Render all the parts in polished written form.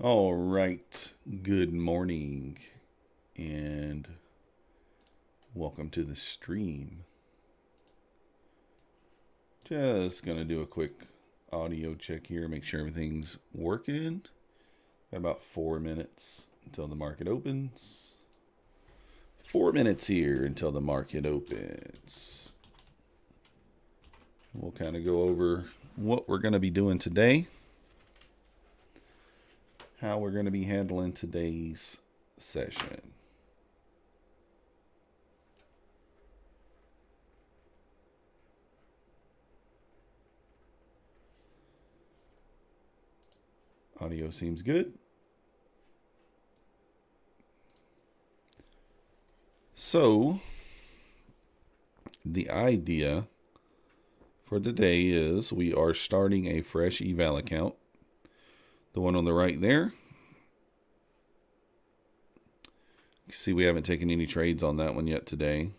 All right. Good morning and welcome to the stream. Just going to do a quick audio check here, make sure everything's working. Got about 4 minutes until the market opens. 4 minutes here until the market opens. We'll kind of go over what we're going to be doing today, how we're going to be handling today's session. Audio seems good. So, the idea for today is we are starting a fresh eval account. The one on the right there. You see, we haven't taken any trades on that one yet today.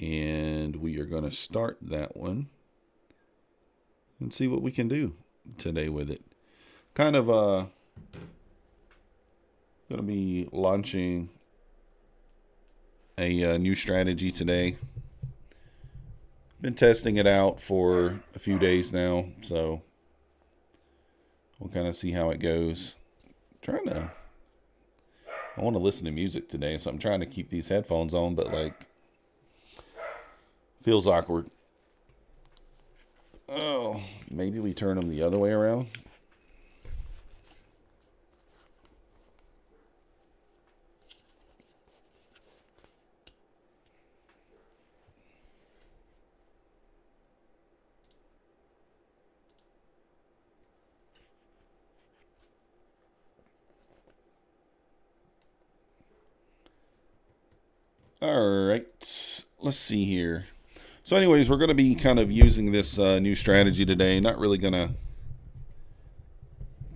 And we are going to start that one and see what we can do today with it. Kind of going to be launching a new strategy today. Been testing it out for a few days now, so we'll kind of see how it goes. I want to listen to music today, so I'm trying to keep these headphones on, but feels awkward. Oh, maybe we turn them the other way around. All right, let's see here. So anyways, we're going to be kind of using this new strategy today. Not really going to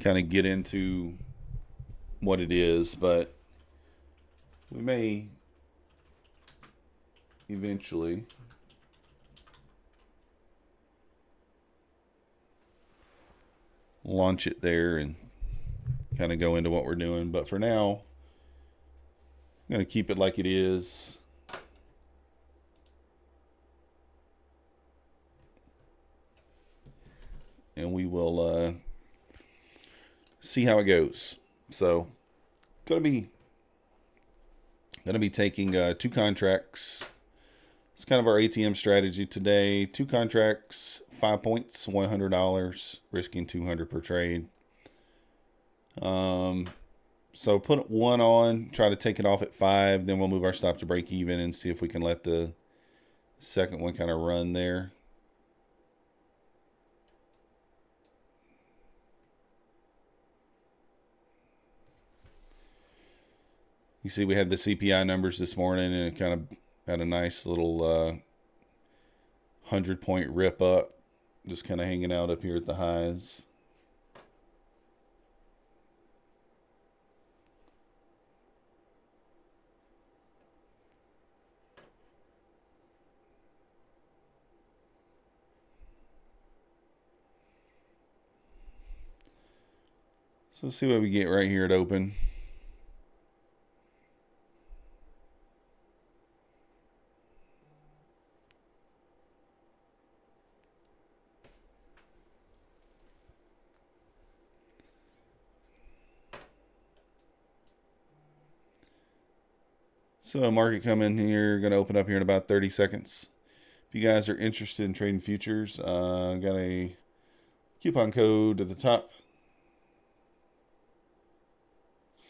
kind of get into what it is, but we may eventually launch it there and kind of go into what we're doing. But for now, I'm going to keep it like it is. And we will see how it goes. So, gonna be taking 2 contracts. It's kind of our ATM strategy today. 2 contracts, 5 points, $100, risking $200 per trade. So put one on, try to take it off at 5, then we'll move our stop to break even and see if we can let the second one kind of run there. You see, we had the CPI numbers this morning, and it kind of had a nice little 100-point rip up, just kind of hanging out up here at the highs. So let's see what we get right here at open. So market coming here, going to open up here in about 30 seconds. If you guys are interested in trading futures, got a coupon code at the top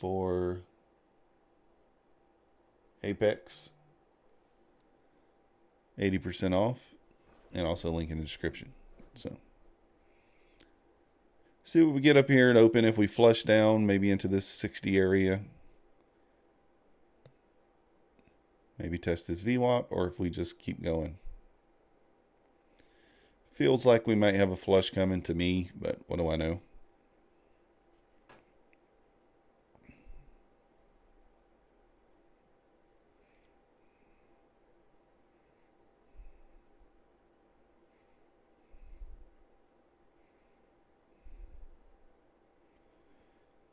for Apex, 80% off, and also a link in the description. So see what we get up here and open. If we flush down maybe into this 60 area, maybe test this VWAP, or if we just keep going. Feels like we might have a flush coming to me, but what do I know?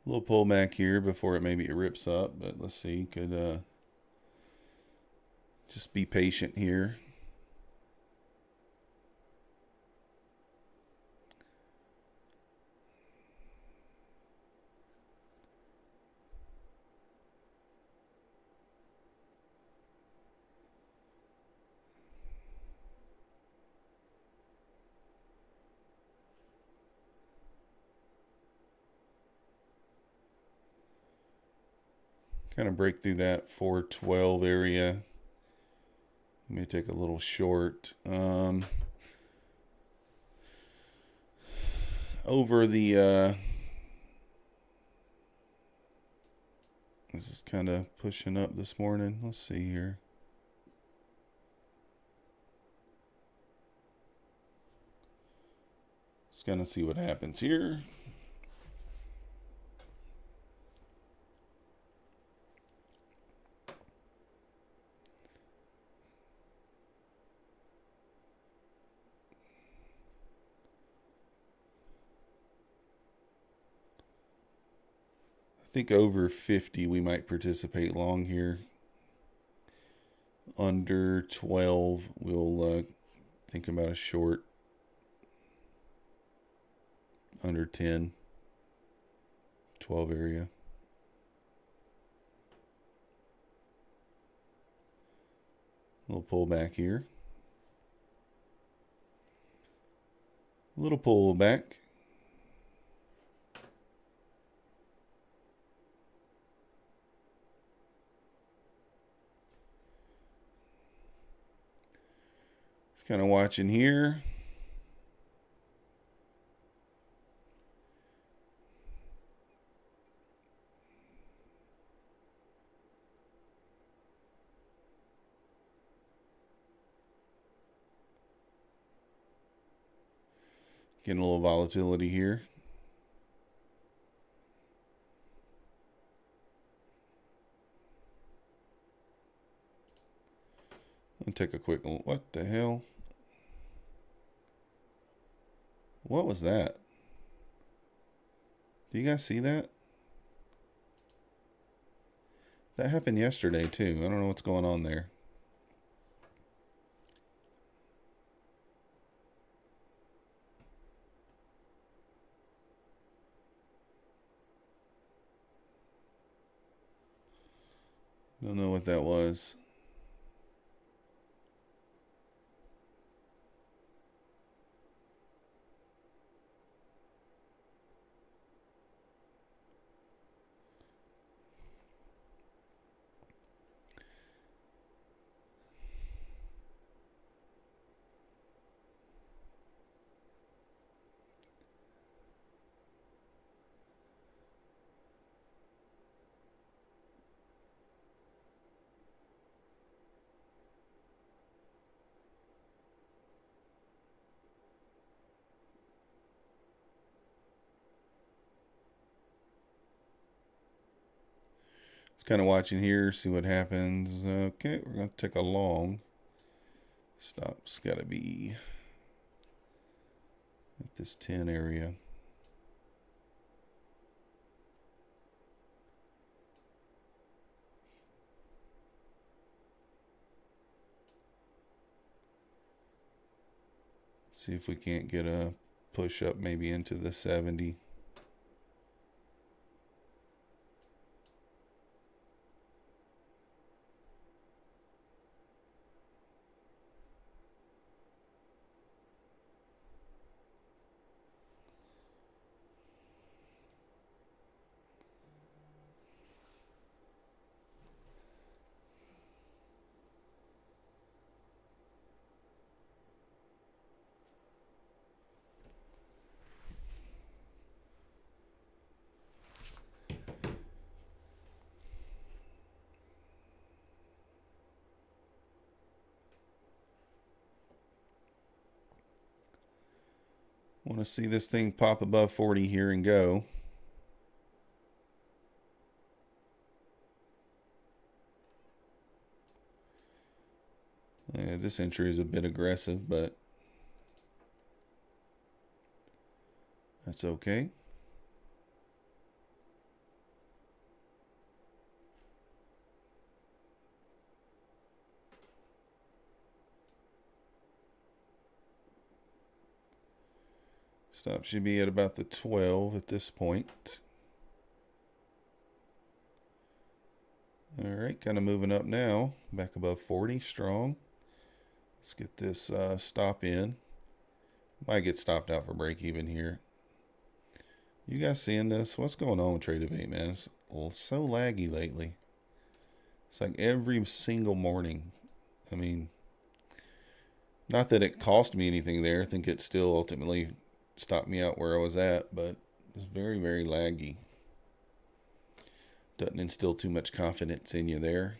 A little pullback here before maybe it rips up, but let's see. Could just be patient here. Kind of break through that 412 area. Let me take a little short. Over the this is kind of pushing up this morning. Let's see here. Just gonna see what happens here. I think over 50 we might participate long here. Under 12 we'll think about a short. Under 10, 12 area. A little pullback here. A little pullback. Just kind of watching here. Getting a little volatility here. I'll take a quick look. What the hell? What was that? Do you guys see that? That happened yesterday too. I don't know what's going on there. Don't know what that was. Just kind of watching here, see what happens. Okay, we're going to take a long. Stop's got to be at this 10 area. See if we can't get a push up maybe into the 70. Want to see this thing pop above 40 here and go. This entry is a bit aggressive, but that's okay. Stop should be at about the 12 at this point. All right, kind of moving up now. Back above 40, strong. Let's get this stop in. Might get stopped out for break even here. You guys seeing this? What's going on with Trade of 8, man? It's so laggy lately. It's like every single morning. I mean, not that it cost me anything there. I think it still ultimately stopped me out where I was at, but it's very, very laggy. Doesn't instill too much confidence in you there.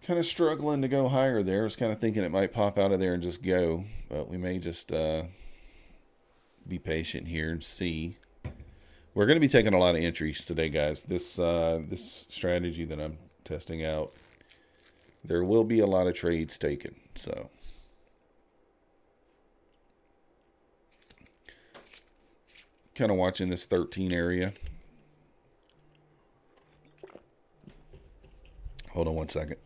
Kind of struggling to go higher there. I was kind of thinking it might pop out of there and just go, but we may just be patient here and see. We're going to be taking a lot of entries today, guys. This strategy that I'm testing out, there will be a lot of trades taken. So kind of watching this 13 area. Hold on one second.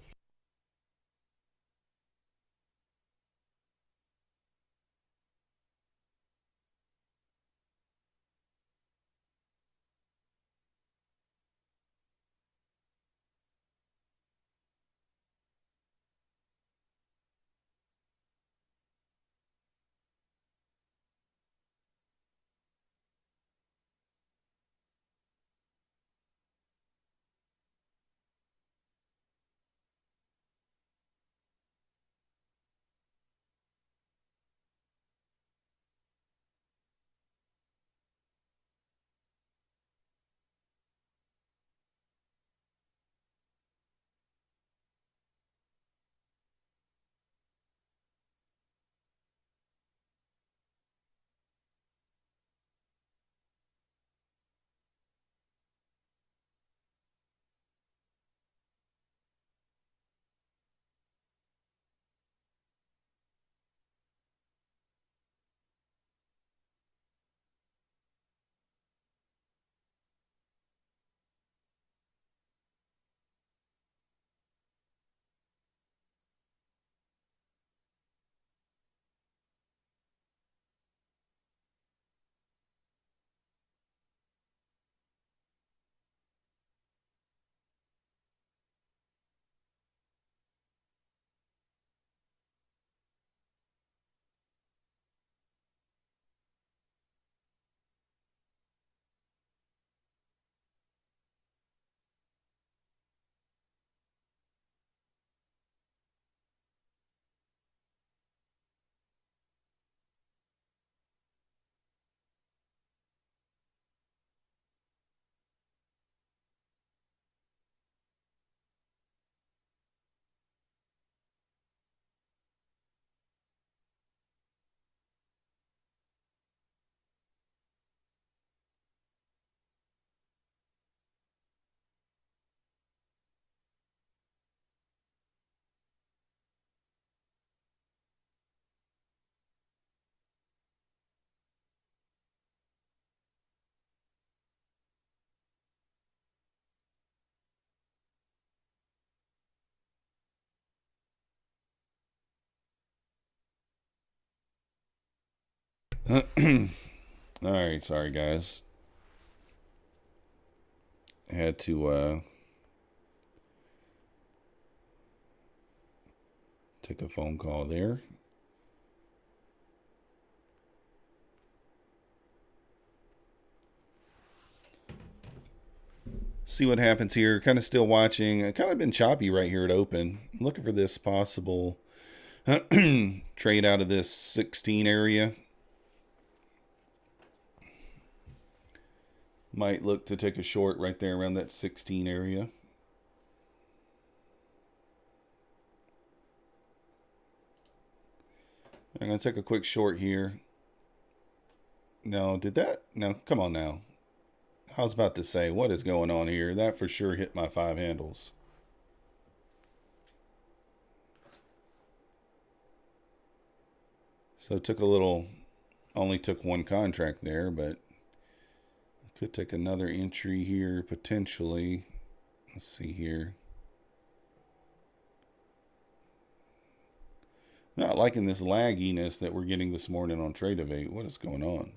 All right, sorry guys. I had to take a phone call there. See what happens here. Kind of still watching. I kind of been choppy right here at open. I'm looking for this possible trade out of this 16 area. Might look to take a short right there around that 16 area. I'm going to take a quick short here. No, did that? No, come on now. I was about to say, what is going on here? That for sure hit my 5 handles. So it took a little, only took one contract there, but could take another entry here potentially. Let's see here. Not liking this lagginess that we're getting this morning on Trade-Evate. What is going on?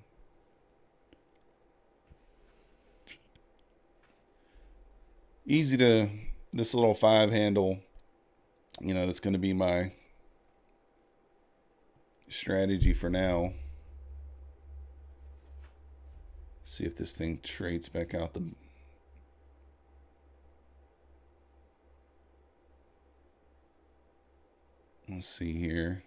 Easy to, this little 5 handle, that's going to be my strategy for now. See if this thing trades back out the... Let's see here.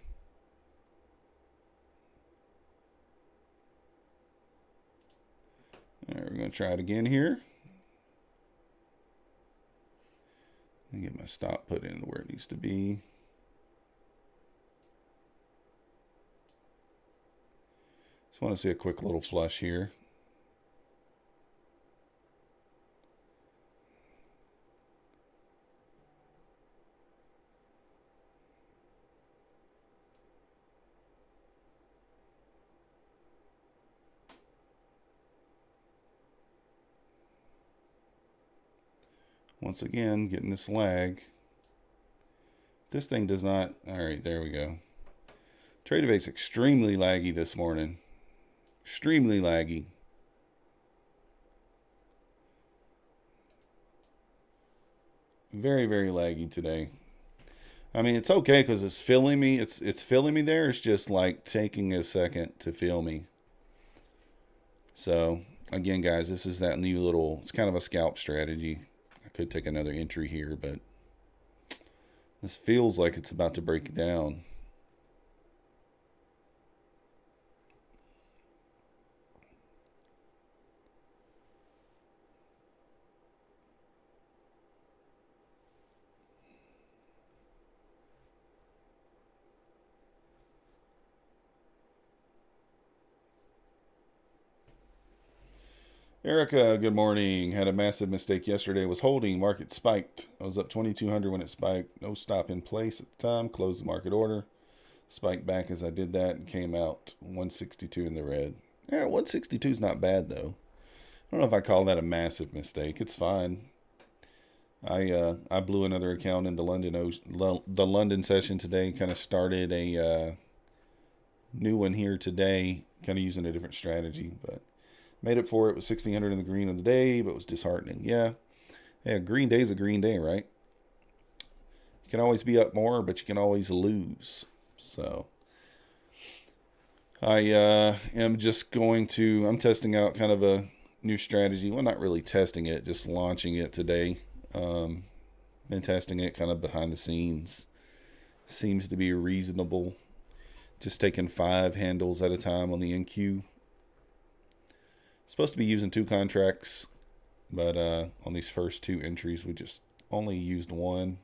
All right, we're going to try it again here. And get my stop put in where it needs to be. Just want to see a quick little flush here. Once again, getting this lag. This thing does not... All right, there we go. Trade-Evate's extremely laggy this morning. Extremely laggy. Very, very laggy today. I mean, it's okay because it's filling me. It's filling me there. It's just like taking a second to fill me. So, again, guys, this is that new little... It's kind of a scalp strategy. Could take another entry here, but this feels like it's about to break down. Erica, good morning. Had a massive mistake yesterday. Was holding. Market spiked. I was up 2,200 when it spiked. No stop in place at the time. Closed the market order. Spiked back as I did that and came out 162 in the red. Yeah, 162 is not bad though. I don't know if I call that a massive mistake. It's fine. I blew another account in the London session today. Kind of started a new one here today. Kind of using a different strategy, but. Made up for it with 1,600 in the green of the day, but it was disheartening. Yeah, green day's a green day, right? You can always be up more, but you can always lose. So I am just I'm testing out kind of a new strategy. Well, not really testing it, just launching it today. Been testing it kind of behind the scenes. Seems to be reasonable. Just taking 5 handles at a time on the NQ. Supposed to be using 2 contracts, but on these first 2 entries, we just only used 1.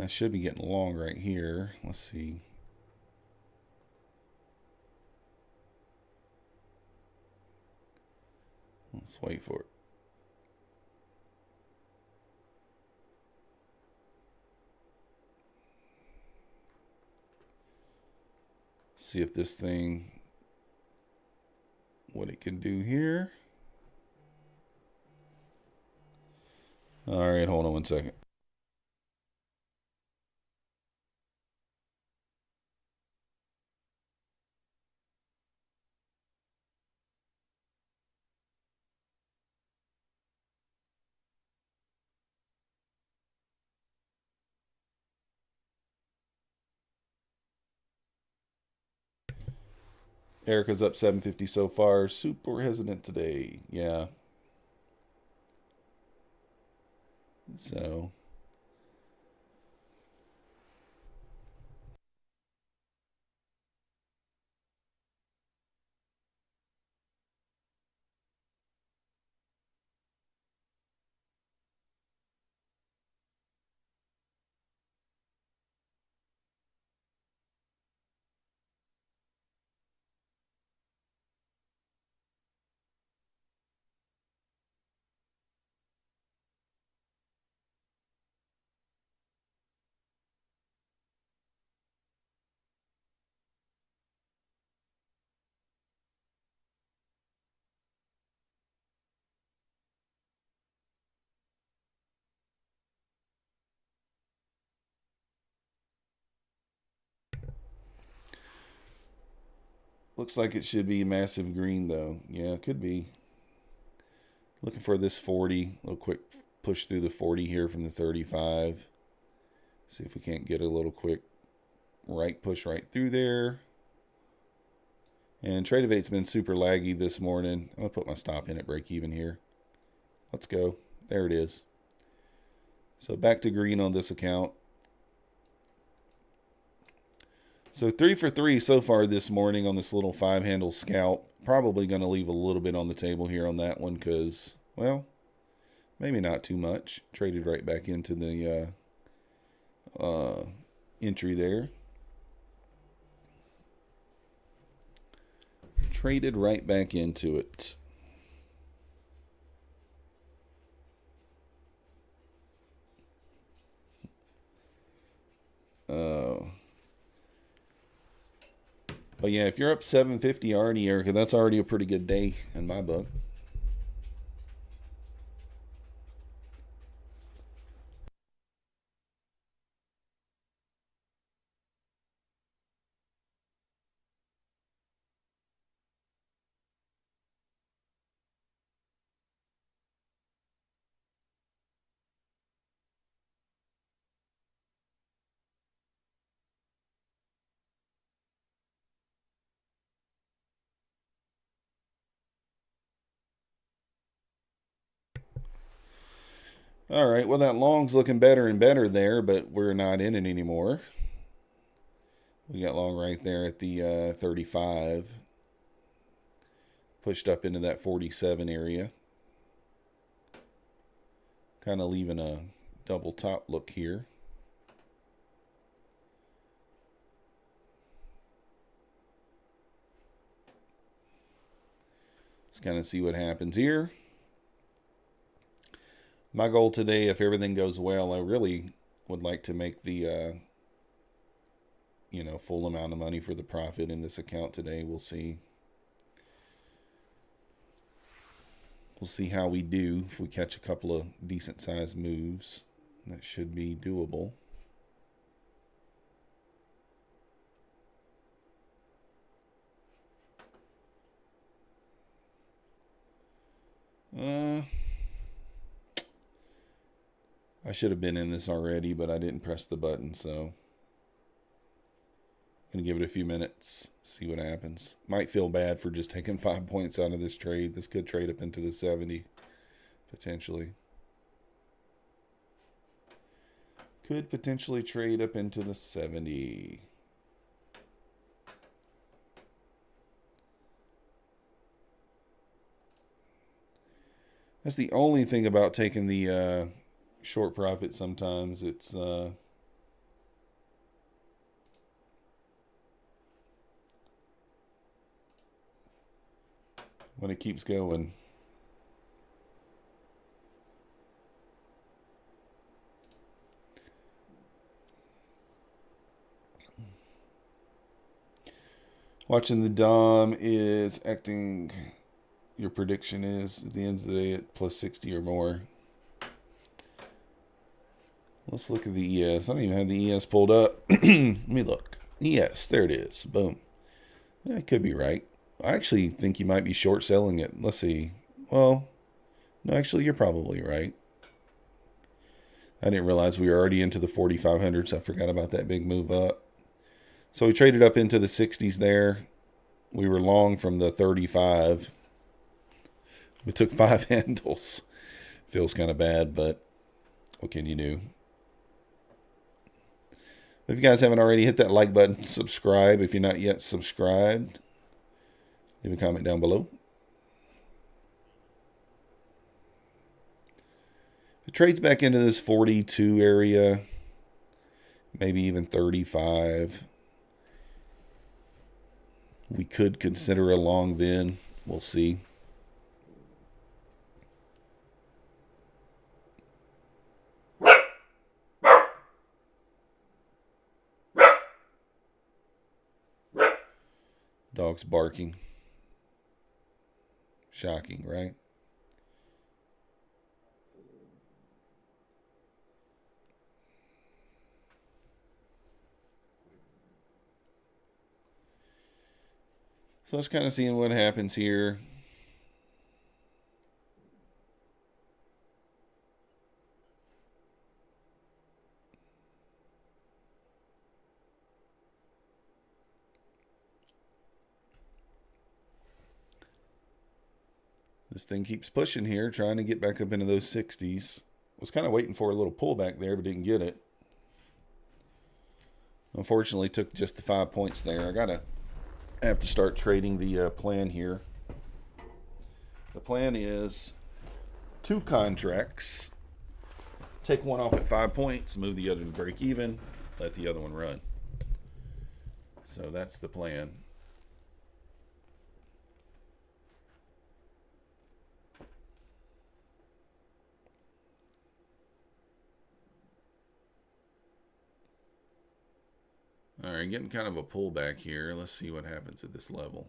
I should be getting long right here. Let's see. Let's wait for it. See if this thing... what it can do here. All right, hold on one second. Erica's up 750 so far. Super hesitant today. Yeah. So Looks like it should be massive green, though. Yeah, it could be. Looking for this 40. A little quick push through the 40 here from the 35. See if we can't get a little quick right push right through there. And Trade of 8's been super laggy this morning. I'm going to put my stop in at break even here. Let's go. There it is. So back to green on this account. So 3 for 3 so far this morning on this little 5-handle scalp. Probably going to leave a little bit on the table here on that one because, well, maybe not too much. Traded right back into the entry there. Traded right back into it. But yeah, if you're up 750 already, Erica, that's already a pretty good day in my book. All right, well, that long's looking better and better there, but we're not in it anymore. We got long right there at the 35. Pushed up into that 47 area. Kind of leaving a double top look here. Let's kind of see what happens here. My goal today, if everything goes well, I really would like to make the full amount of money for the profit in this account today. We'll see. We'll see how we do. If we catch a couple of decent sized moves, that should be doable. I should have been in this already, but I didn't press the button, so I'm going to give it a few minutes, see what happens. Might feel bad for just taking 5 points out of this trade. This could trade up into the 70, potentially. Could potentially trade up into the 70. That's the only thing about taking the short profit sometimes. It's when it keeps going. Watching the Dom is acting, your prediction is at the end of the day at plus 60 or more. Let's look at the ES. I don't even have the ES pulled up. Let me look. ES, there it is. Boom. That could be right. I actually think you might be short selling it. Let's see. Well, no, actually, you're probably right. I didn't realize we were already into the 4,500, so I forgot about that big move up. So we traded up into the 60s there. We were long from the 35. We took 5 handles. Feels kind of bad, but what can you do? If you guys haven't already, hit that like button, subscribe if you're not yet subscribed. Leave a comment down below. If it trades back into this 42 area, maybe even 35, we could consider a long then. We'll see. Dog's barking. Shocking, right? So I was kind of seeing what happens here. This thing keeps pushing here, trying to get back up into those 60s. Was kind of waiting for a little pullback there, but didn't get it. Unfortunately, took just the 5 points there. I have to start trading the plan here. The plan is 2 contracts. Take one off at 5 points, move the other to break even, let the other one run. So that's the plan. All right, getting kind of a pullback here. Let's see what happens at this level.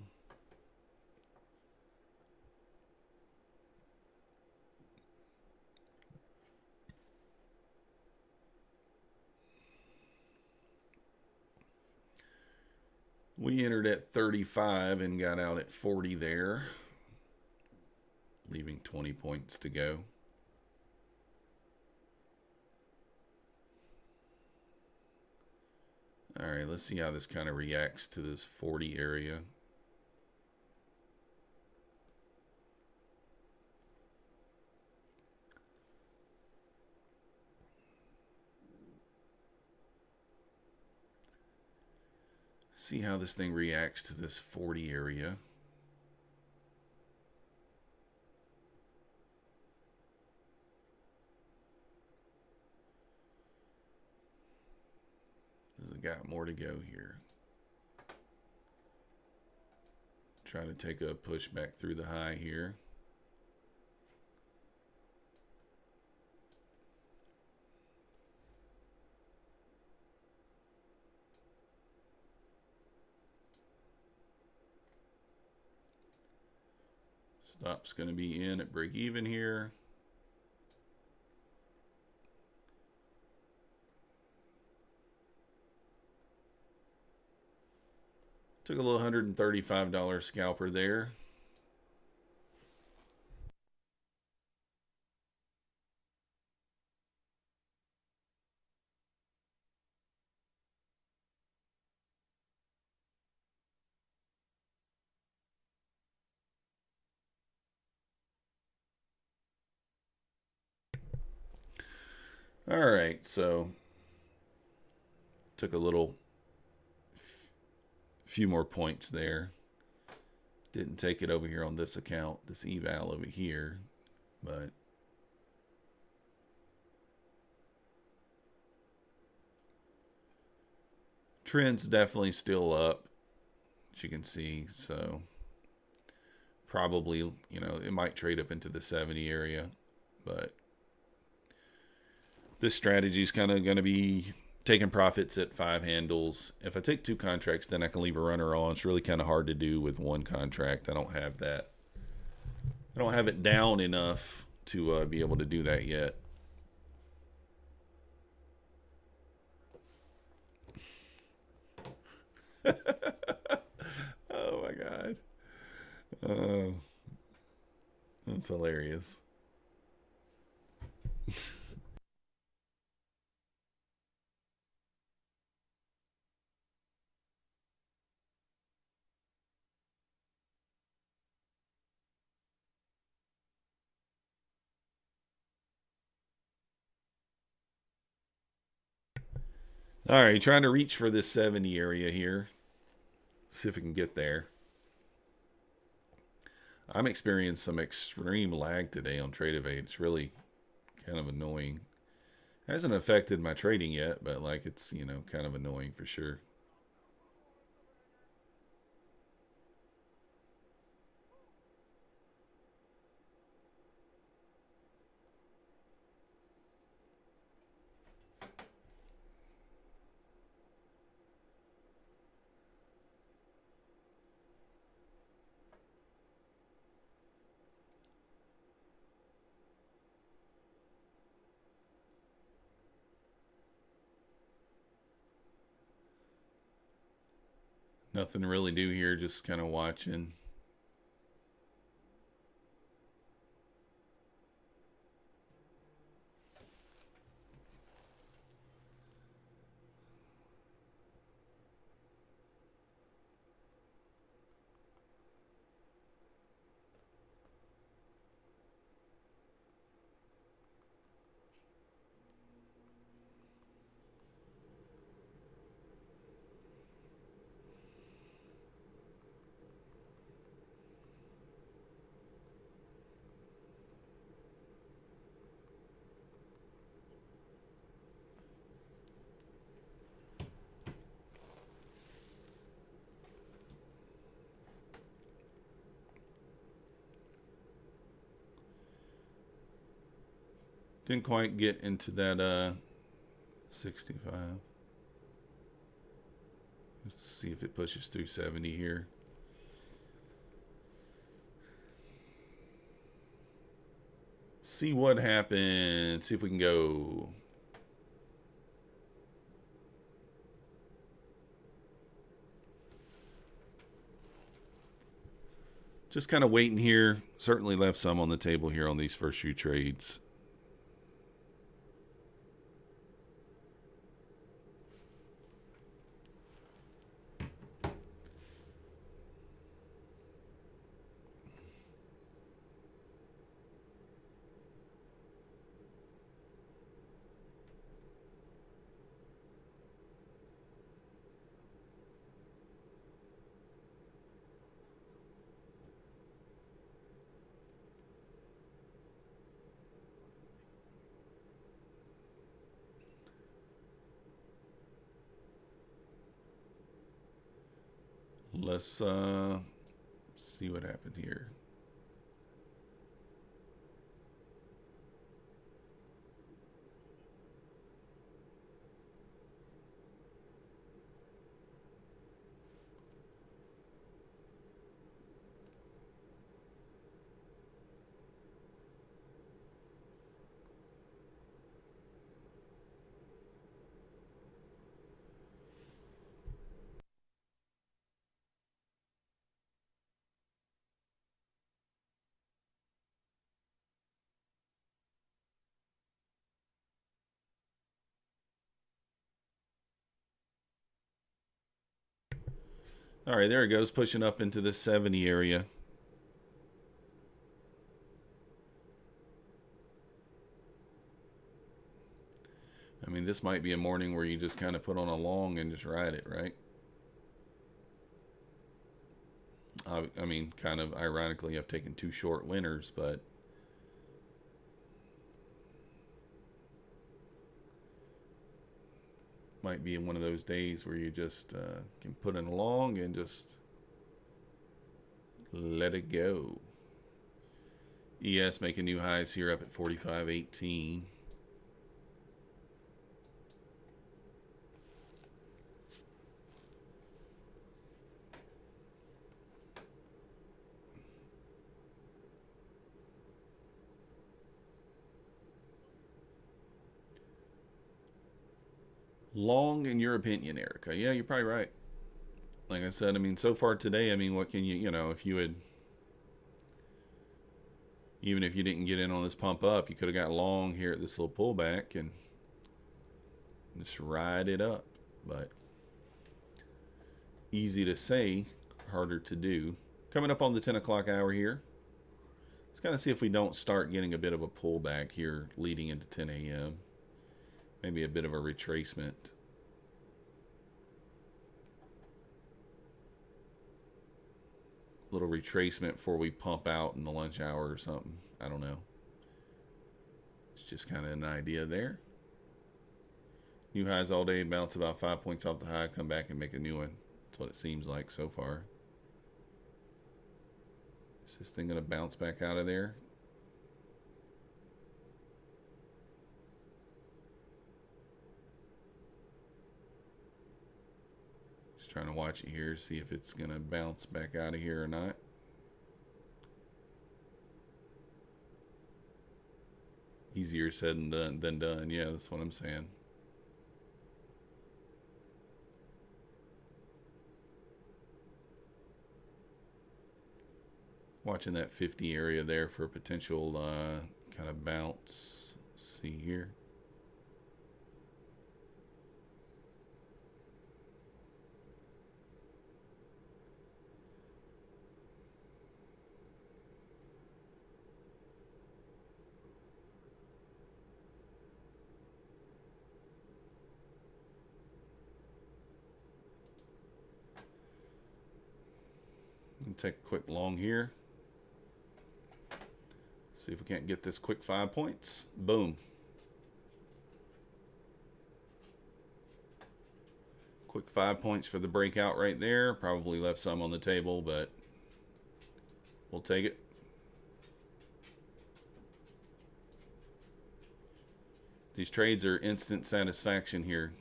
We entered at 35 and got out at 40 there, leaving 20 points to go. All right, let's see how this kind of reacts to this 40 area. See how this thing reacts to this 40 area. There's got more to go here. Try to take a push back through the high here. Stop's going to be in at break even here. Took a little $135 scalper there. All right, so took a little few more points there. Didn't take it over here on this account, this eval over here, but trend's definitely still up, as you can see. So probably, you know, it might trade up into the 70 area, but this strategy is kind of going to be taking profits at 5 handles. If I take 2 contracts, then I can leave a runner on. It's really kind of hard to do with 1 contract. I don't have that. I don't have it down enough to be able to do that yet. Oh my God. Oh, that's hilarious. All right, trying to reach for this 70 area here. See if we can get there. I'm experiencing some extreme lag today on Tradeovate. It's really kind of annoying. Hasn't affected my trading yet, but like it's, you know, kind of annoying for sure. Nothing to really do here, just kind of watching. Didn't quite get into that 65. Let's see if it pushes through 70 here. See what happens. See if we can go. Just kind of waiting here. Certainly left some on the table here on these first few trades. Let's see what happened here. All right, there it goes, pushing up into the 70 area. I mean, this might be a morning where you just kind of put on a long and just ride it, right? I mean, kind of ironically, I've taken 2 short winners, but might be in one of those days where you just can put in a long and just let it go. ES making new highs here up at 45.18. Long in your opinion, Erica? Yeah, you're probably right. Like I said, I mean, so far today, I mean, what can you know, if you had, even if you didn't get in on this pump up, you could have got long here at this little pullback and just ride it up. But easy to say, harder to do. Coming up on the 10 o'clock hour here. Let's kind of see if we don't start getting a bit of a pullback here leading into 10 a.m. Maybe a bit of a retracement. Little retracement before we pump out in the lunch hour or something. I don't know. It's just kind of an idea there. New highs all day, bounce about 5 points off the high, come back and make a new one. That's what it seems like so far. Is this thing going to bounce back out of there? Just trying to watch it here, see if it's going to bounce back out of here or not. Easier said than done. Yeah, that's what I'm saying. Watching that 50 area there for a potential kind of bounce. Let's see here. And take a quick long here. See if we can't get this quick 5 points. Boom. Quick 5 points for the breakout right there. Probably left some on the table, but we'll take it. These trades are instant satisfaction here.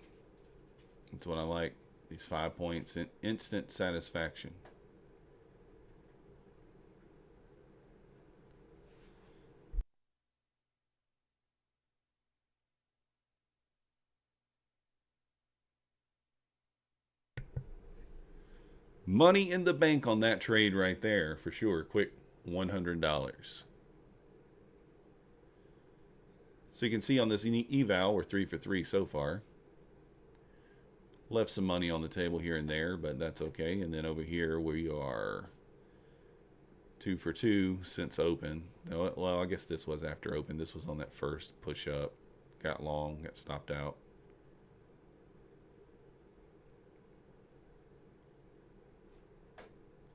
That's what I like. These 5 points, instant satisfaction. Money in the bank on that trade right there, for sure. Quick $100. So you can see on this eval, we're 3 for 3 so far. Left some money on the table here and there, but that's okay. And then over here we are 2 for 2 since open. Well, I guess this was after open. This was on that first push up. Got long, got stopped out.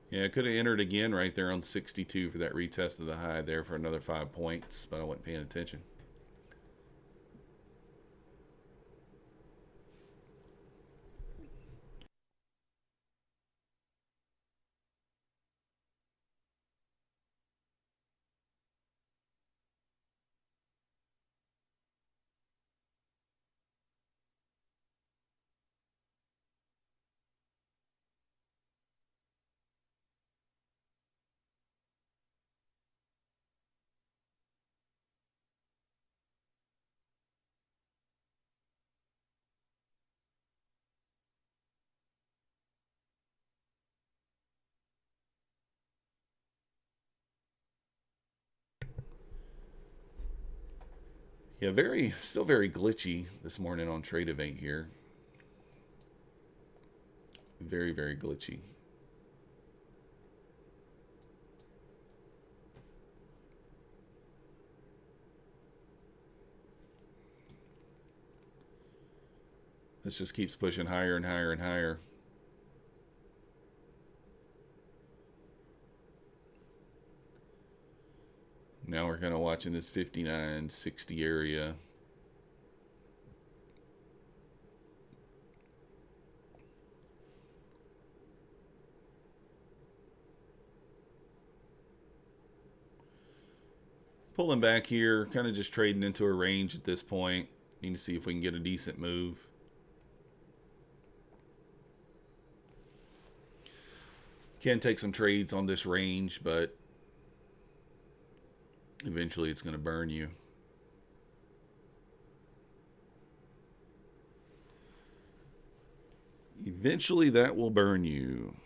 Yeah, I could have entered again right there on 62 for that retest of the high there for another 5 points, but I wasn't paying attention. Yeah, still very glitchy this morning on Trade Event here. Very, very glitchy. This just keeps pushing higher and higher and higher. Now we're kind of watching this 59.60 area. Pulling back here, kind of just trading into a range at this point. Need to see if we can get a decent move. Can take some trades on this range, but eventually it's going to burn you. Eventually that will burn you.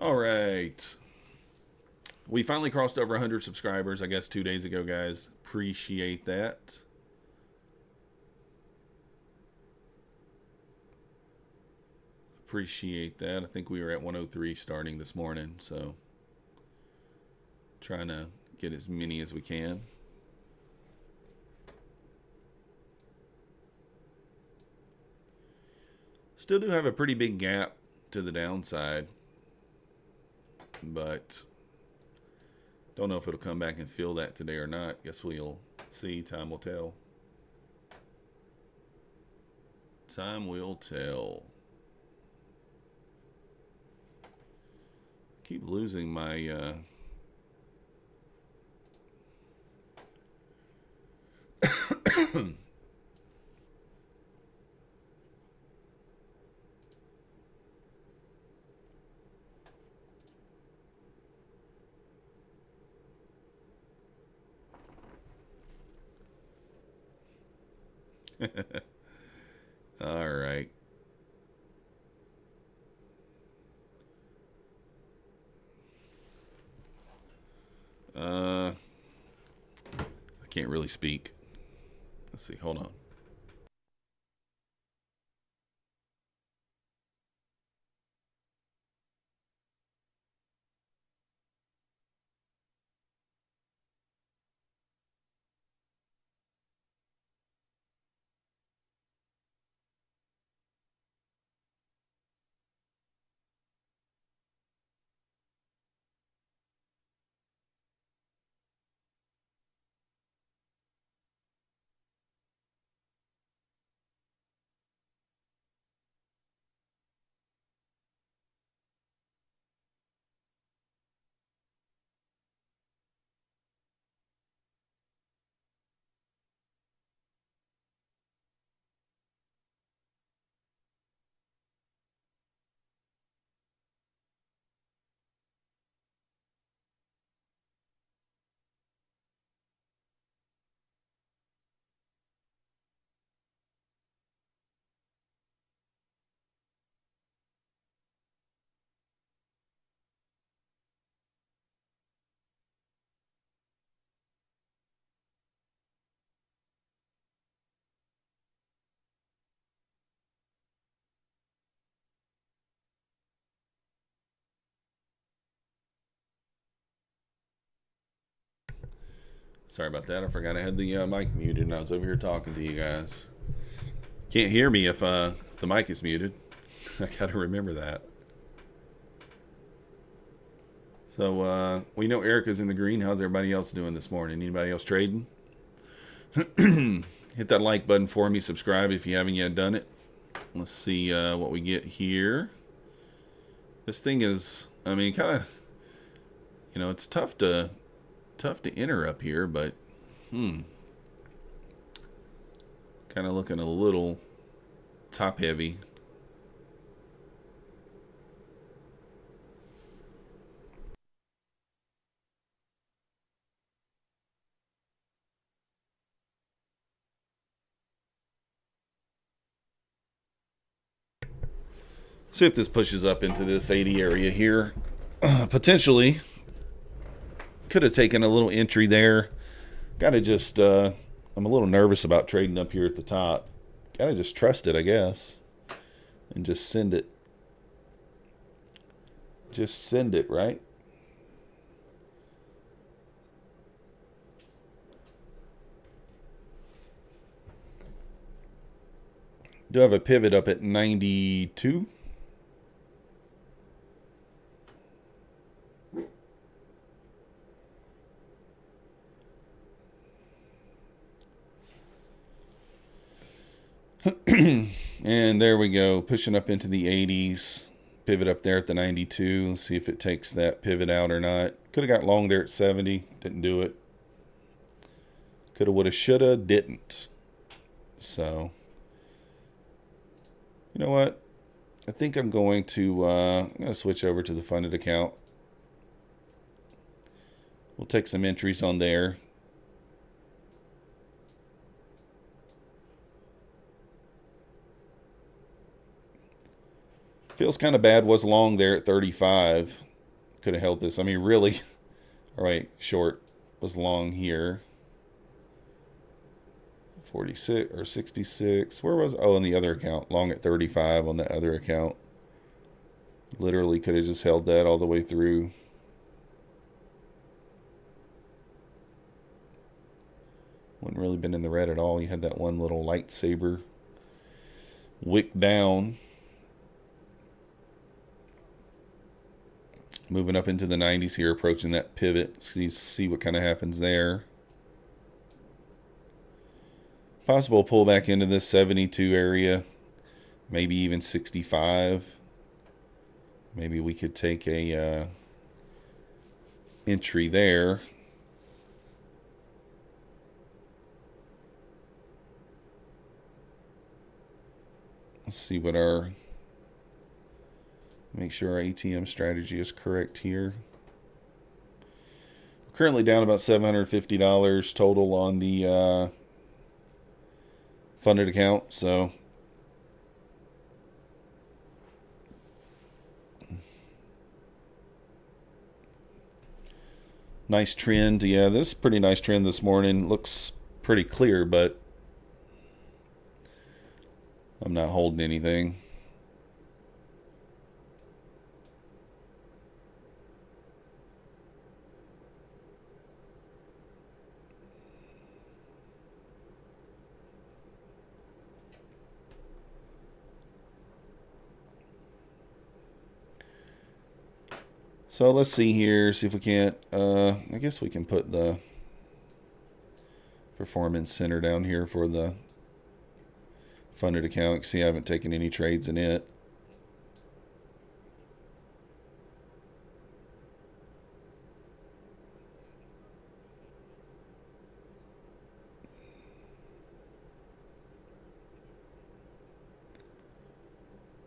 All right. We finally crossed over 100 subscribers, I guess 2 days ago, guys. Appreciate that. Appreciate that. I think we were at 103 starting this morning, so trying to get as many as we can. Still do have a pretty big gap to the downside, but don't know if it'll come back and fill that today or not. Guess we'll see. Time will tell. Time will tell. Keep losing my All right. I can't really speak. Let's see. Hold on. Sorry about that. I forgot I had the mic muted and I was over here talking to you guys. Can't hear me if the mic is muted. I got to remember that. So, we know Erica's in the green. How's everybody else doing this morning? Anybody else trading? Hit that like button for me. Subscribe if you haven't yet done it. Let's see what we get here. This thing is, I mean, kind of, it's tough to enter up here, but kind of looking a little top heavy. See if this pushes up into this 80 area here. Potentially could have taken a little entry there. Gotta just I'm a little nervous about trading up here at the top. Gotta just trust it, I guess, and just send it. Just send it, right? Do have a pivot up at 92. And there we go, pushing up into the 80s. Pivot up there at the 92. Let's see if it takes that pivot out or not. Could have got long there at 70. Didn't do it. Coulda, woulda, shoulda, didn't. So, you know what? I think I'm going to switch over to the funded account. We'll take some entries on there. Feels kind of bad. Was long there at 35. Could have held this. I mean, really. All right, short was long here. 46 or 66. Where was? Oh, on the other account. Long at 35 on the other account. Literally could have just held that all the way through. Wouldn't really been in the red at all. You had that one little lightsaber wick down. Moving up into the 90s here, approaching that pivot. See what kind of happens there. Possible pullback into this 72 area. Maybe even 65. Maybe we could take a entry there. Let's see what make sure our ATM strategy is correct here. We're currently down about $750 total on the funded account, so nice trend. Yeah, this is a pretty nice trend this morning. Looks pretty clear, but I'm not holding anything. So let's see here, see if we can't, I guess we can put the performance center down here for the funded account. You can see I haven't taken any trades in it.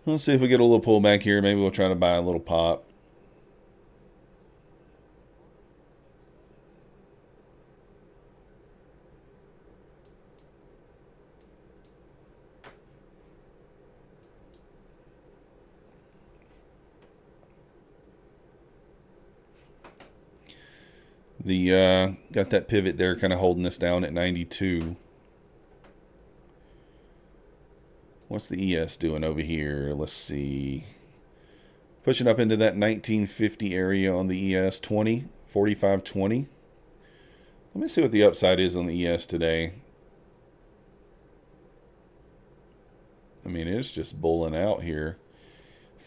Let's see if we get a little pullback here. Maybe we'll try to buy a little pop. Got that pivot there kind of holding us down at 92. What's the ES doing over here? Let's see. Pushing up into that 1950 area on the ES, 45.20. Let me see what the upside is on the ES today. I mean, it's just bulling out here.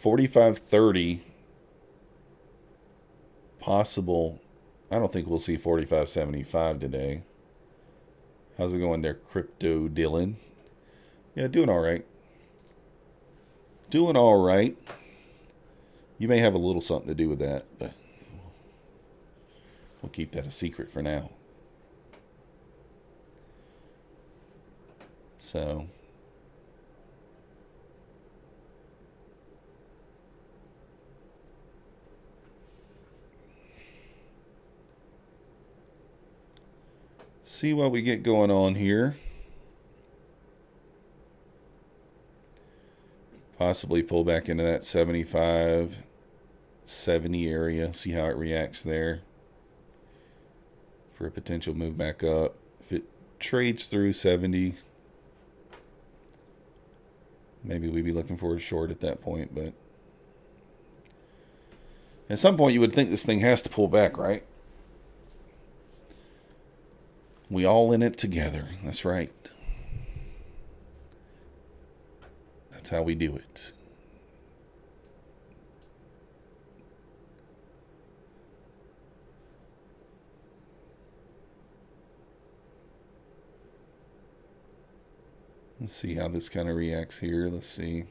45.30. Possible. I don't think we'll see 45.75 today. How's it going there, Crypto Dylan? Yeah, doing all right. Doing all right. You may have a little something to do with that, but we'll keep that a secret for now. So see what we get going on here. Possibly pull back into that 75, 70 area. See how it reacts there for a potential move back up. If it trades through 70, maybe we'd be looking for a short at that point. But at some point you would think this thing has to pull back, right? We all in it together. That's right. That's how we do it. Let's see how this kind of reacts here. Let's see.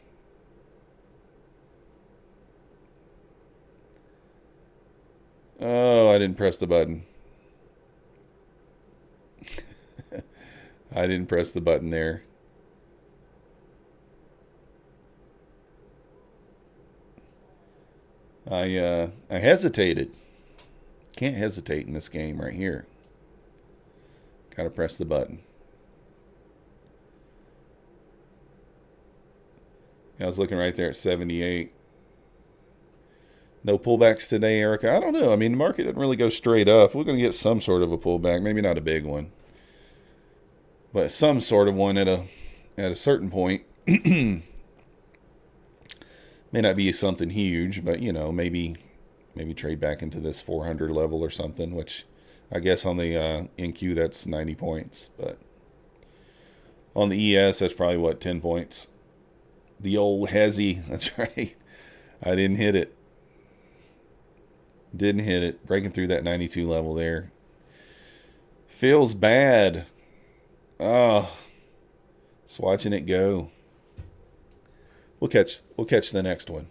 Oh, I didn't press the button. I didn't press the button there. I hesitated. Can't hesitate in this game right here. Gotta press the button. I was looking right there at 78. No pullbacks today, Erica. I don't know. I mean, the market didn't really go straight up. We're going to get some sort of a pullback. Maybe not a big one, but some sort of one at a certain point. May not be something huge, but you know, maybe trade back into this 400 level or something. Which I guess on the NQ that's 90 points, but on the ES that's probably what, 10 points. The old hezzy, that's right. I didn't hit it. Didn't hit it. Breaking through that 92 level there. Feels bad. Oh, just watching it go. We'll catch the next one.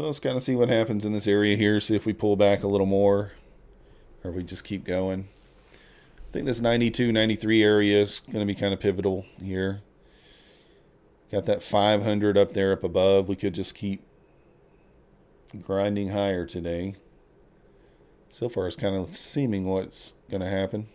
let's kind of see what happens in this area here. See if we pull back a little more or if we just keep going. I think this 92, 93 area is going to be kind of pivotal here. Got that 500 up there up above. We could just keep grinding higher today. So far, it's kind of seeming what's going to happen.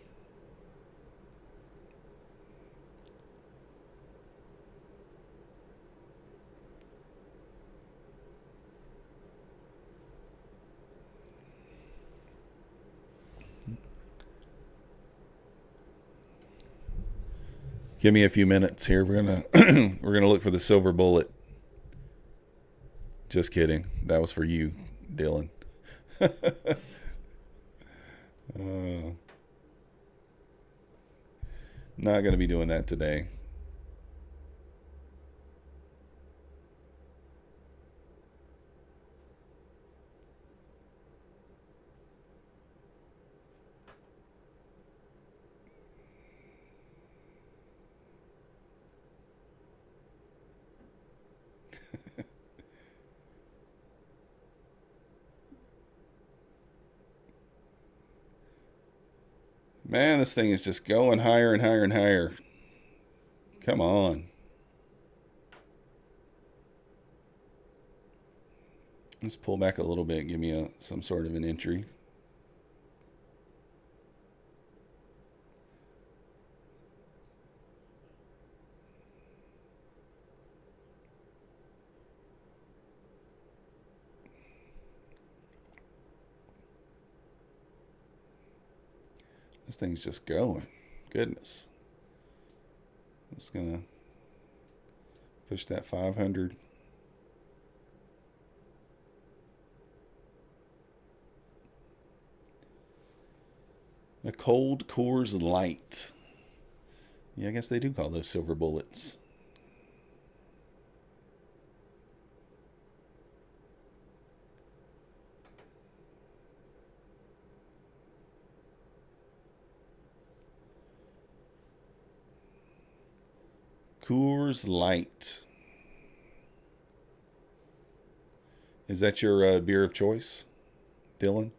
Give me a few minutes here. We're gonna look for the silver bullet. Just kidding. That was for you, Dylan. Not gonna be doing that today. Man, this thing is just going higher and higher and higher. Come on. Let's pull back a little bit. Give me some sort of an entry. This thing's just going. Goodness. Just gonna push that 500. A cold Coors Light. Yeah, I guess they do call those silver bullets. Coors Light. Is that your beer of choice, Dylan?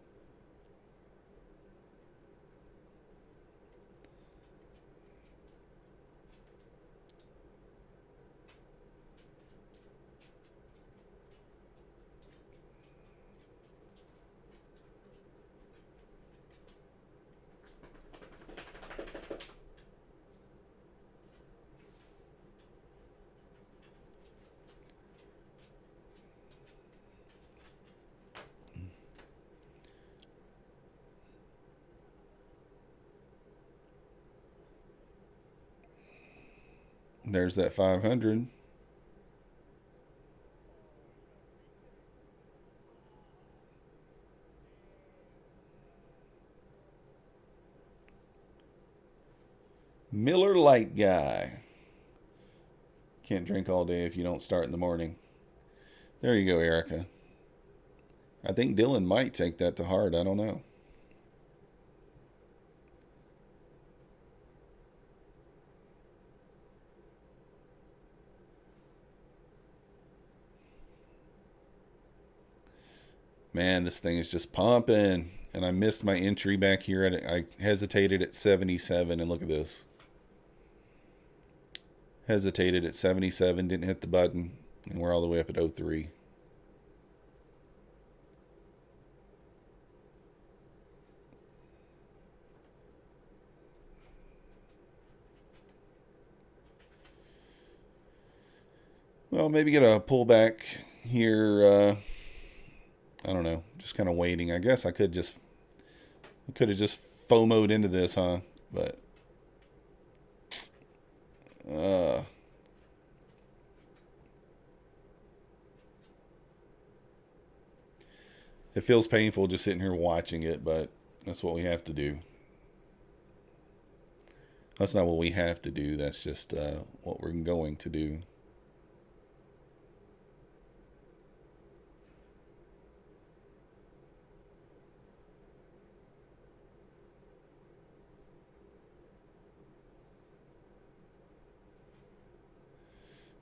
There's that 500. Miller Lite guy. Can't drink all day if you don't start in the morning. There you go, Erica. I think Dylan might take that to heart. I don't know. Man, this thing is just pumping. And I missed my entry back here. I hesitated at 77, and look at this. Hesitated at 77, didn't hit the button, and we're all the way up at 03. Well, maybe get a pullback here. I don't know. Just kind of waiting. I guess I could have just FOMO'd into this, huh? But it feels painful just sitting here watching it, but that's what we have to do. That's not what we have to do. That's just what we're going to do.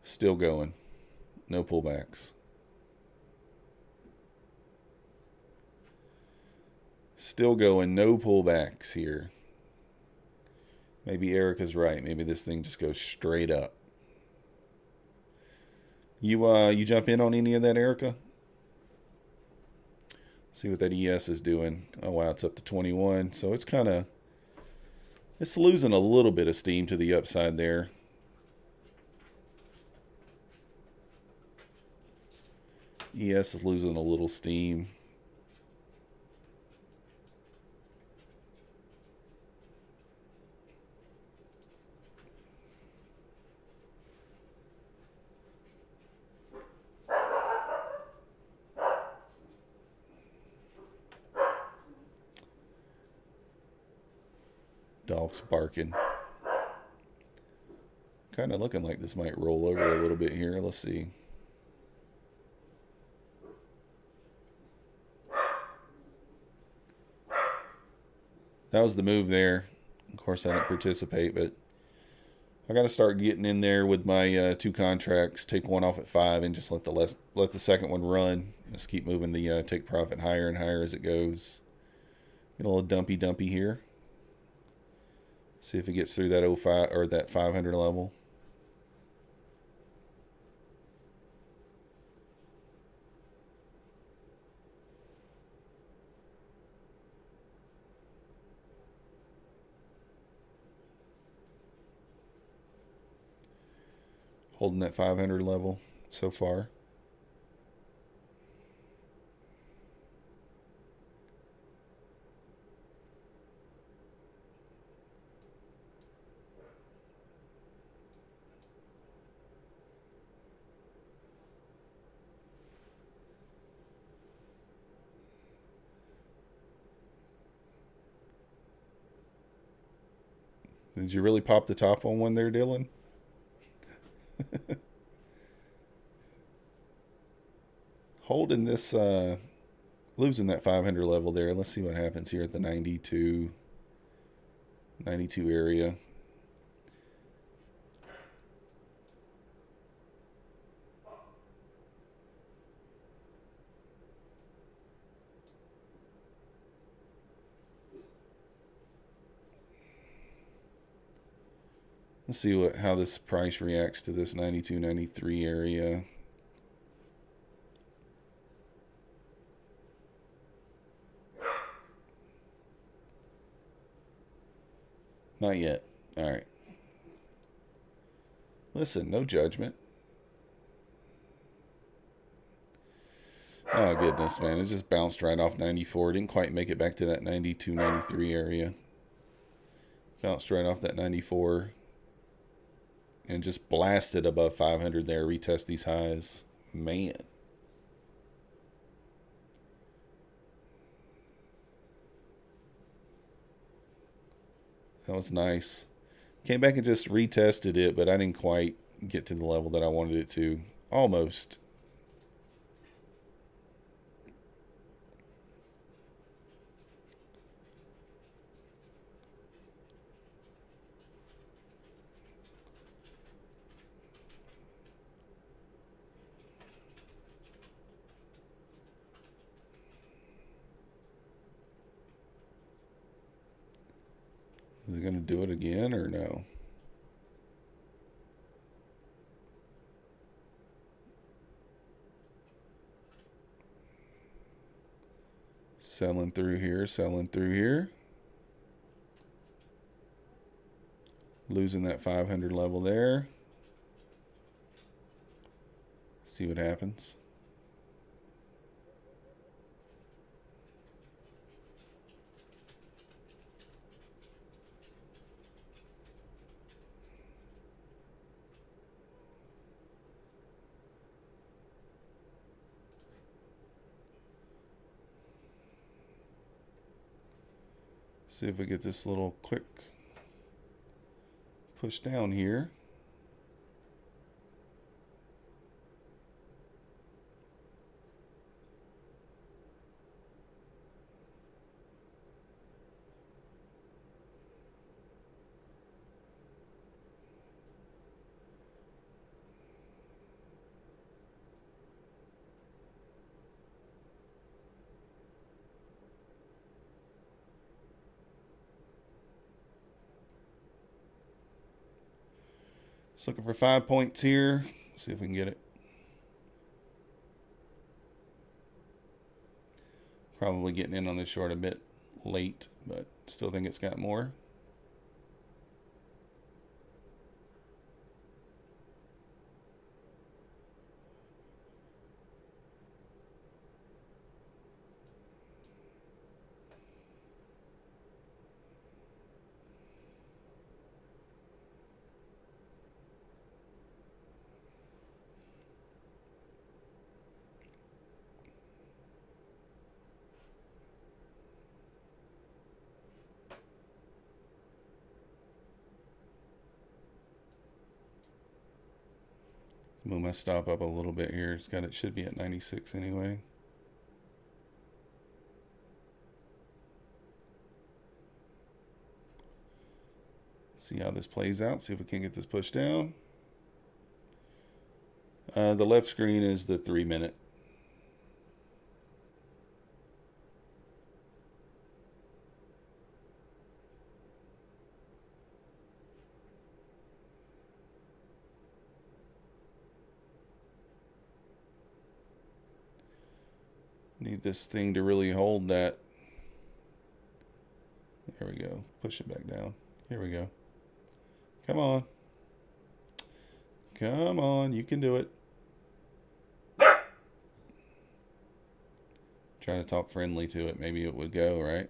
Still going. No pullbacks. Still going, no pullbacks here. Maybe Erica's right. Maybe this thing just goes straight up. You jump in on any of that, Erica? See what that ES is doing. Oh wow, it's up to 21. So it's losing a little bit of steam to the upside there. ES is losing a little steam. Dog's barking. Kind of looking like this might roll over a little bit here. Let's see. That was the move there. Of course, I didn't participate, but I got to start getting in there with my 2 contracts. Take one off at 5 and just let the second one run. Just keep moving the take profit higher and higher as it goes. Get a little dumpy here. See if it gets through that 05 or that 500 level. Holding that 500 level so far. Did you really pop the top on one there, Dylan? Holding this, losing that 500 level there. Let's see what happens here at the 92 area. Let's see how this price reacts to this 92, 93 area. Not yet. All right. Listen, no judgment. Oh, goodness, man. It just bounced right off 94. Didn't quite make it back to that 92, 93 area. Bounced right off that 94. And just blasted above 500 there. Retest these highs. Man. That was nice. Came back and just retested it, but I didn't quite get to the level that I wanted it to. Almost. Is it going to do it again or no? Selling through here, selling through here. Losing that 500 level there. See what happens. See if we get this little quick push down here. Just looking for 5 points here. See if we can get it. Probably getting in on this short a bit late, but still think it's got more. Move my stop up a little bit here. It should be at 96 anyway. See how this plays out. See if we can get this pushed down. The left screen is the 3 minute. Need this thing to really hold that. There we go. Push it back down. Here we go. Come on. Come on. You can do it. Trying to talk friendly to it. Maybe it would go, right?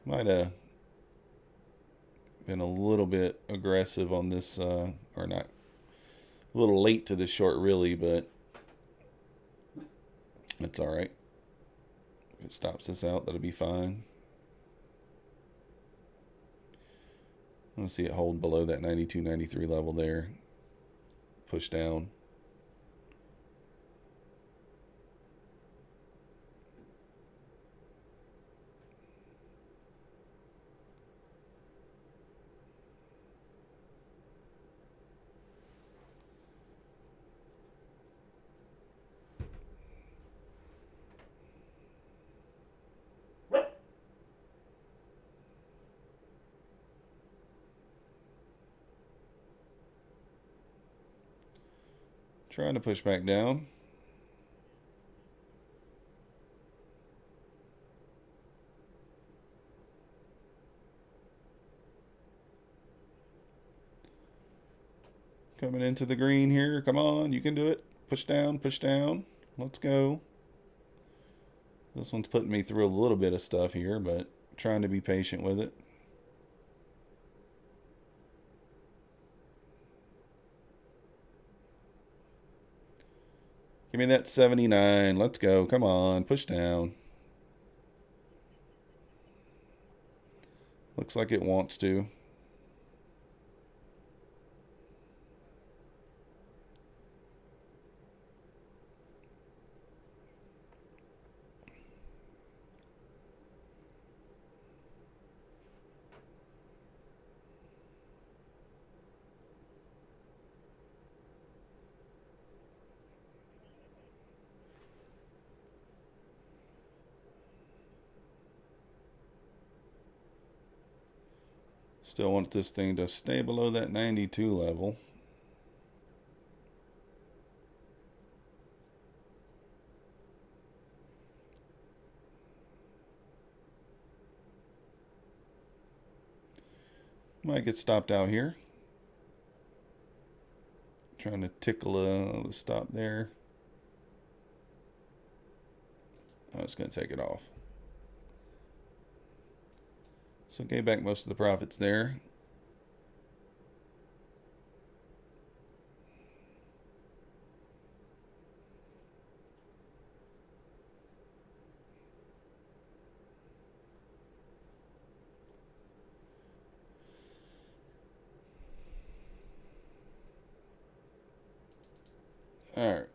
Might have been a little bit aggressive on this, or not, a little late to this short really, but that's all right. If it stops us out, that'll be fine. I want to see it hold below that 92, 93 level there. Push down. Trying to push back down. Coming into the green here. Come on, you can do it. Push down, push down. Let's go. This one's putting me through a little bit of stuff here, but trying to be patient with it. Give me that 79. Let's go. Come on. Push down. Looks like it wants to. Still want this thing to stay below that 92 level. Might get stopped out here. Trying to tickle the stop there. I was going to take it off. So gave back most of the profits there. All right.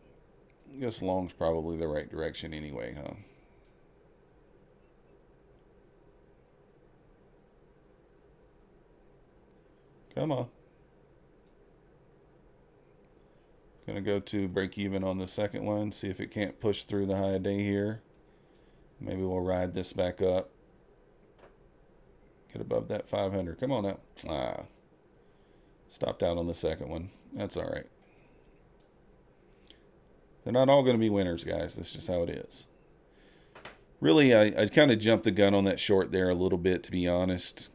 I guess long's probably the right direction anyway, huh? Come on. Gonna go to break even on the second one. See if it can't push through the high day here. Maybe we'll ride this back up. Get above that 500. Come on now. Stopped out on the second one. That's all right. They're not all going to be winners, guys. That's just how it is. Really, I kind of jumped the gun on that short there a little bit, to be honest.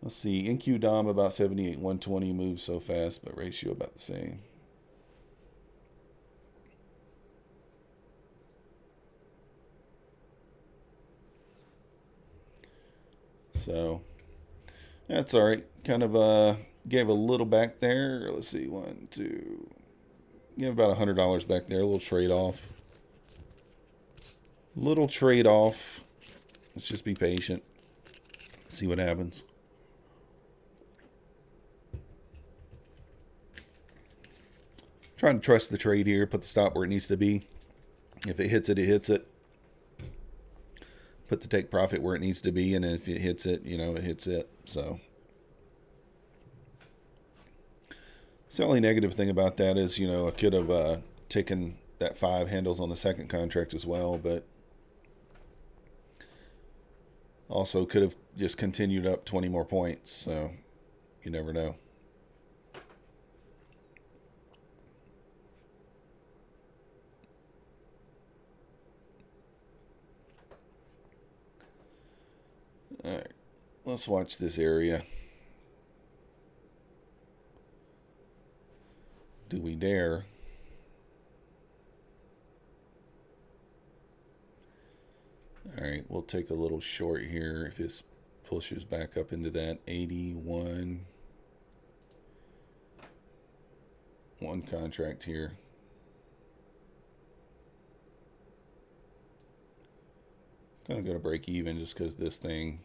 Let's see. NQ Dom about 78, 120 moves so fast, but ratio about the same. So that's all right. Kind of gave a little back there. Let's see, 1, 2. Give about $100 back there. A little trade off. Little trade off. Let's just be patient. See what happens. Trying to trust the trade here. Put the stop where it needs to be. If it hits it, it hits it. Put the take profit where it needs to be, and if it hits it, it hits it. So the only negative thing about that is, I could have taken that 5 handles on the second contract as well, but also could have just continued up 20 more points. So you never know. All right, let's watch this area. Do we dare? All right, we'll take a little short here if this pushes back up into that 81. One contract here. Gonna go to break even just because this thing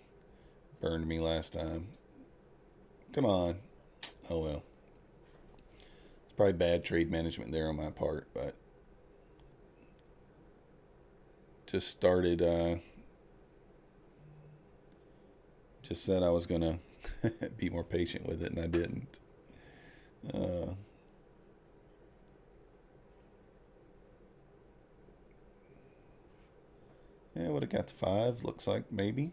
burned me last time. Come on. Oh well. It's probably bad trade management there on my part, but just started, just said I was gonna be more patient with it, and I didn't. Yeah, would have got the 5, looks like, maybe.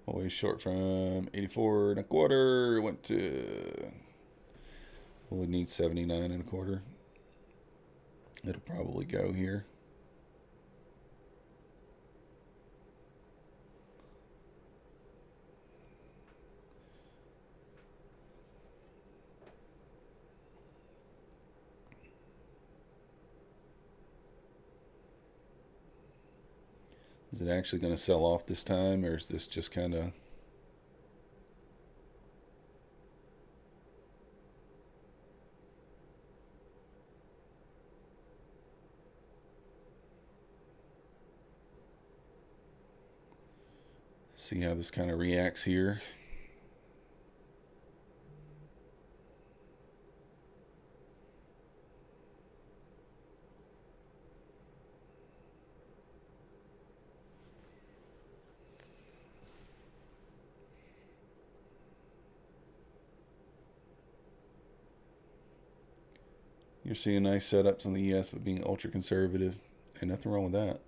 Always short from 84 and a quarter. Went to, we need 79 and a quarter. It'll probably go here. Is it actually going to sell off this time, or is this just kind of... See how this kind of reacts here. You're seeing nice setups on the ES, but being ultra conservative. Ain't nothing wrong with that.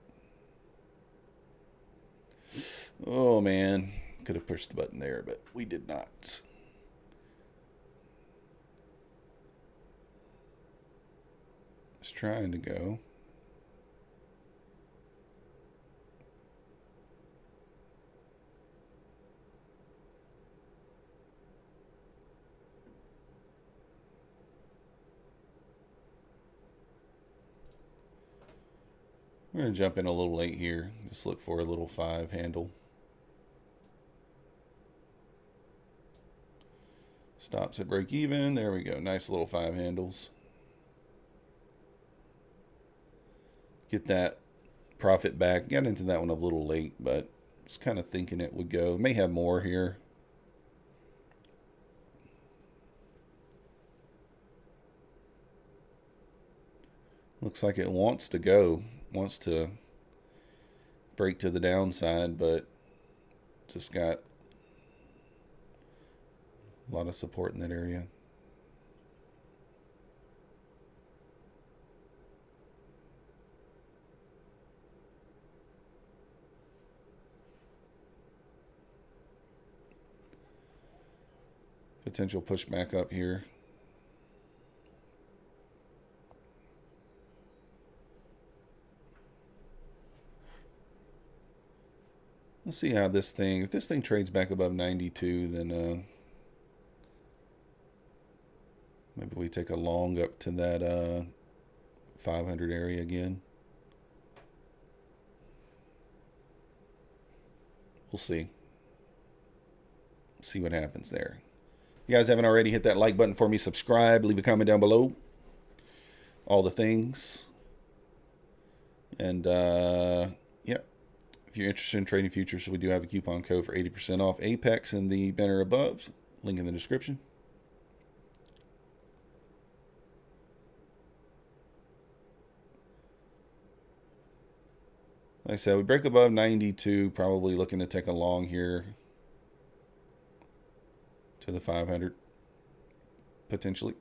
Oh man, could have pushed the button there, but we did not. It's trying to go. We're going to jump in a little late here. Just look for a little 5 handle. Stops at break even. There we go. Nice little 5 handles. Get that profit back. Got into that one a little late, but was kind of thinking it would go. May have more here. Looks like it wants to go. Wants to break to the downside, but just got a lot of support in that area. Potential push back up here. Let's see how this thing, if this thing trades back above 92, then maybe we take a long up to that 500 area again. We'll see. See what happens there. If you guys haven't already, hit that like button for me, subscribe, leave a comment down below. All the things. And yeah, if you're interested in trading futures, we do have a coupon code for 80% off Apex in the banner above. Link in the description. Like I said, we break above 92, probably looking to take a long here to the 500, potentially.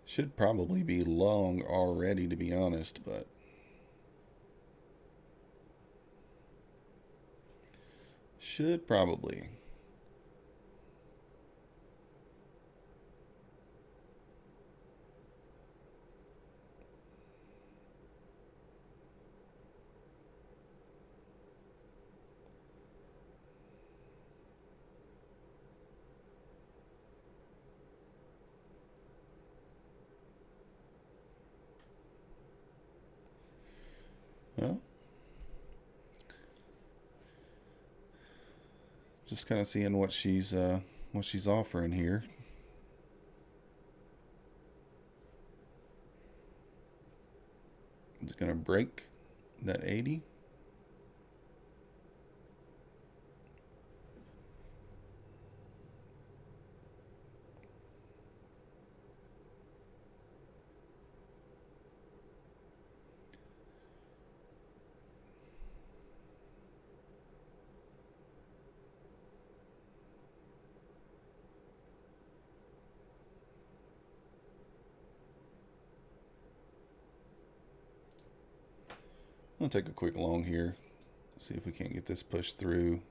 Should probably be long already, to be honest, but should probably. Well, just kind of seeing what she's offering here. It's gonna break that 80. I'll take a quick long here. See if we can't get this pushed through.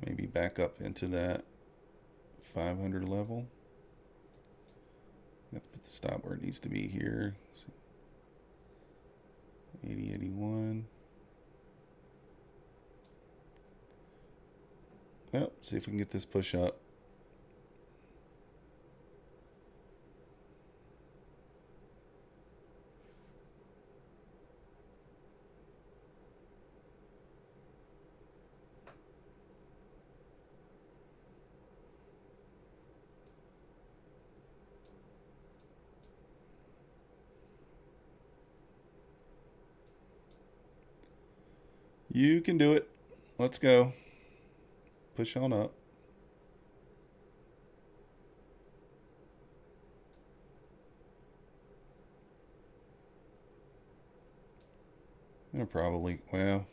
Maybe back up into that 500 level. Have to put the stop where it needs to be here. 80, 81. Well, see if we can get this push up. You can do it. Let's go. Push on up. And probably, well.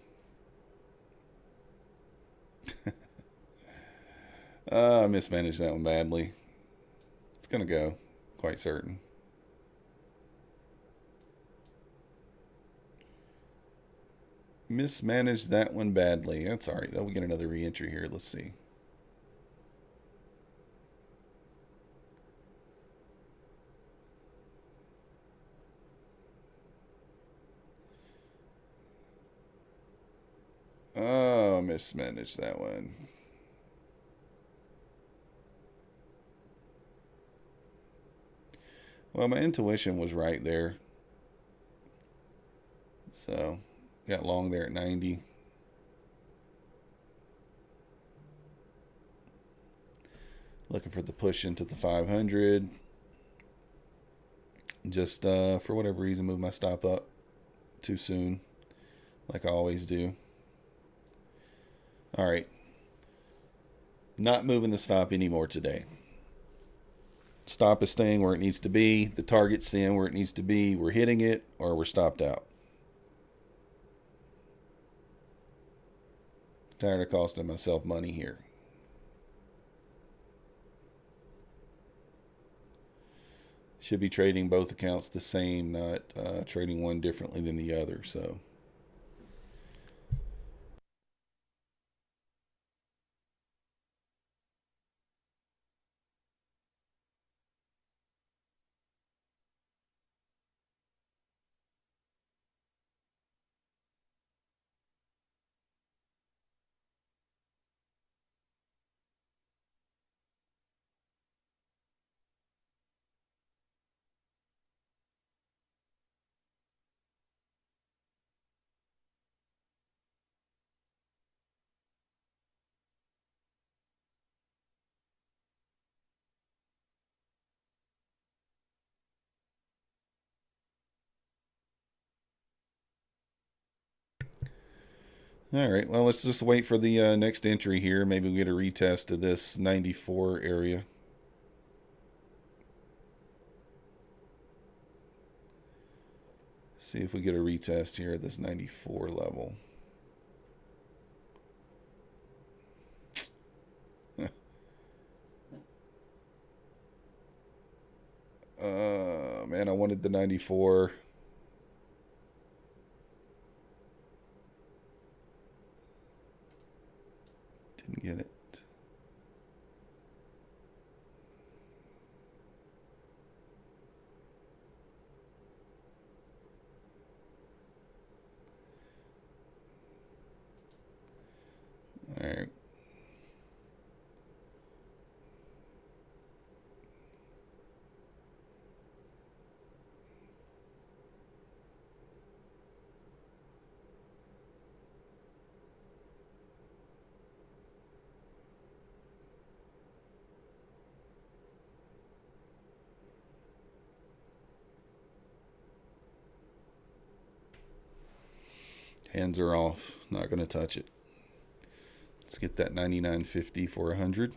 I mismanaged that one badly. It's going to go, quite certain. Mismanaged that one badly. That's all right, though. We get another re-entry here. Let's see. Oh, mismanaged that one. Well, my intuition was right there. So, got long there at 90. Looking for the push into the 500. Just for whatever reason, move my stop up too soon, like I always do. All right. Not moving the stop anymore today. Stop is staying where it needs to be. The target's staying where it needs to be. We're hitting it or we're stopped out. Tired of costing myself money here. Should be trading both accounts the same, not trading one differently than the other. So. All right, well, let's just wait for the next entry here. Maybe we get a retest of this 94 area. See if we get a retest here at this 94 level. Man, I wanted the 94. Didn't get it. All right. Hands are off. Not going to touch it. Let's get that 99.50 for 100.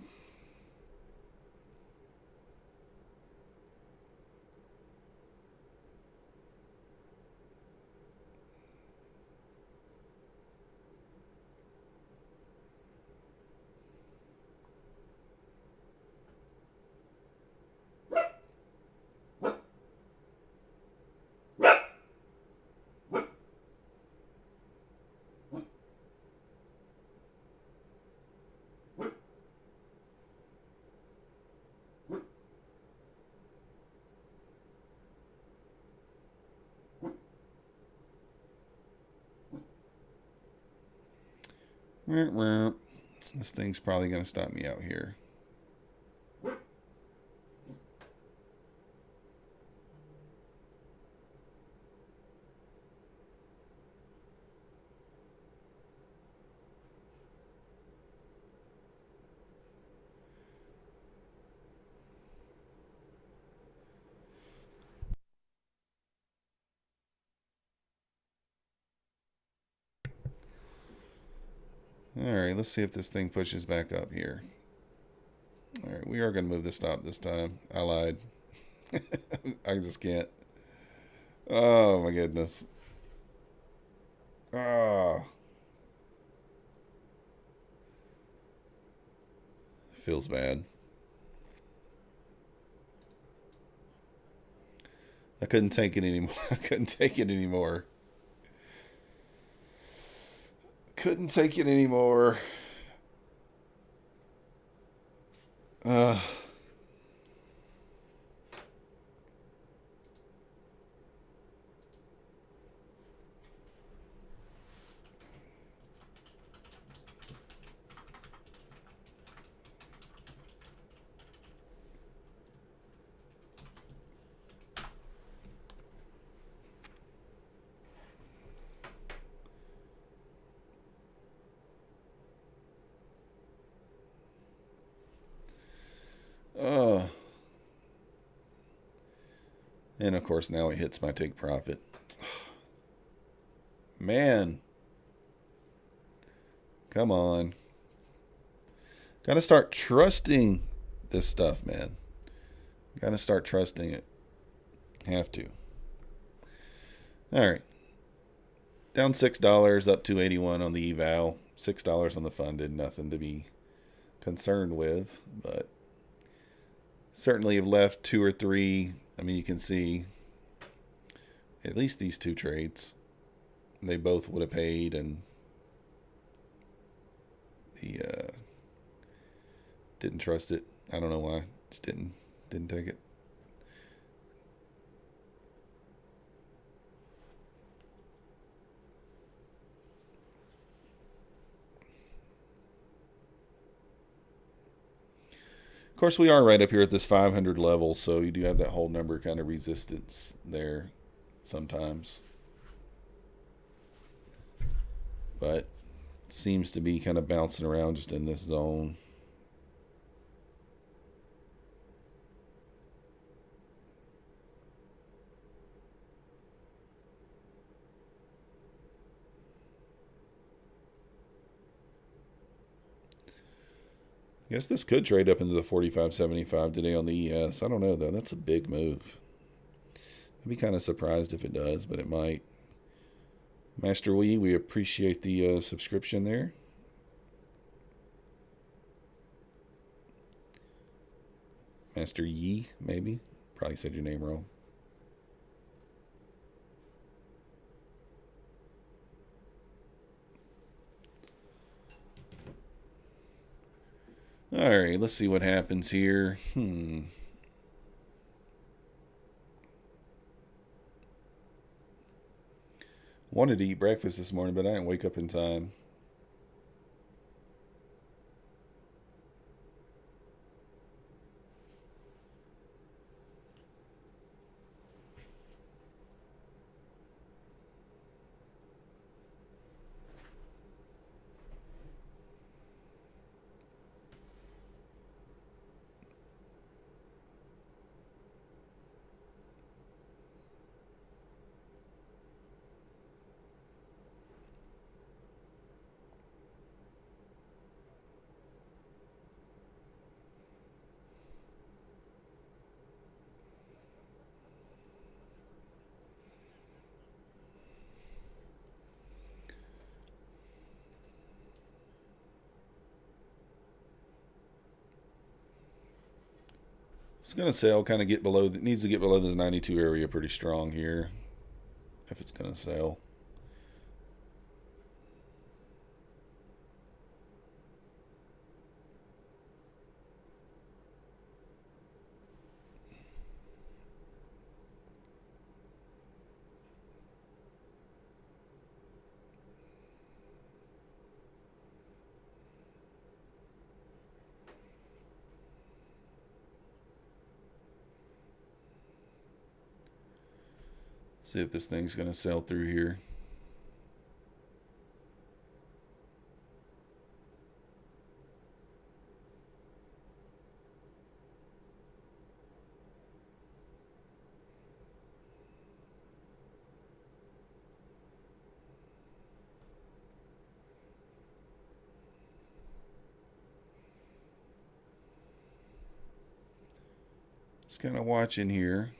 This thing's probably going to stop me out here. All right, let's see if this thing pushes back up here. All right, we are going to move the stop this time. I lied. I just can't. Oh, my goodness. Ah. Feels bad. I couldn't take it anymore. I couldn't take it anymore. Couldn't take it anymore. Uh, uh, and of course now it hits my take profit. Man. Come on. Gotta start trusting this stuff, man. Gotta start trusting it. Have to. All right. Down $6, up 281 on the eval. $6 on the funded, nothing to be concerned with, but certainly have left two or three. I mean, you can see at least these two trades, they both would have paid, and the didn't trust it. I don't know why. Just didn't take it. Of course, we are right up here at this 500 level, so you do have that whole number kind of resistance there sometimes. But seems to be kind of bouncing around just in this zone. I guess this could trade up into the 45.75 today on the ES. I don't know, though. That's a big move. I'd be kind of surprised if it does, but it might. Master we appreciate the subscription there. Master Yi, maybe. Probably said your name wrong. All right, let's see what happens here. Wanted to eat breakfast this morning, but I didn't wake up in time. It's going to sell, kind of get below, it needs to get below this 92 area pretty strong here if it's going to sell. See if this thing's going to sell through here. Just kind of watching here.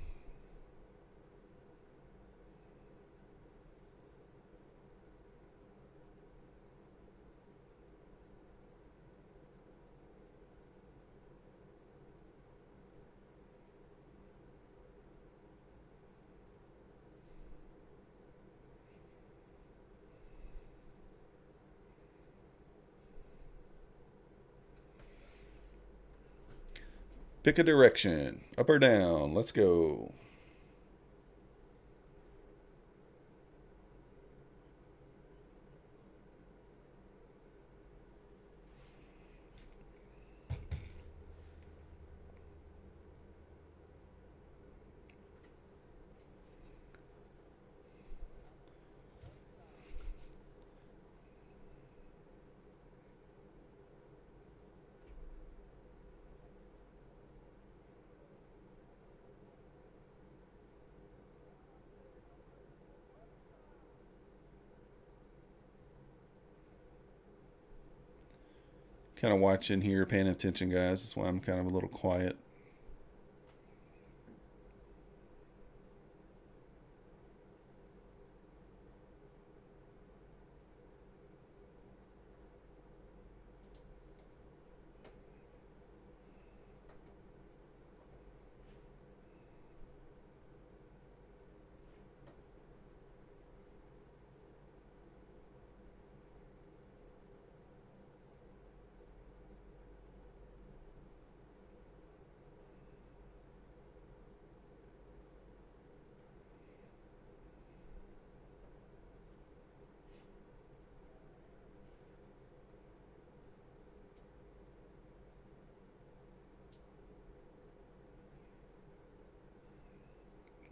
Pick a direction, up or down. Let's go. Kind of watching here, paying attention, guys. That's why I'm kind of a little quiet.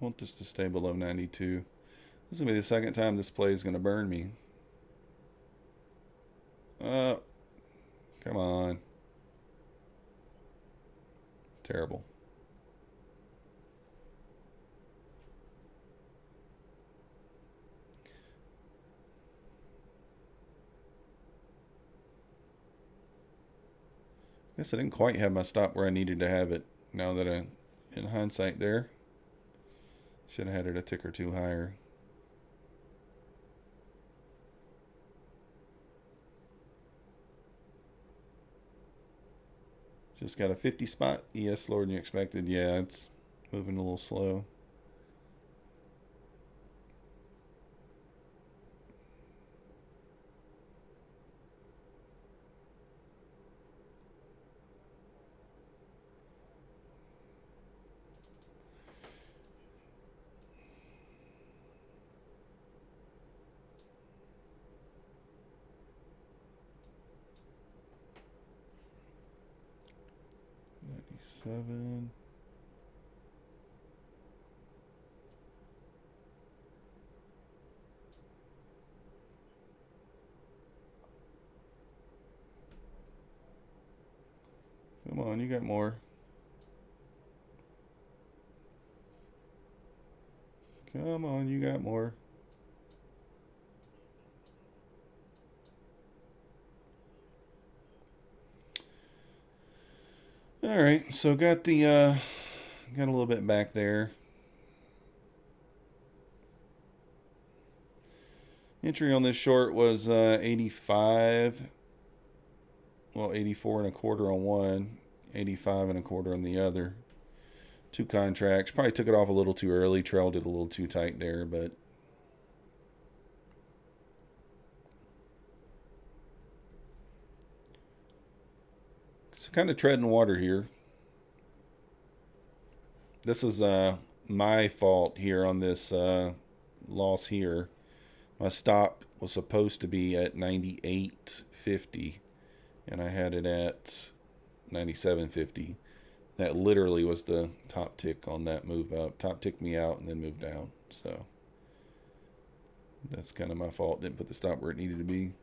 want this to stay below 92. This is going to be the second time this play is going to burn me. Come on. Terrible. Guess I didn't quite have my stop where I needed to have it. Now that in hindsight there, should have had it a tick or two higher. Just got a 50 spot. ES slower than you expected. Yeah, it's moving a little slow. Seven. Come on, you got more. Come on, you got more. All right, so got the got a little bit back there. Entry on this short was 85. Well, 84 and a quarter on one, 85 and a quarter on the other. Two contracts. Probably took it off a little too early, trailed it a little too tight there, but it's kind of treading water here. This is my fault here on this loss here. My stop was supposed to be at 98.50, and I had it at 97.50. That literally was the top tick on that move up. Top ticked me out and then moved down. So that's kind of my fault. Didn't put the stop where it needed to be.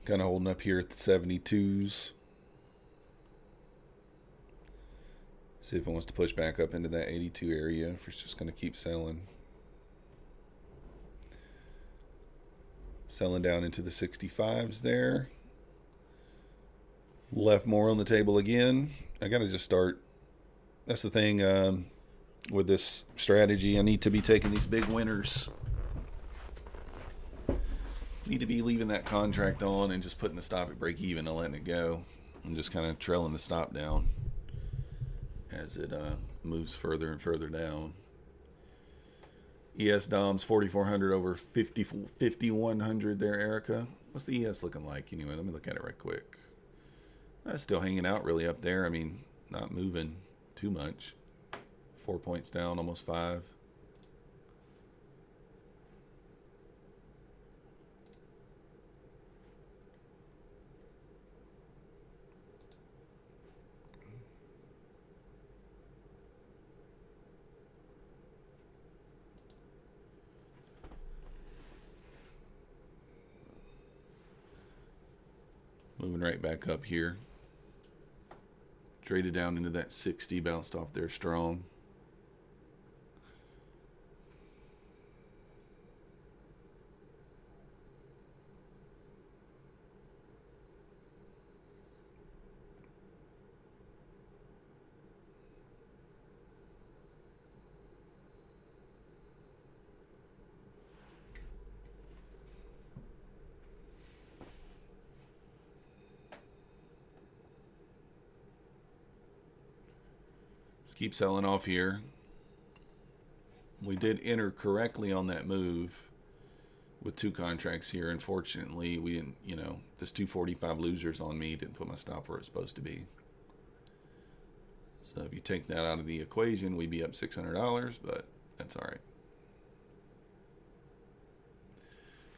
Kind of holding up here at the 72s. See if it wants to push back up into that 82 area, if it's just going to keep selling. Selling down into the 65s there. Left more on the table again. I got to just start. That's the thing with this strategy. I need to be taking these big winners. Need to be leaving that contract on and just putting the stop at break even and letting it go. And just kind of trailing the stop down as it moves further and further down. ES DOM's 4,400 over 5,100 there, Erica. What's the ES looking like anyway? Let me look at it right quick. That's still hanging out really up there. I mean, not moving too much. 4 points down, almost 5. Moving right back up here. Traded down into that 60, bounced off there strong. Keep selling off here. We did enter correctly on that move with 2 contracts here. Unfortunately, we didn't, this 245 losers on me didn't put my stop where it's supposed to be. So if you take that out of the equation, we'd be up $600, but that's all right.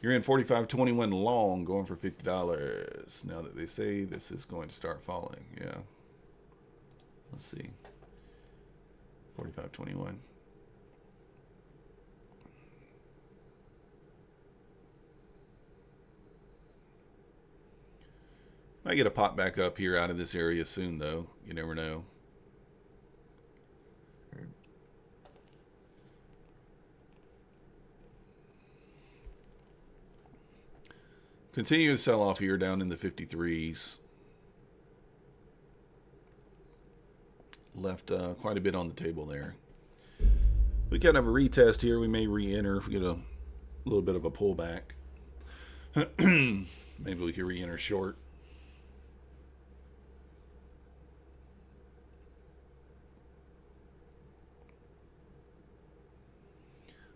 You're in 45.21 long, going for $50. Now that they say this is going to start falling, yeah. Let's see. 45.21. Might get a pop back up here out of this area soon, though. You never know. Continue to sell off here down in the 53s. Left quite a bit on the table there. We kind of have a retest here. We may re-enter if we get a little bit of a pullback. Maybe we can re-enter short.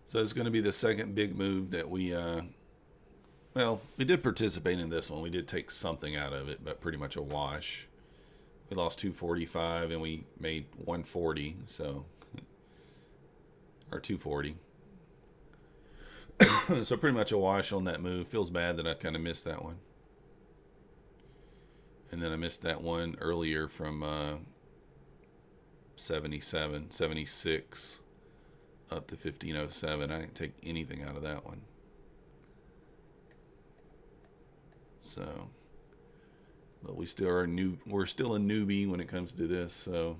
So it's going to be the second big move that we, well, we did participate in this one. We did take something out of it, but pretty much a wash. We lost 245 and we made 140, so, or 240. So pretty much a wash on that move. Feels bad that I kind of missed that one. And then I missed that one earlier from 76 up to 1507. I didn't take anything out of that one. So, but we still are we're still a newbie when it comes to this, so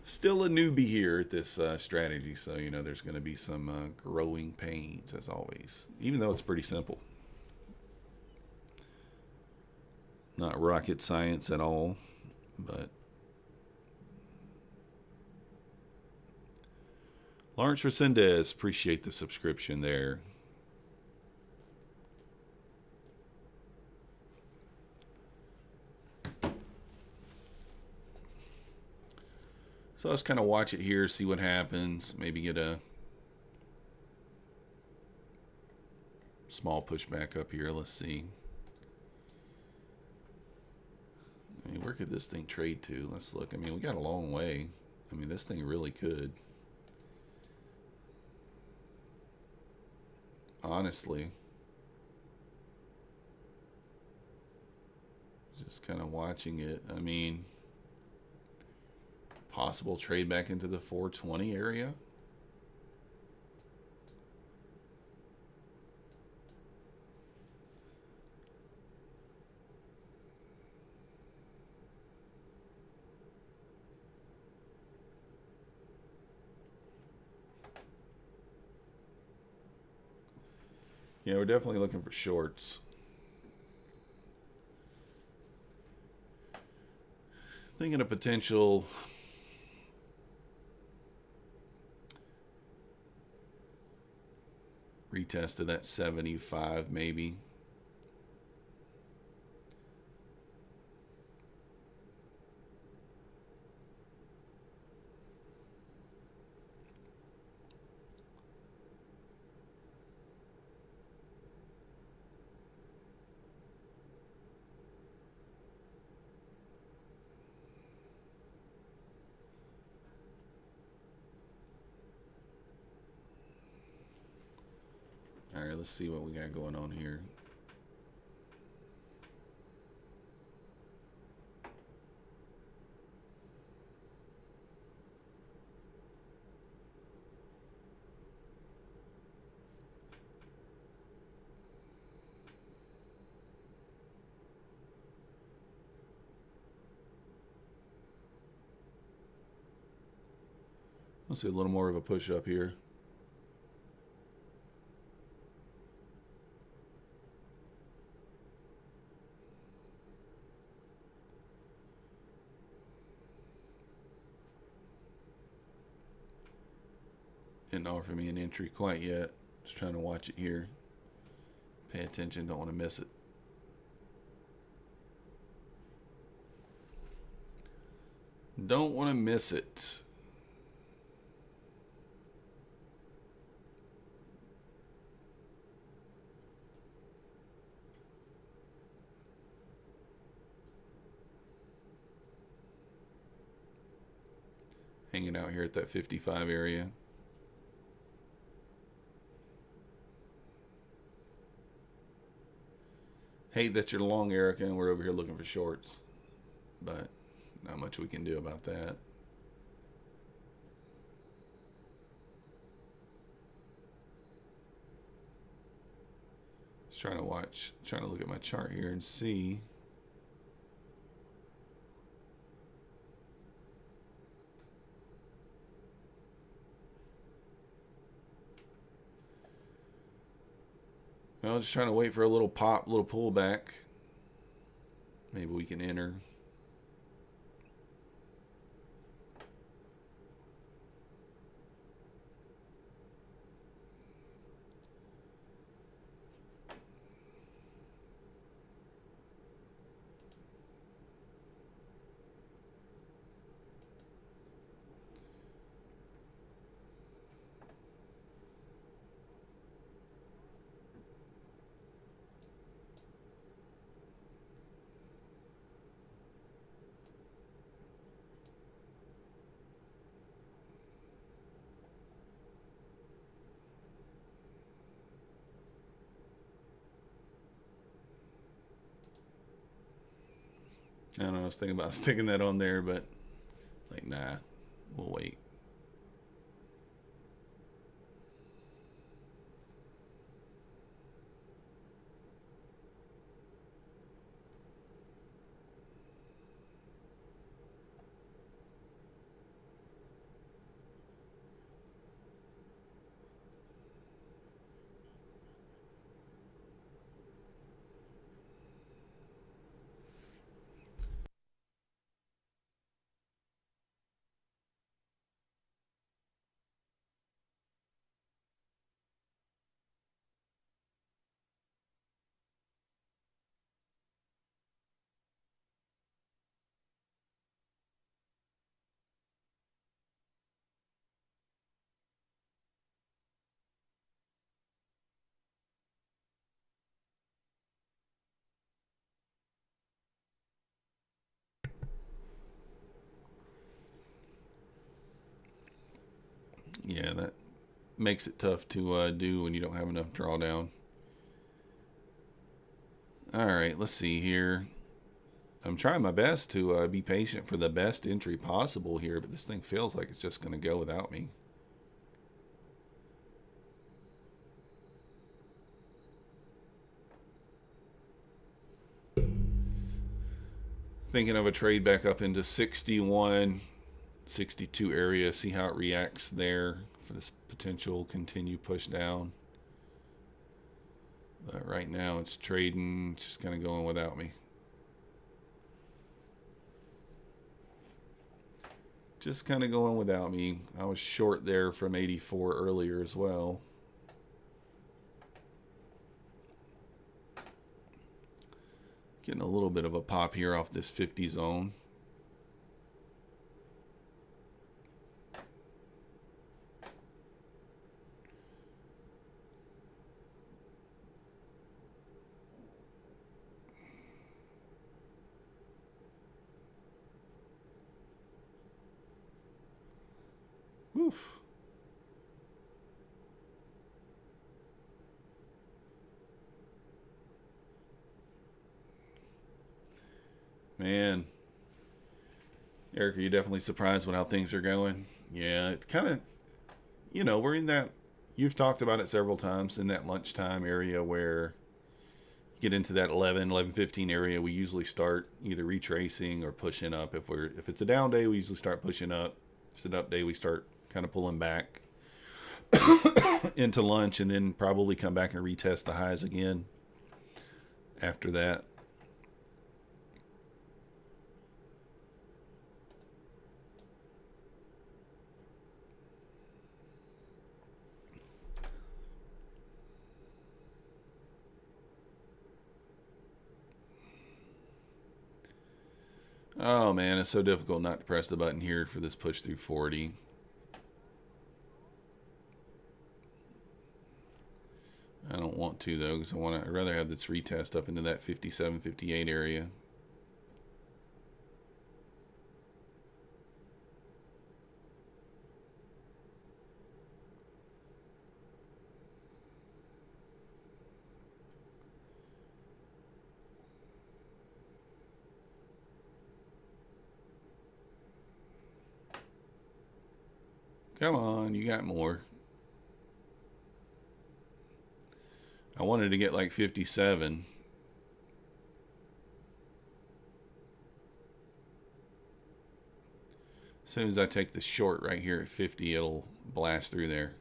still a newbie here at this strategy. So, there's going to be some growing pains as always, even though it's pretty simple. Not rocket science at all, but Lawrence Resendez, appreciate the subscription there. So let's kind of watch it here, see what happens. Maybe get a small pushback up here. Let's see. I mean, where could this thing trade to? Let's look. I mean, we got a long way. I mean, this thing really could. Honestly. Just kind of watching it. I mean, possible trade back into the 420 area. Yeah, we're definitely looking for shorts. Thinking a potential retest of that 75 maybe. All right, let's see what we got going on here. Let's see a little more of a push up here. Didn't offer me an entry quite yet. Just trying to watch it here. Pay attention, don't want to miss it. Don't want to miss it. Hanging out here at that 55 area. Hate that you're long, Erica, and we're over here looking for shorts. But not much we can do about that. Just trying to look at my chart here and see. Well, just trying to wait for a little pop, little pullback. Maybe we can enter. I don't know, I was thinking about sticking that on there, but like, nah, we'll wait. Yeah, that makes it tough to do when you don't have enough drawdown. All right, let's see here. I'm trying my best to be patient for the best entry possible here, but this thing feels like it's just going to go without me. Thinking of a trade back up into 61, 62 area, see how it reacts there for this potential continue push down. But right now it's trading, it's just kind of going without me. Just kind of going without me. I was short there from 84 earlier as well. Getting a little bit of a pop here off this 50 zone. Oof. Man. Eric, are you definitely surprised with how things are going? Yeah, it's kind of, we're in that, you've talked about it several times, in that lunchtime area where you get into that 11:15 area. We usually start either retracing or pushing up. If it's a down day, we usually start pushing up. If it's an up day, we start kind of pulling back into lunch, and then probably come back and retest the highs again after that. Oh man, it's so difficult not to press the button here for this push through 40. I don't want to though, because I'd rather have this retest up into that 57, 58 area. Come on, you got more. I wanted to get like 57. As soon as I take the short right here at 50, it'll blast through there.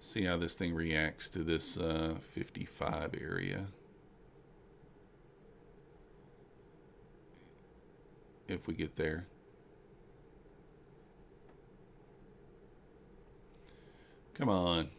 See how this thing reacts to this 55 area. If we get there. Come on.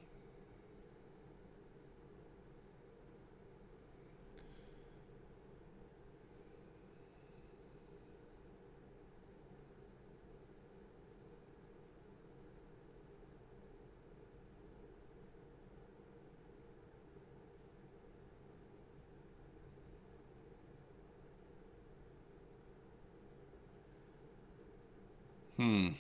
Hmm.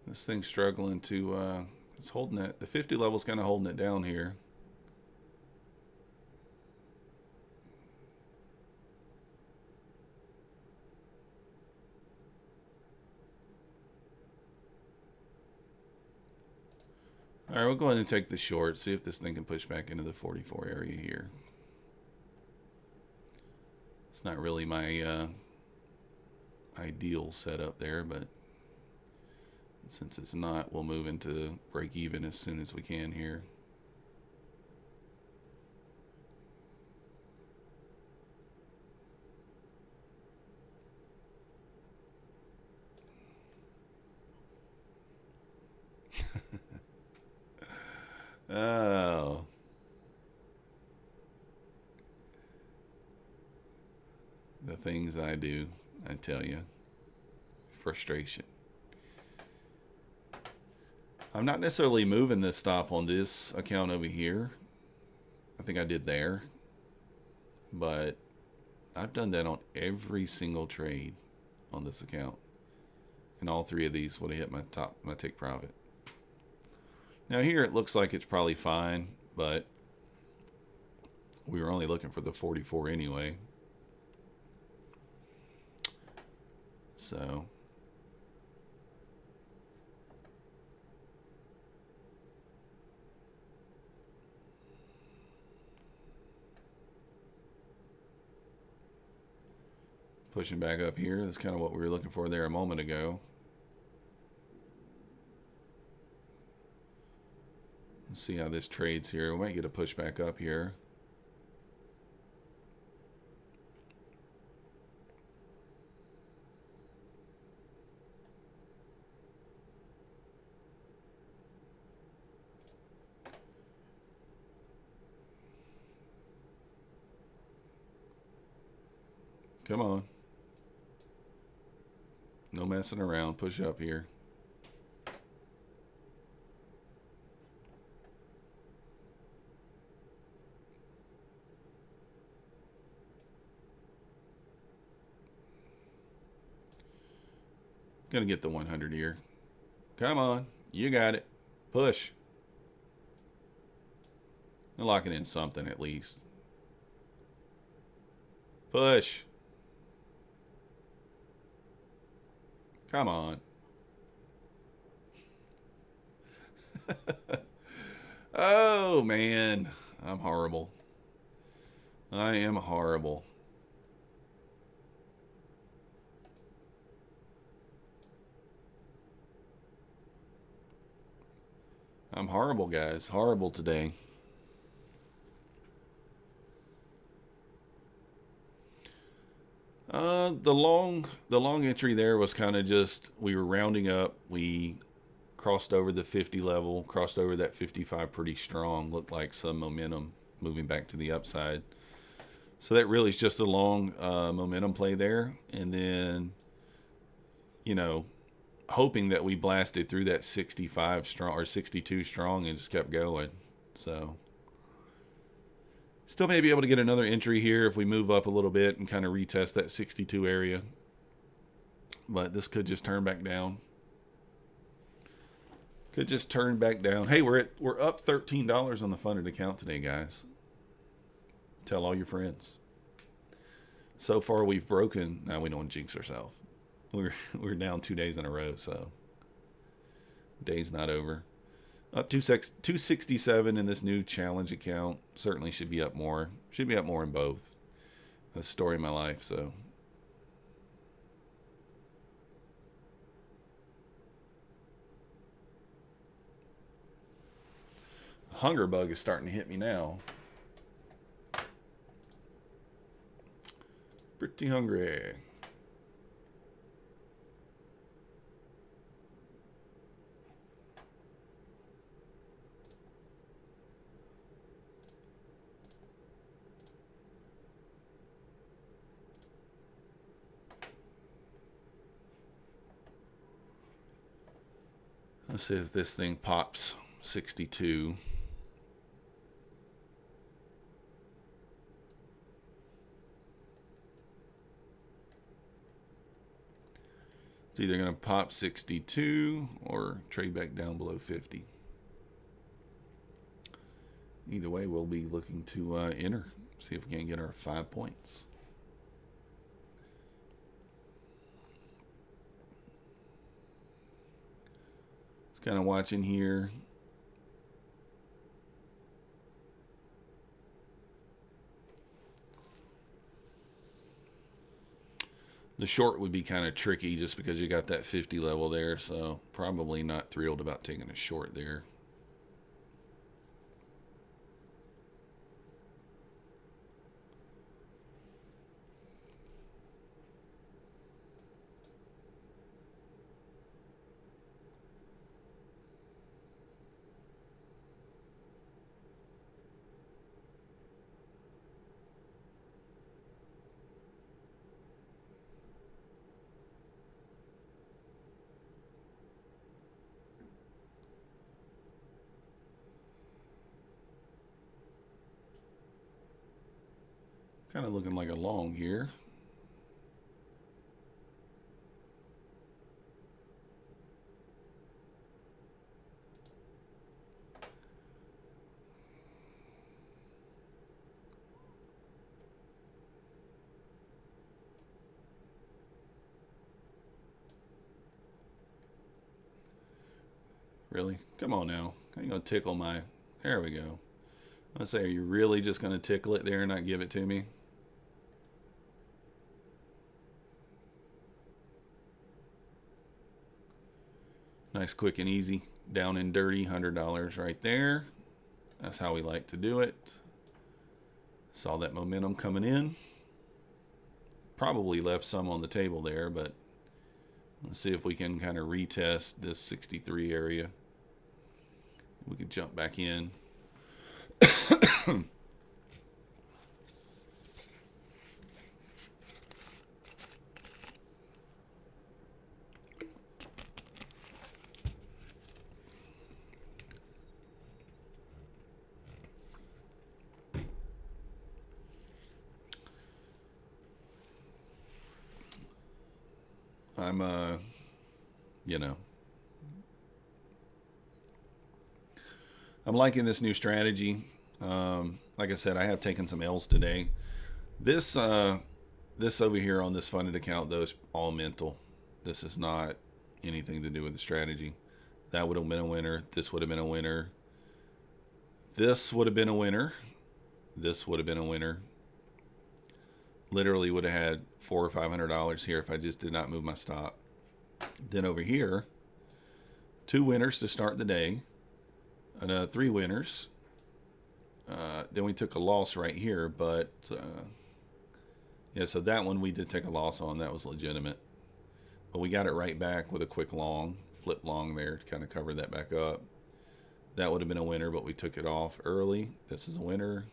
This thing's struggling to, it's holding it. The 50 level's kind of holding it down here. All right, we'll go ahead and take the short, see if this thing can push back into the 44 area here. It's not really my ideal setup there, but since it's not, we'll move into break even as soon as we can here. Oh. The things I do, I tell you. Frustration. I'm not necessarily moving this stop on this account over here. I think I did there. But I've done that on every single trade on this account. And all three of these would have hit my take profit. Now here it looks like it's probably fine, but we were only looking for the 44 anyway. So pushing back up here, that's kind of what we were looking for there a moment ago. Let's see how this trades here. We might get a push back up here. Come on. No messing around. Push up here. Gonna get the 100 here. Come on. You got it. Push. Lock it in something at least. Push. Come on. Oh, man. I'm horrible. I am horrible. I'm horrible, guys. Horrible today. The long entry there was kind of just, we were rounding up. We crossed over the 50 level, crossed over that 55 pretty strong. Looked like some momentum moving back to the upside. So that really is just a long momentum play there. And then, you know, hoping that we blasted through that 65 strong or 62 strong and just kept going. So still may be able to get another entry here if we move up a little bit and kind of retest that 62 area. But this could just turn back down. Could just turn back down. Hey, we're up $13 on the funded account today, guys. Tell all your friends. So far we've broken. Now we don't want to jinx ourselves. We're down 2 days in a row, so day's not over. Up 267 in this new challenge account. Certainly should be up more. Should be up more in both. That's the story of my life, so. Hunger bug is starting to hit me now. Pretty hungry. Let's see if this thing pops 62. It's either going to pop 62 or trade back down below 50. Either way, we'll be looking to enter. See if we can get our 5 points. Just kind of watching here. The short would be kind of tricky just because you got that 50 level there, so probably not thrilled about taking a short there. Kind of looking like a long here. Really? Come on now. I'm going to tickle my... There we go. Let's say, are you really just going to tickle it there and not give it to me? Nice, quick, and easy. Down and dirty, $100 right there. That's how we like to do it. Saw that momentum coming in. Probably left some on the table there, but let's see if we can kind of retest this 63 area. We could jump back in. I'm, you know, I'm liking this new strategy. Like I said, I have taken some L's today. This this over here on this funded account though is all mental. This is not anything to do with the strategy. That would have been a winner. This would have been a winner. This would have been a winner. This would have been a winner. Literally would have had $400 or $500 here if I just did not move my stop. Then over here, 2 winners to start the day, and 3 winners. Then we took a loss right here, but yeah, so that one we did take a loss on. That was legitimate, but we got it right back with a quick long, flip long there to kind of cover that back up. That would have been a winner, but we took it off early. This is a winner.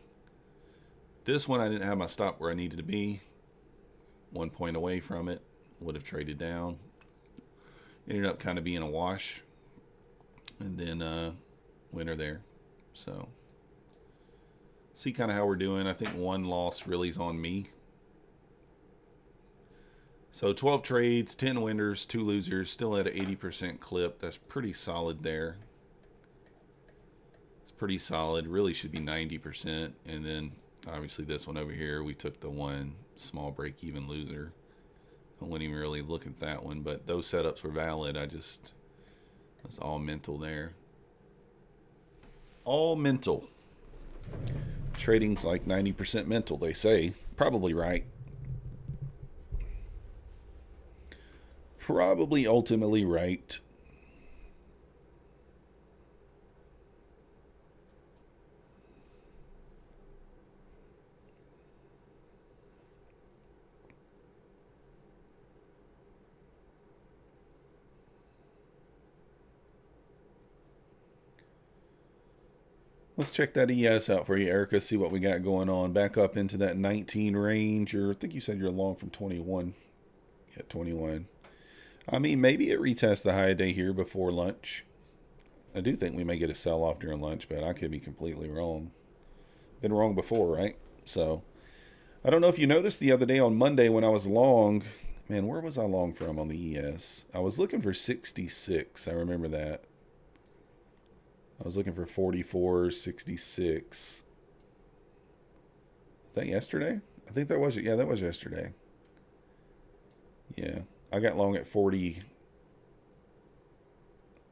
This one I didn't have my stop where I needed to be. 1 point away from it. Would have traded down. Ended up kind of being a wash. And then winner there. So see kind of how we're doing. I think 1 loss really is on me. So 12 trades, 10 winners, 2 losers. Still at an 80% clip. That's pretty solid there. It's pretty solid. Really should be 90%. And then obviously this one over here, we took the 1 small break-even loser. I wouldn't even really look at that one, but those setups were valid. That's all mental there. All mental. Trading's like 90% mental, they say. Probably right. Probably ultimately right. Let's check that ES out for you, Erica, see what we got going on. Back up into that 19 range, or I think you said you're long from 21. Yeah, 21. I mean, maybe it retests the high day here before lunch. I do think we may get a sell-off during lunch, but I could be completely wrong. Been wrong before, right? So, I don't know if you noticed the other day on Monday when I was long. Man, where was I long from on the ES? I was looking for 66. I remember that. I was looking for 44, 66. Was that yesterday? I think that was it. Yeah, that was yesterday. Yeah. I got long at 40.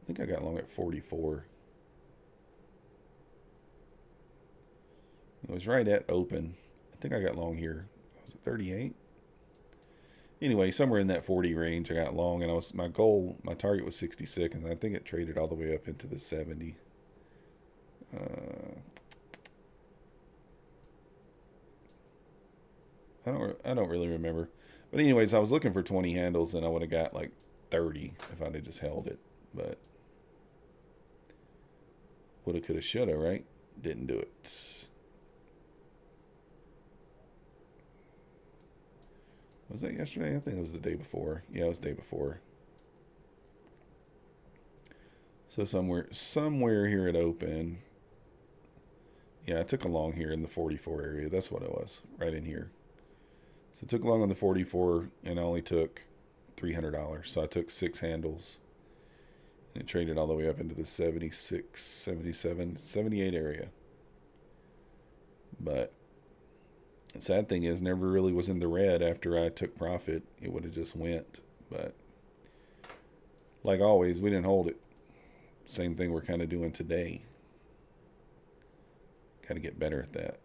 I think I got long at 44. It was right at open. I think I got long here. Was it 38? Anyway, somewhere in that 40 range I got long, and my target was 66, and I think it traded all the way up into the 70. I don't really remember. But anyways, I was looking for 20 handles, and I would have got like 30 if I'd have just held it. But woulda, coulda, shoulda, right? Didn't do it. Was that yesterday? I think it was the day before. Yeah, it was the day before. So somewhere here at open. Yeah, I took a long here in the 44 area. That's what it was, right in here. So I took long on the 44, and I only took $300. So I took 6 handles, and it traded all the way up into the 76, 77, 78 area. But the sad thing is, never really was in the red after I took profit. It would have just went. But like always, we didn't hold it. Same thing we're kind of doing today. Got to get better at that.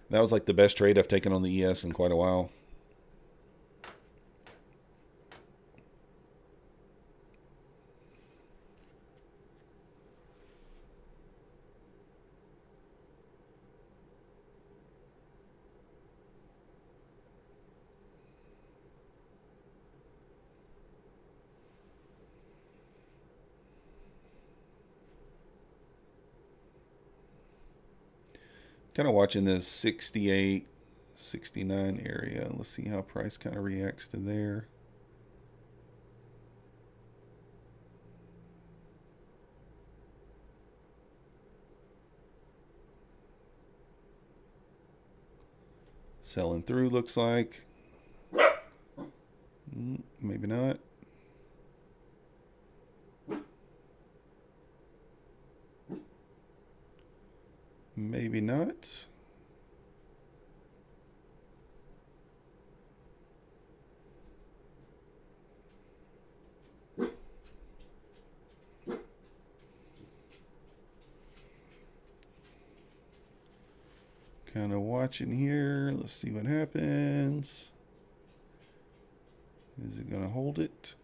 That was like the best trade I've taken on the ES in quite a while. Kind of watching this 68, 69 area. Let's see how price kind of reacts to there. Selling through, looks like. Maybe not. Maybe not. Kind of watching here. Let's see what happens. Is it going to hold it?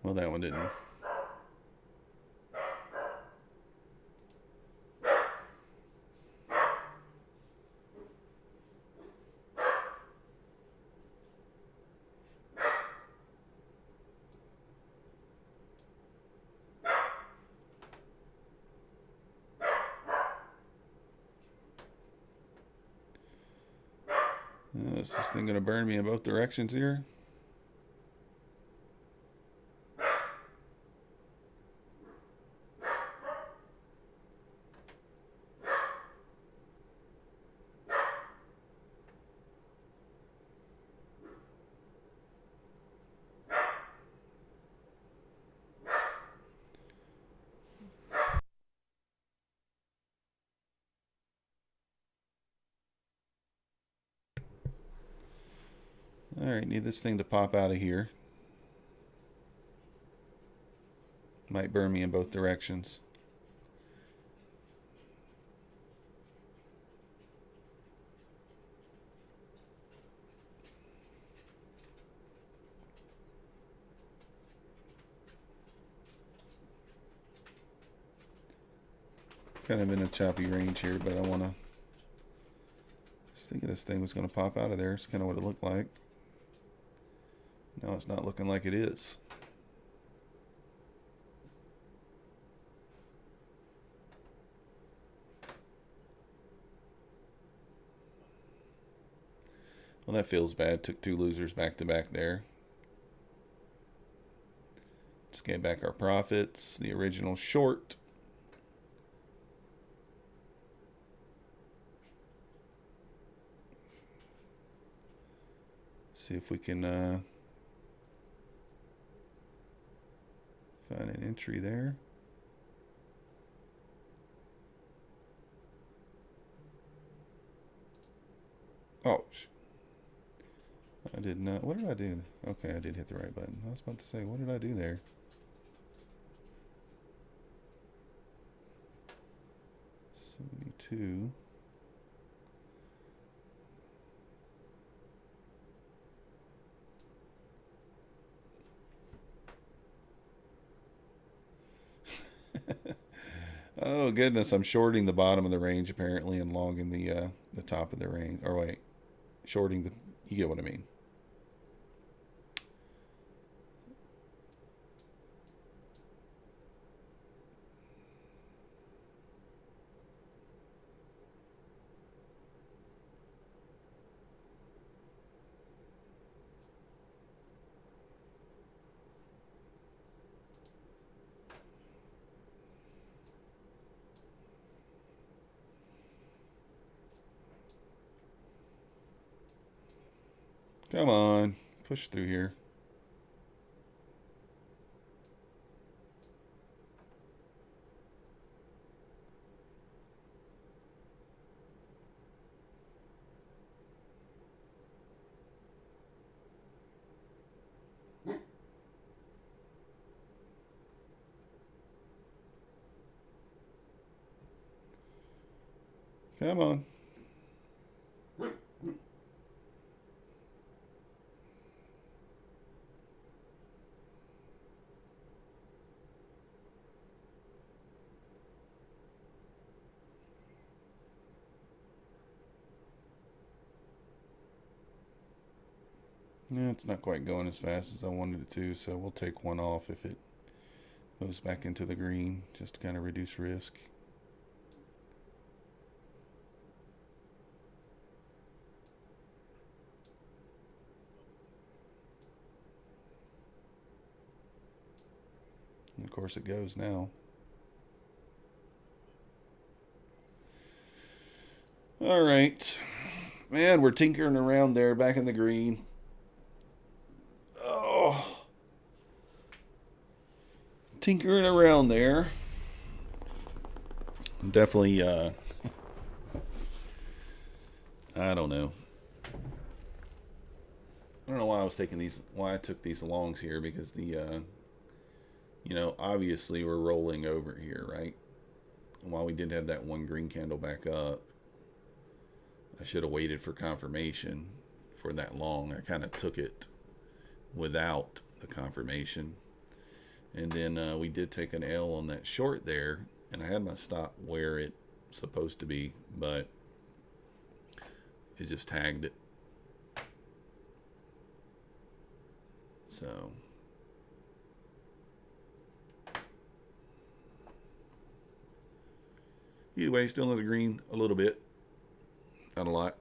Well, that one didn't. Is this thing going to burn me in both directions here? Alright, need this thing to pop out of here. Might burn me in both directions. Kind of in a choppy range here, but I want to... I was thinking this thing was going to pop out of there. It's kind of what it looked like. No, it's not looking like it is. Well, that feels bad. Took two losers back to back there. Let's get back our profits. The original short. See if we can find an entry there. Oh, I did not. What did I do? Okay, I did hit the right button. I was about to say, what did I do there? $72. Oh goodness, I'm shorting the bottom of the range apparently and longing the top of the range. Or wait, shorting the, you get what I mean. Come on, push through here. Come on. Yeah, it's not quite going as fast as I wanted it to, so we'll take one off if it goes back into the green, just to kind of reduce risk. And of course it goes now. All right. Man, we're tinkering around there back in the green. Oh, tinkering around there. Definitely, I don't know. I don't know why I was taking these, why I took these longs here, because obviously we're rolling over here, right? And while we did have that one green candle back up, I should have waited for confirmation for that long. I kind of took it without the confirmation. And then we did take an L on that short there, and I had my stop where it's supposed to be, but it just tagged it. So either way, still in the green a little bit, not a lot.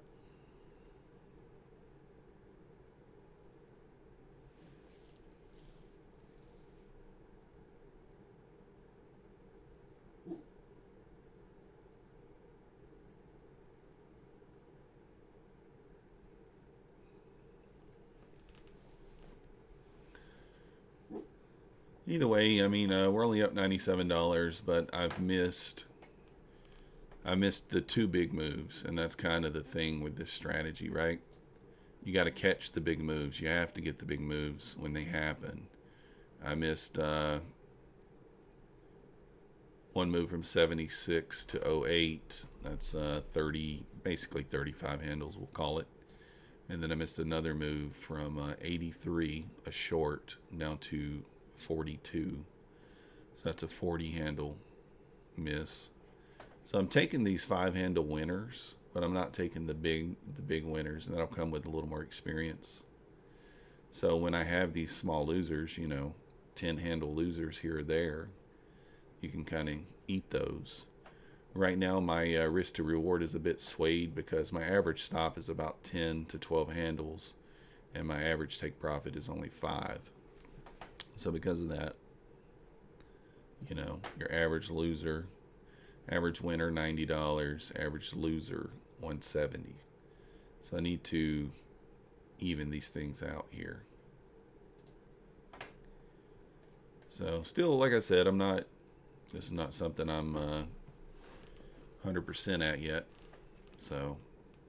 Either way, I mean, we're only up $97, but I missed the two big moves, and that's kind of the thing with this strategy, right? You got to catch the big moves. You have to get the big moves when they happen. I missed one move from 76 to 08. That's 30, basically 35 handles, we'll call it. And then I missed another move from 83, a short, down to 42. So that's a 40 handle miss. So I'm taking these 5-handle winners, but I'm not taking the big winners, and that'll come with a little more experience. So when I have these small losers, 10-handle losers here or there, you can kind of eat those. Right now, my risk to reward is a bit swayed because my average stop is about 10 to 12 handles, and my average take profit is only 5. So because of that, your average loser, average winner $90, average loser $170. So I need to even these things out here. So still, like I said, this is not something I'm 100% at yet. So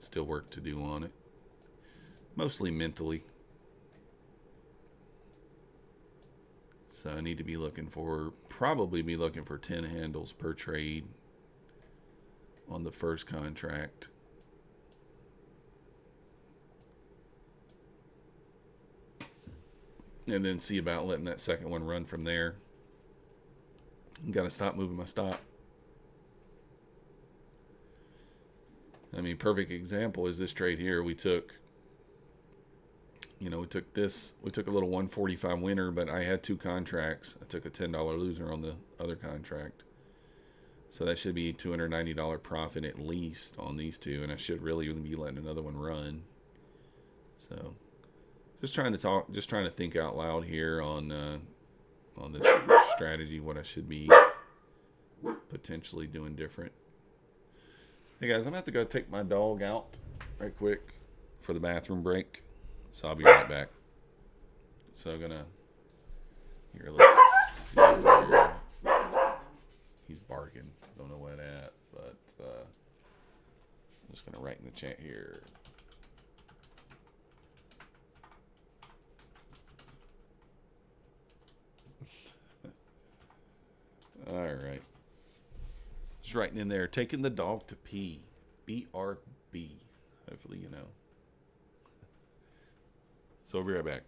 still work to do on it. Mostly mentally. So I need to be probably be looking for 10 handles per trade on the first contract. And then see about letting that second one run from there. Got to stop moving my stop. I mean, perfect example is this trade here. We took a little 145 winner, but I had two contracts. I took a $10 loser on the other contract. So that should be $290 profit at least on these two, and I should really be letting another one run. So just trying to think out loud here on this strategy, what I should be potentially doing different. Hey guys, I'm gonna have to go take my dog out right quick for the bathroom break, so I'll be right back. So I'm gonna let's see here. He's barking. Don't know what at, but I'm just gonna write in the chat here. All right. Just writing in there, taking the dog to pee. BRB. Hopefully you know. So I'll be right back.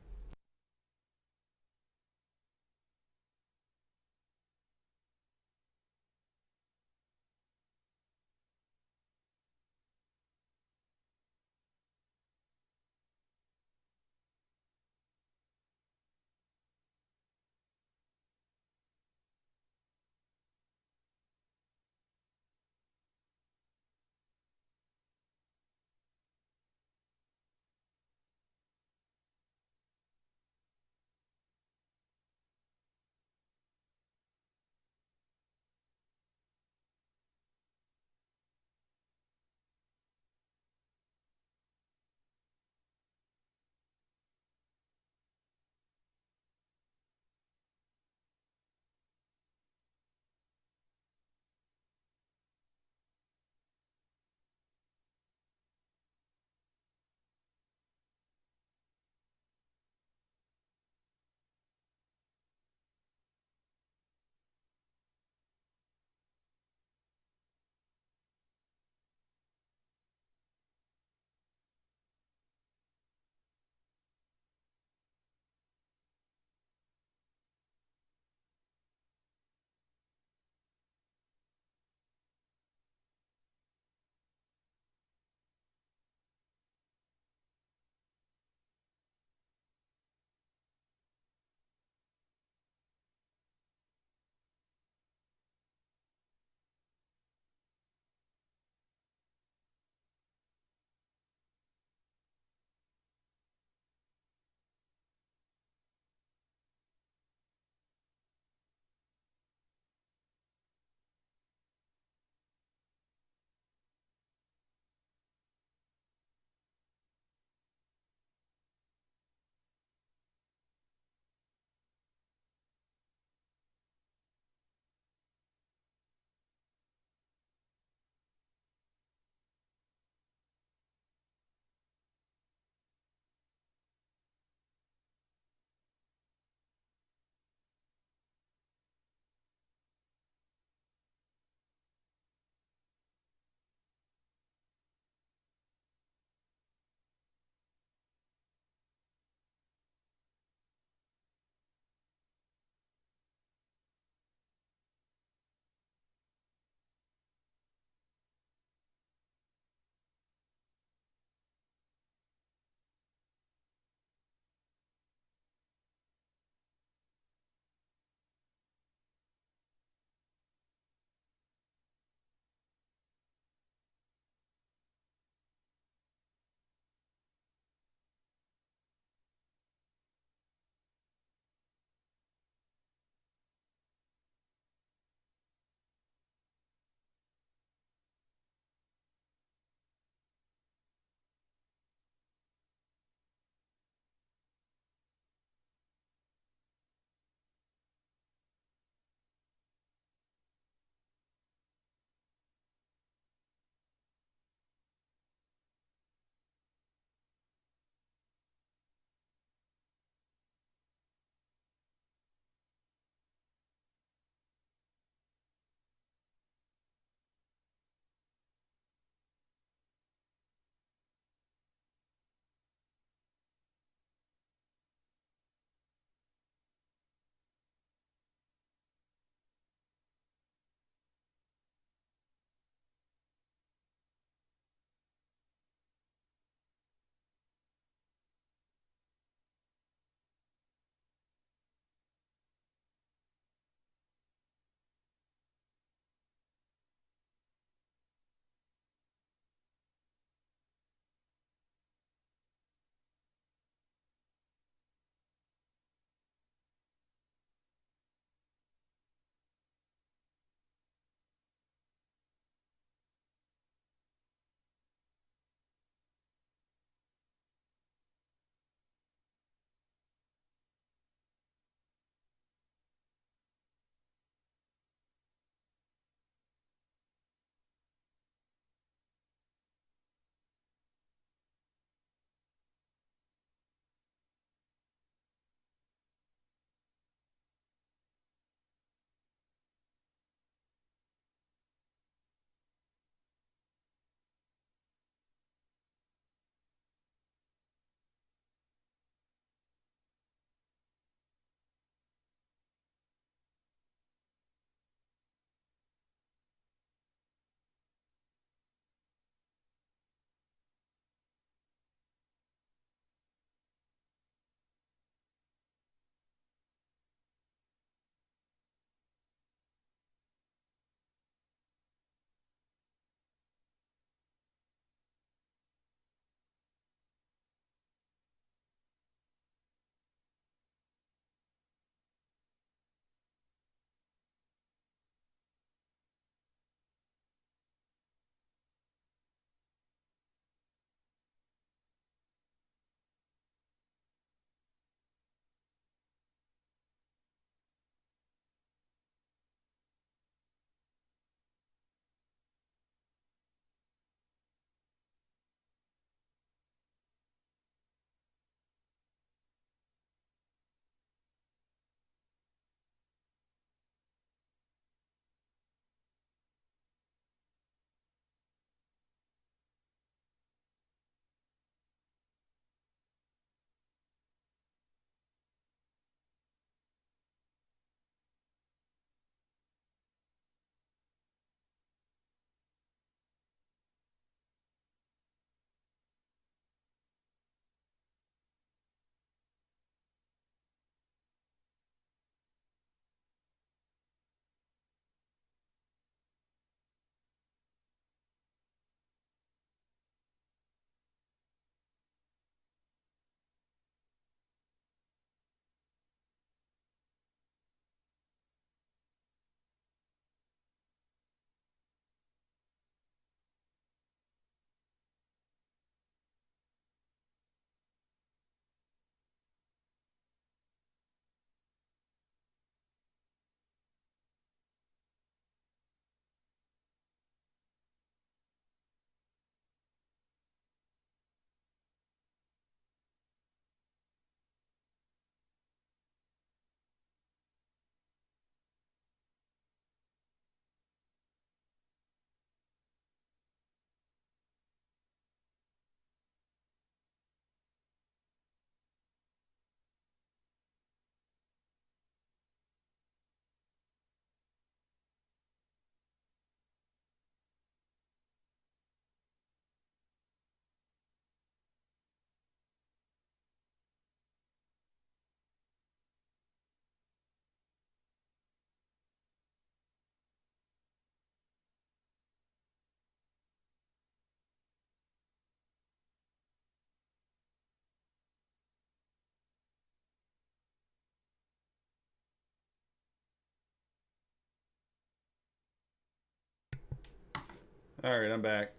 All right, I'm back.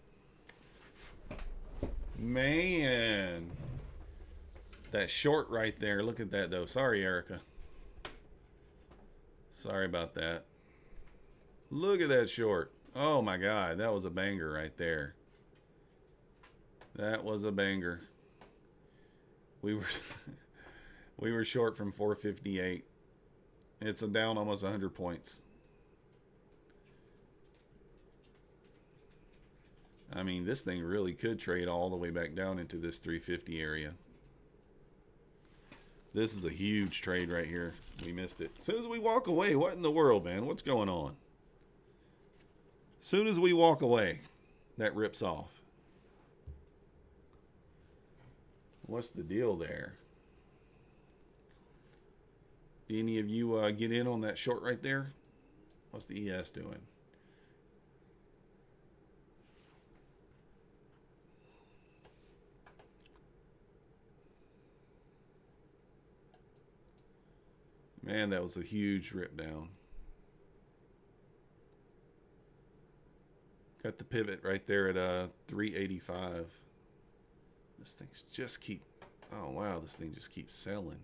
Man, that short right there. Look at that, though. Sorry, Erica. Sorry about that. Look at that short. Oh, my God. That was a banger right there. That was a banger. We were we were short from 458. It's down almost 100 points. I mean, this thing really could trade all the way back down into this 350 area. This is a huge trade right here. We missed it. As soon as we walk away, what in the world, man? What's going on? As soon as we walk away, that rips off. What's the deal there? Any of you get in on that short right there? What's the ES doing? Man, that was a huge rip down. Got the pivot right there at 385. This thing's just keep. Oh wow, this thing just keeps selling.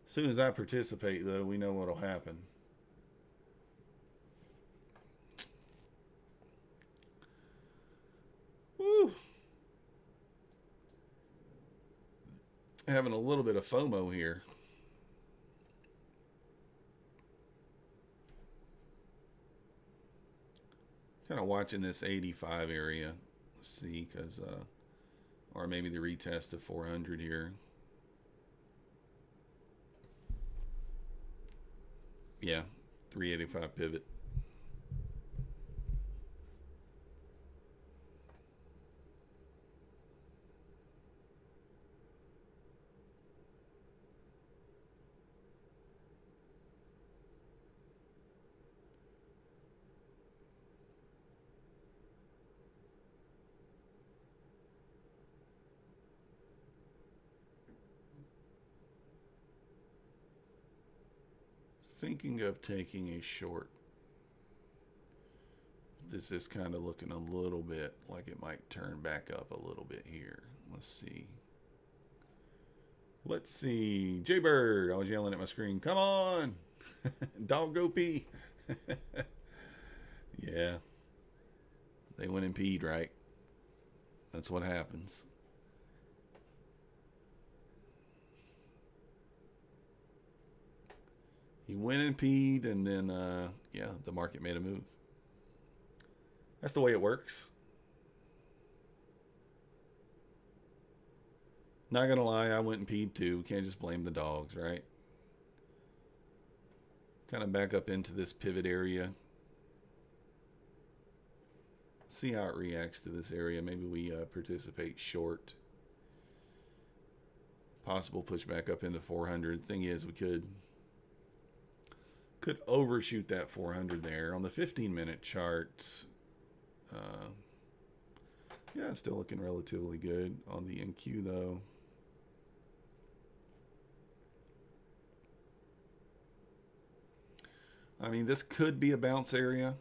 As soon as I participate, though, we know what'll happen. Woo! Having a little bit of FOMO here. Kind of watching this 85 area. Let's see, because or maybe the retest of 400 here. Yeah, 385 pivot. Thinking of taking a short. This is kind of looking a little bit like it might turn back up a little bit here. Let's see. Let's see. Jaybird. I was yelling at my screen. Come on. Dog go pee. Yeah. They went and peed, right? That's what happens. He went and peed, and then, yeah, the market made a move. That's the way it works. Not gonna lie, I went and peed too. Can't just blame the dogs, right? Kind of back up into this pivot area. See how it reacts to this area. Maybe we participate short. Possible push back up into 400. Thing is, we could overshoot that 400 there. On the 15-minute chart, yeah, still looking relatively good. On the NQ, though, I mean, this could be a bounce area.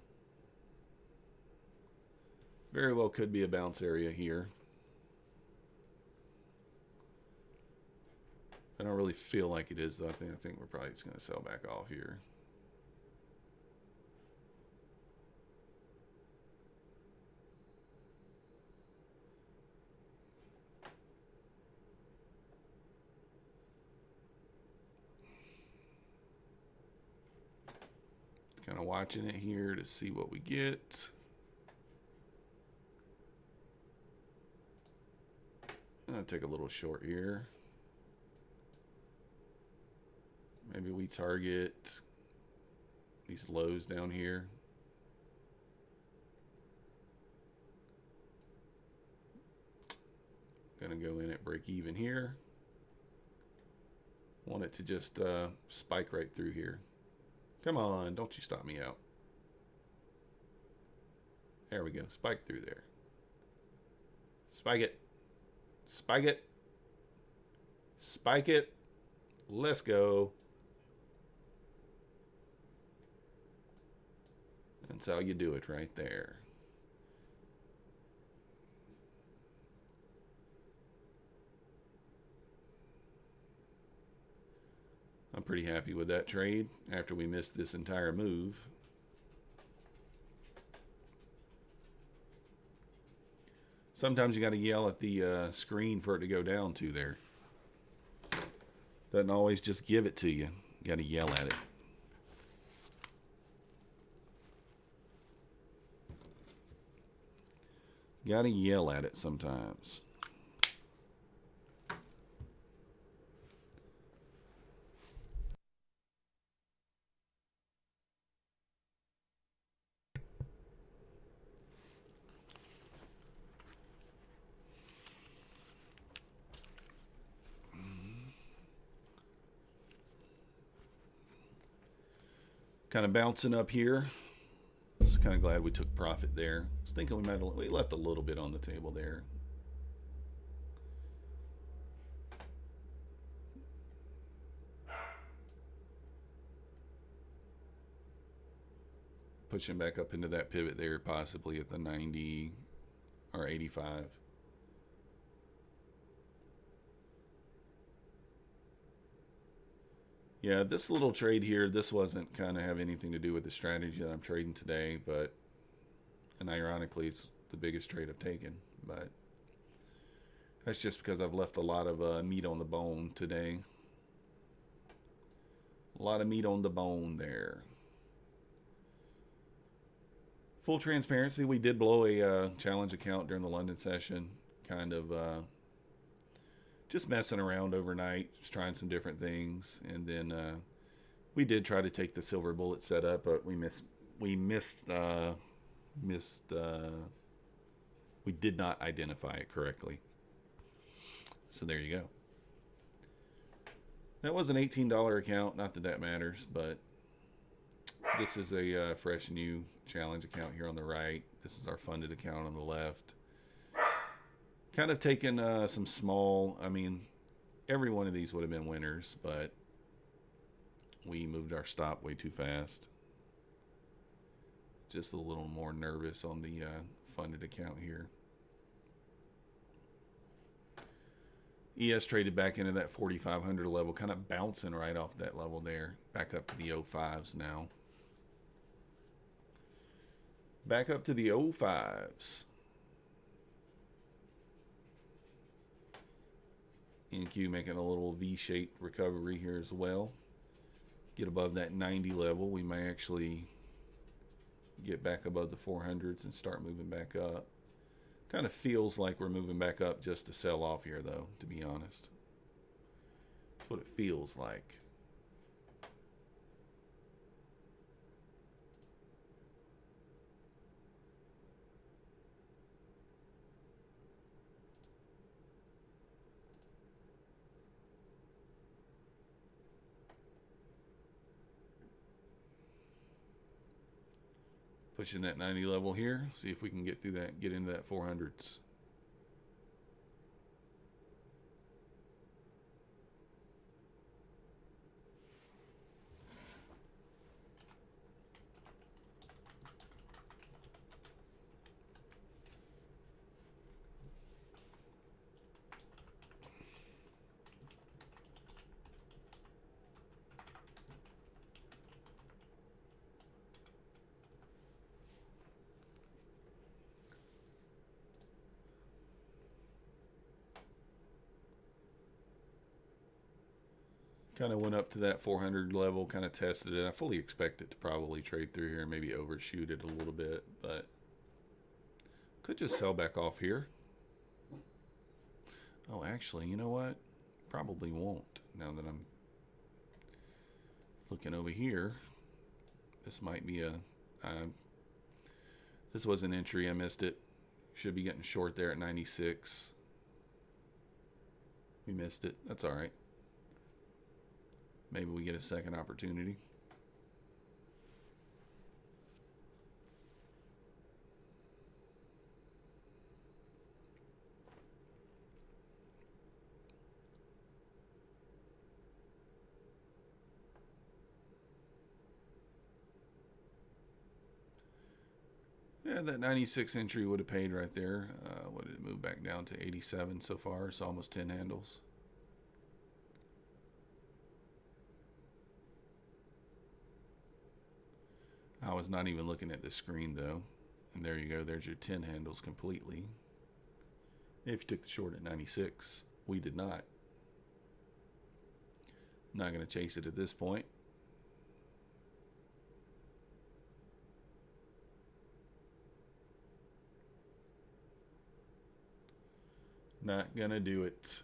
Very well could be a bounce area here. I don't really feel like it is, though. I think we're probably just going to sell back off here. Kind of watching it here to see what we get. I'll take a little short here. Maybe we target these lows down here. Gonna go in at break even here. Want it to just spike right through here. Come on, don't you stop me out. There we go. Spike through there. Spike it. Spike it. Spike it. Let's go. That's how you do it right there. I'm pretty happy with that trade after we missed this entire move. Sometimes you got to yell at the screen for it to go down to there. Doesn't always just give it to you. You got to yell at it. Got to yell at it sometimes. Kind of bouncing up here. Just kind of glad we took profit there. I was thinking we left a little bit on the table there. Pushing back up into that pivot there, possibly at the 90 or 85. Yeah, this little trade here, this wasn't kind of have anything to do with the strategy that I'm trading today, but, and ironically, it's the biggest trade I've taken, but that's just because I've left a lot of meat on the bone today. A lot of meat on the bone there. Full transparency, we did blow a challenge account during the London session, kind of just messing around overnight, just trying some different things, and then we did try to take the silver bullet setup, but we did not identify it correctly. So there you go. That was an $18 account. Not that that matters, but this is a fresh new challenge account here on the right. This is our funded account on the left. Kind of taken some small, I mean, every one of these would have been winners, but we moved our stop way too fast. Just a little more nervous on the funded account here. ES traded back into that 4,500 level, kind of bouncing right off that level there. Back up to the 05s now. Back up to the 05s. NQ making a little V-shaped recovery here as well. Get above that 90 level. We may actually get back above the 400s and start moving back up. Kind of feels like we're moving back up just to sell off here, though, to be honest. That's what it feels like. Pushing that 90 level here. See if we can get through that, get into that 400s. Kind of went up to that 400 level, kind of tested it. I fully expect it to probably trade through here and maybe overshoot it a little bit, but could just sell back off here. Oh, actually, you know what? Probably won't. Now that I'm looking over here, this might be a... this was an entry. I missed it. Should be getting short there at 96. We missed it. That's all right. Maybe we get a second opportunity. Yeah, that 96 entry would have paid right there. What did it move back down to 87 so far? It's almost 10 handles. I was not even looking at the screen though. And there you go. There's your 10 handles completely. If you took the short at 96, we did not. Not going to chase it at this point. Not going to do it.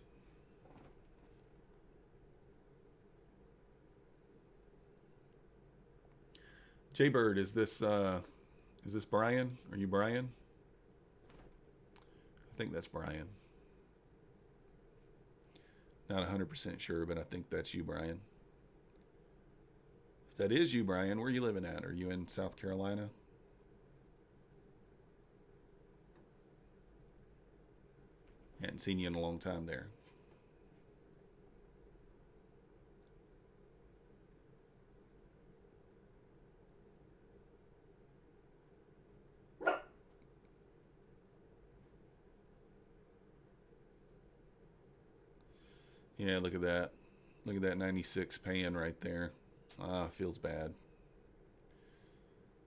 Jaybird, is this Brian? Are you Brian? I think that's Brian. Not 100% sure, but I think that's you, Brian. If that is you, Brian, where are you living at? Are you in South Carolina? Hadn't seen you in a long time there. Yeah, look at that. Look at that 96 paying right there. Ah, feels bad.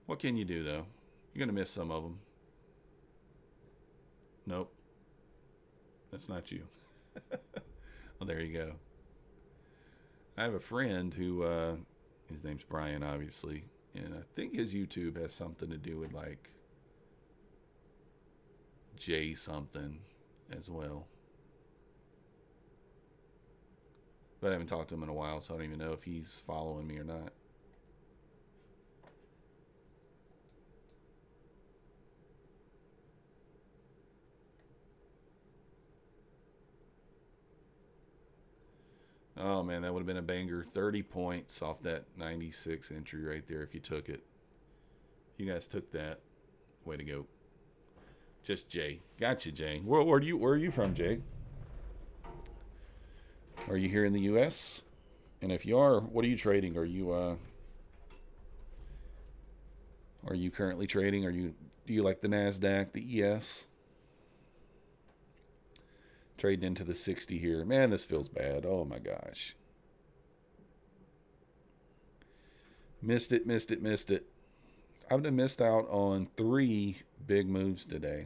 What can you do, though? You're going to miss some of them. Nope. That's not you. Well, there you go. I have a friend who, his name's Brian, obviously, and I think his YouTube has something to do with like J something as well. But I haven't talked to him in a while, so I don't even know if he's following me or not. Oh, man, that would have been a banger. 30 points off that 96 entry right there if you took it. You guys took that. Way to go. Just Jay. Gotcha, Jay. Where are you from, Jay? Are you here in the U.S.? And if you are, what are you trading? Are you currently trading? Do you like the Nasdaq, the ES? Trading into the 60 here. Man, this feels bad. Oh my gosh. Missed it. I've been missed out on 3 big moves today.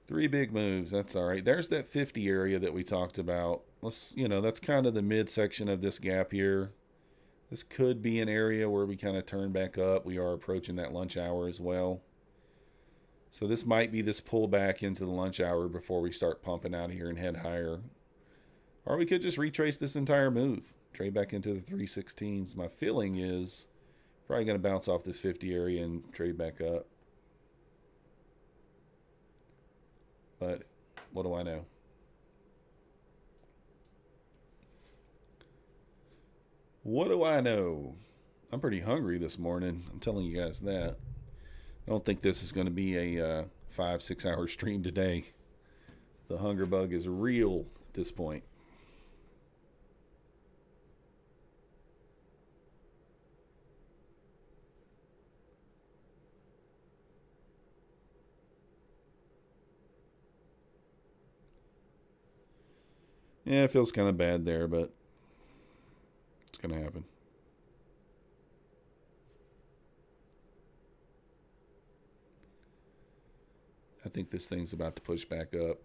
Three big moves. That's all right. There's that 50 area that we talked about. That's kind of the midsection of this gap here. This could be an area where we kind of turn back up. We are approaching that lunch hour as well. So this might be this pullback into the lunch hour before we start pumping out of here and head higher. Or we could just retrace this entire move. Trade back into the 316s. My feeling is probably going to bounce off this 50 area and trade back up. But what do I know? What do I know? I'm pretty hungry this morning. I'm telling you guys that. I don't think this is going to be a 5-6 hour stream today. The hunger bug is real at this point. Yeah, it feels kind of bad there, but it's going to happen. I think this thing's about to push back up.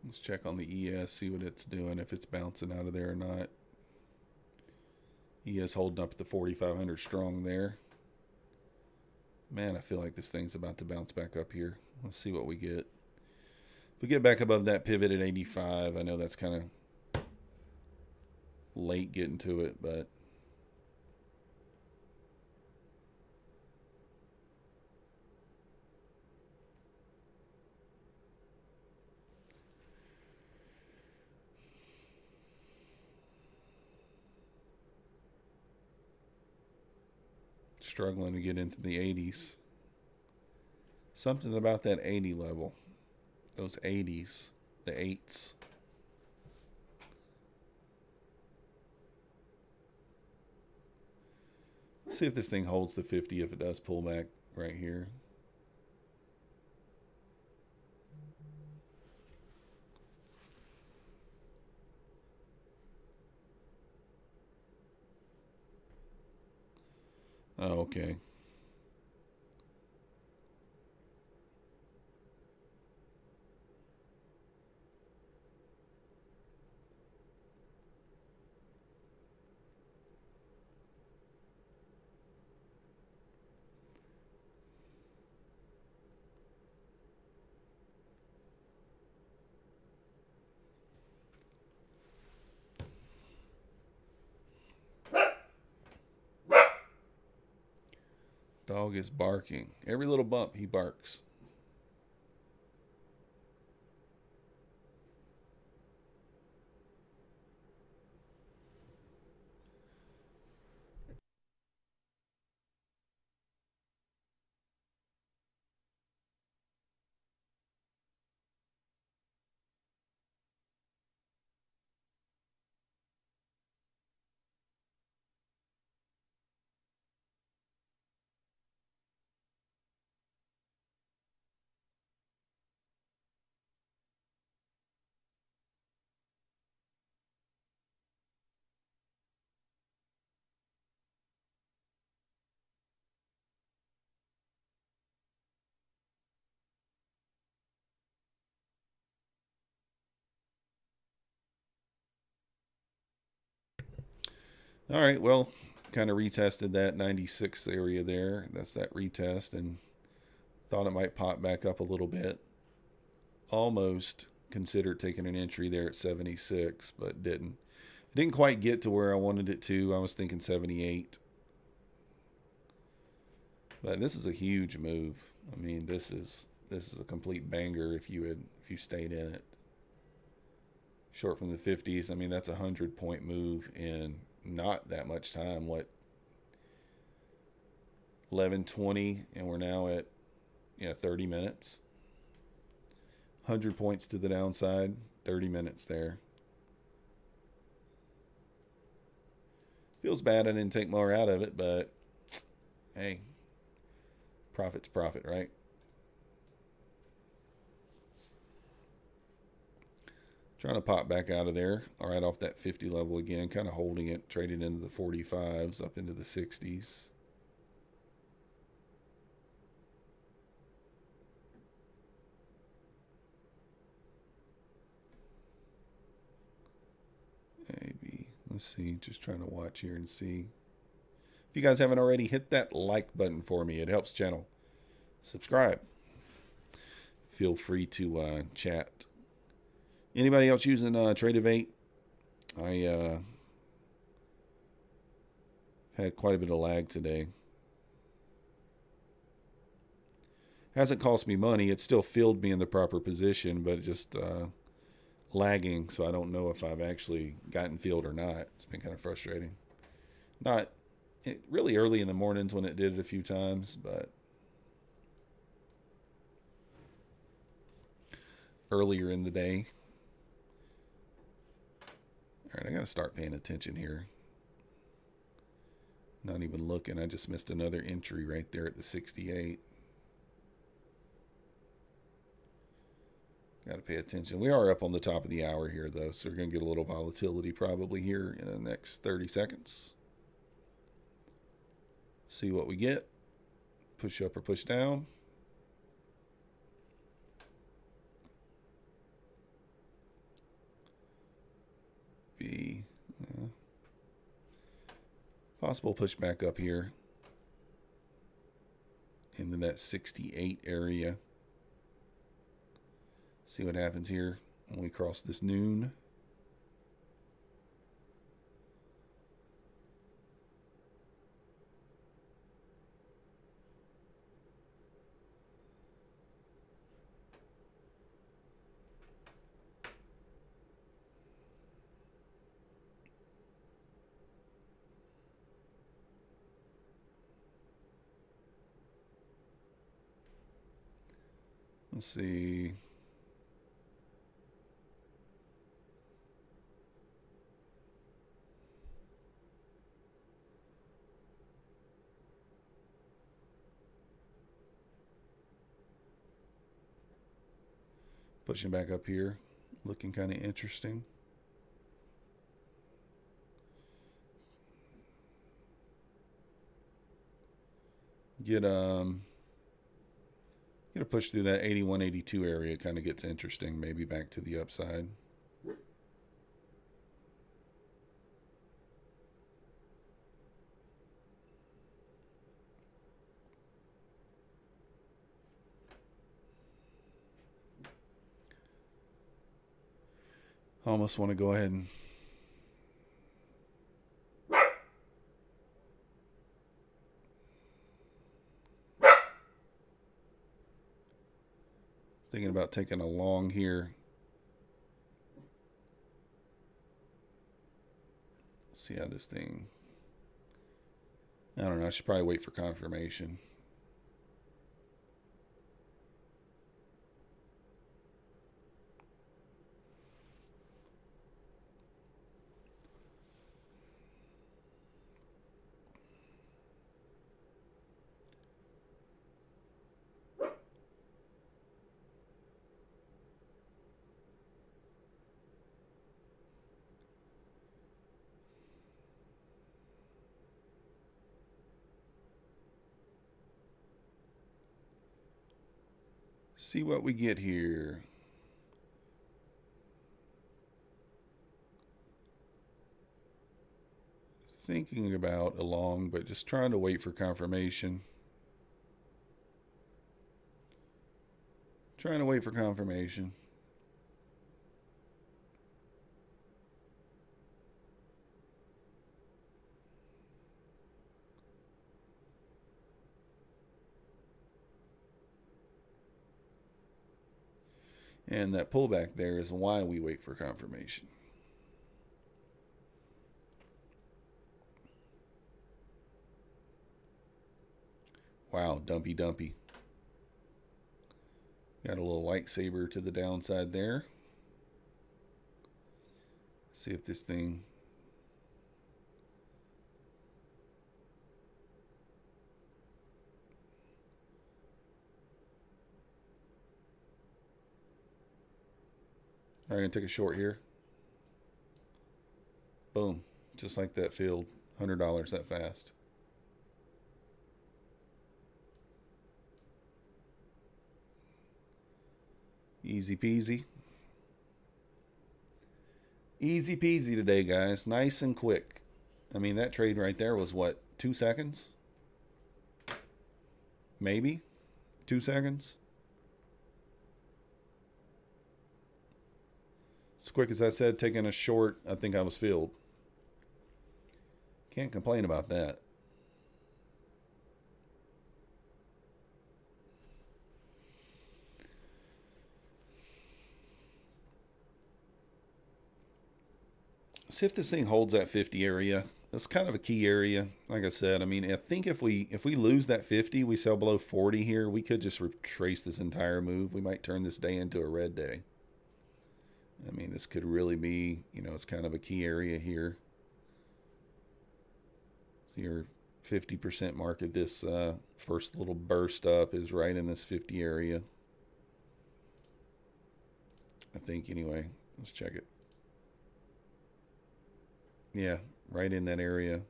Let's check on the ES, see what it's doing, if it's bouncing out of there or not. ES holding up the 4,500 strong there. Man, I feel like this thing's about to bounce back up here. Let's see what we get. If we get back above that pivot at 85, I know that's kind of late getting to it, but struggling to get into the 80s. Something about that 80 level. Those 80s, the 8s. see if this thing holds the 50 if it does pull back right here. Oh, okay. Dog is barking. Every little bump, he barks. All right, well, kind of retested that 96 area there. That's that retest, and thought it might pop back up a little bit. Almost considered taking an entry there at 76, but didn't. It didn't quite get to where I wanted it to. I was thinking 78. But this is a huge move. I mean, this is a complete banger if you stayed in it. Short from the 50s. I mean, that's a 100-point move in not that much time. What, 11:20, and we're now at 30 minutes. 100 points to the downside, 30 minutes there. Feels bad I didn't take more out of it, but hey, profit's profit, right? Trying to pop back out of there. All right, off that 50 level again, kind of holding it, trading into the 45s, up into the 60s. Maybe. Let's see. Just trying to watch here and see. If you guys haven't already, hit that like button for me. It helps channel. Subscribe. Feel free to chat. Anybody else using Trade-Evate? I had quite a bit of lag today. Hasn't cost me money. It still filled me in the proper position, but just lagging, so I don't know if I've actually gotten filled or not. It's been kind of frustrating. Not really early in the mornings when it did it a few times, but earlier in the day. All right, I got to start paying attention here. Not even looking. I just missed another entry right there at the 68. Got to pay attention. We are up on the top of the hour here, though, so we're going to get a little volatility probably here in the next 30 seconds. See what we get. Push up or push down. Be possible push back up here into that 68 area. See what happens here when we cross this noon. Let's see. Pushing back up here, looking kind of interesting. Get a push through that 81, 82 area, kind of gets interesting. Maybe back to the upside. Almost want to go ahead and thinking about taking a long here. Let's see how this thing, I don't know, I should probably wait for confirmation. See what we get here. Thinking about a long, but just trying to wait for confirmation. Trying to wait for confirmation. And that pullback there is why we wait for confirmation. Wow, dumpy. Got a little lightsaber to the downside there. See if this thing... All right, going to take a short here. Boom. Just like that filled. $100 that fast. Easy peasy. Easy peasy today, guys. Nice and quick. I mean, that trade right there was what, 2 seconds? Maybe 2 seconds. As quick as I said, taking a short, I think I was filled. Can't complain about that. See if this thing holds that 50 area. That's kind of a key area. Like I said, I mean, I think if we lose that 50, we sell below 40 here, we could just retrace this entire move. We might turn this day into a red day. I mean, this could really be, you know, it's kind of a key area here. So your 50% market, this first little burst up is right in this 50 area. I think anyway. Let's check it. Yeah, right in that area.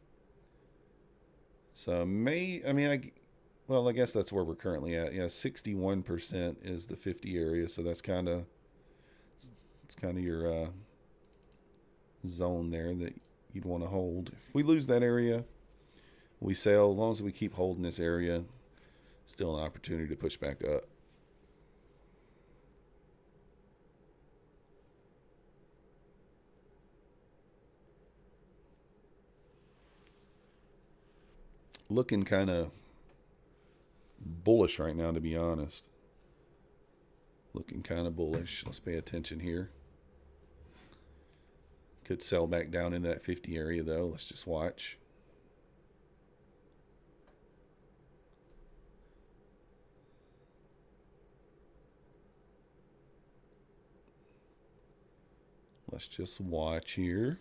So I guess that's where we're currently at. Yeah, 61% is the 50 area, so that's kind of your zone there that you'd want to hold. If we lose that area, we sell. As long as we keep holding this area, still an opportunity to push back up. Looking kind of bullish right now, to be honest. Looking kind of bullish. Let's pay attention here. Could sell back down in that 50 area, though. Let's just watch. Let's just watch here.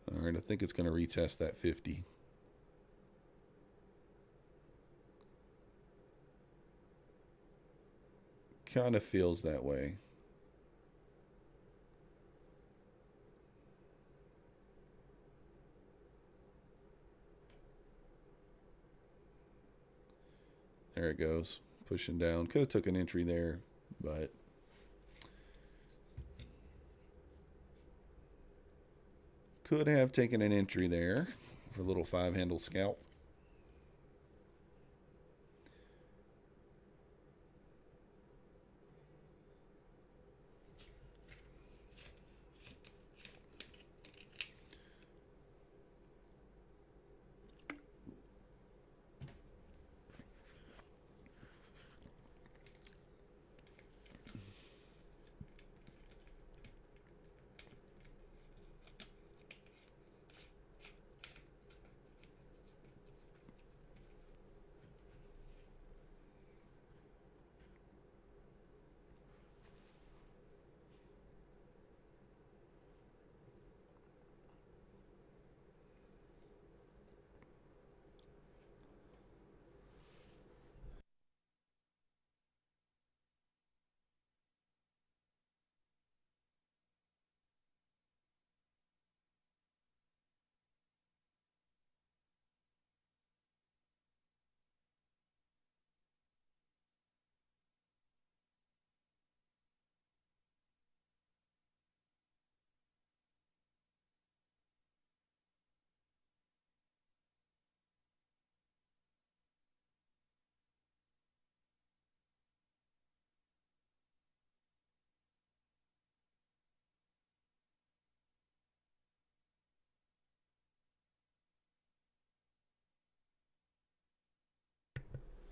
All right, I think it's going to retest that 50. Kind of feels that way. There it goes. Pushing down. Could have took an entry there, but could have taken an entry there for a little 5-handle scalp.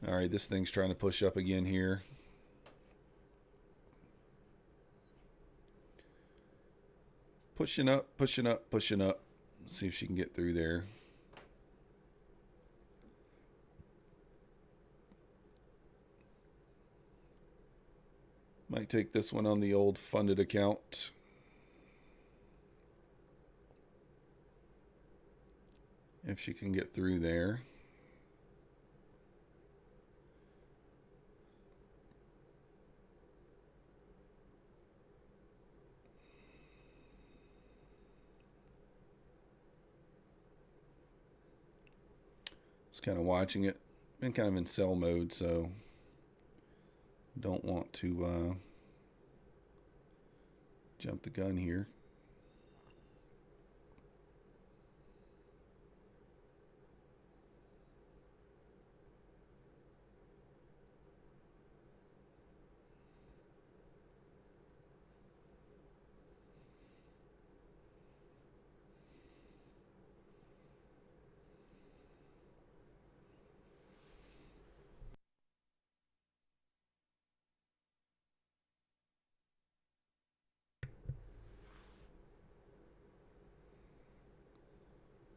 All right, this thing's trying to push up again here. Pushing up, pushing up, pushing up. See if she can get through there. Might take this one on the old funded account. If she can get through there. Just kind of watching it. Been kind of in sell mode, so don't want to jump the gun here.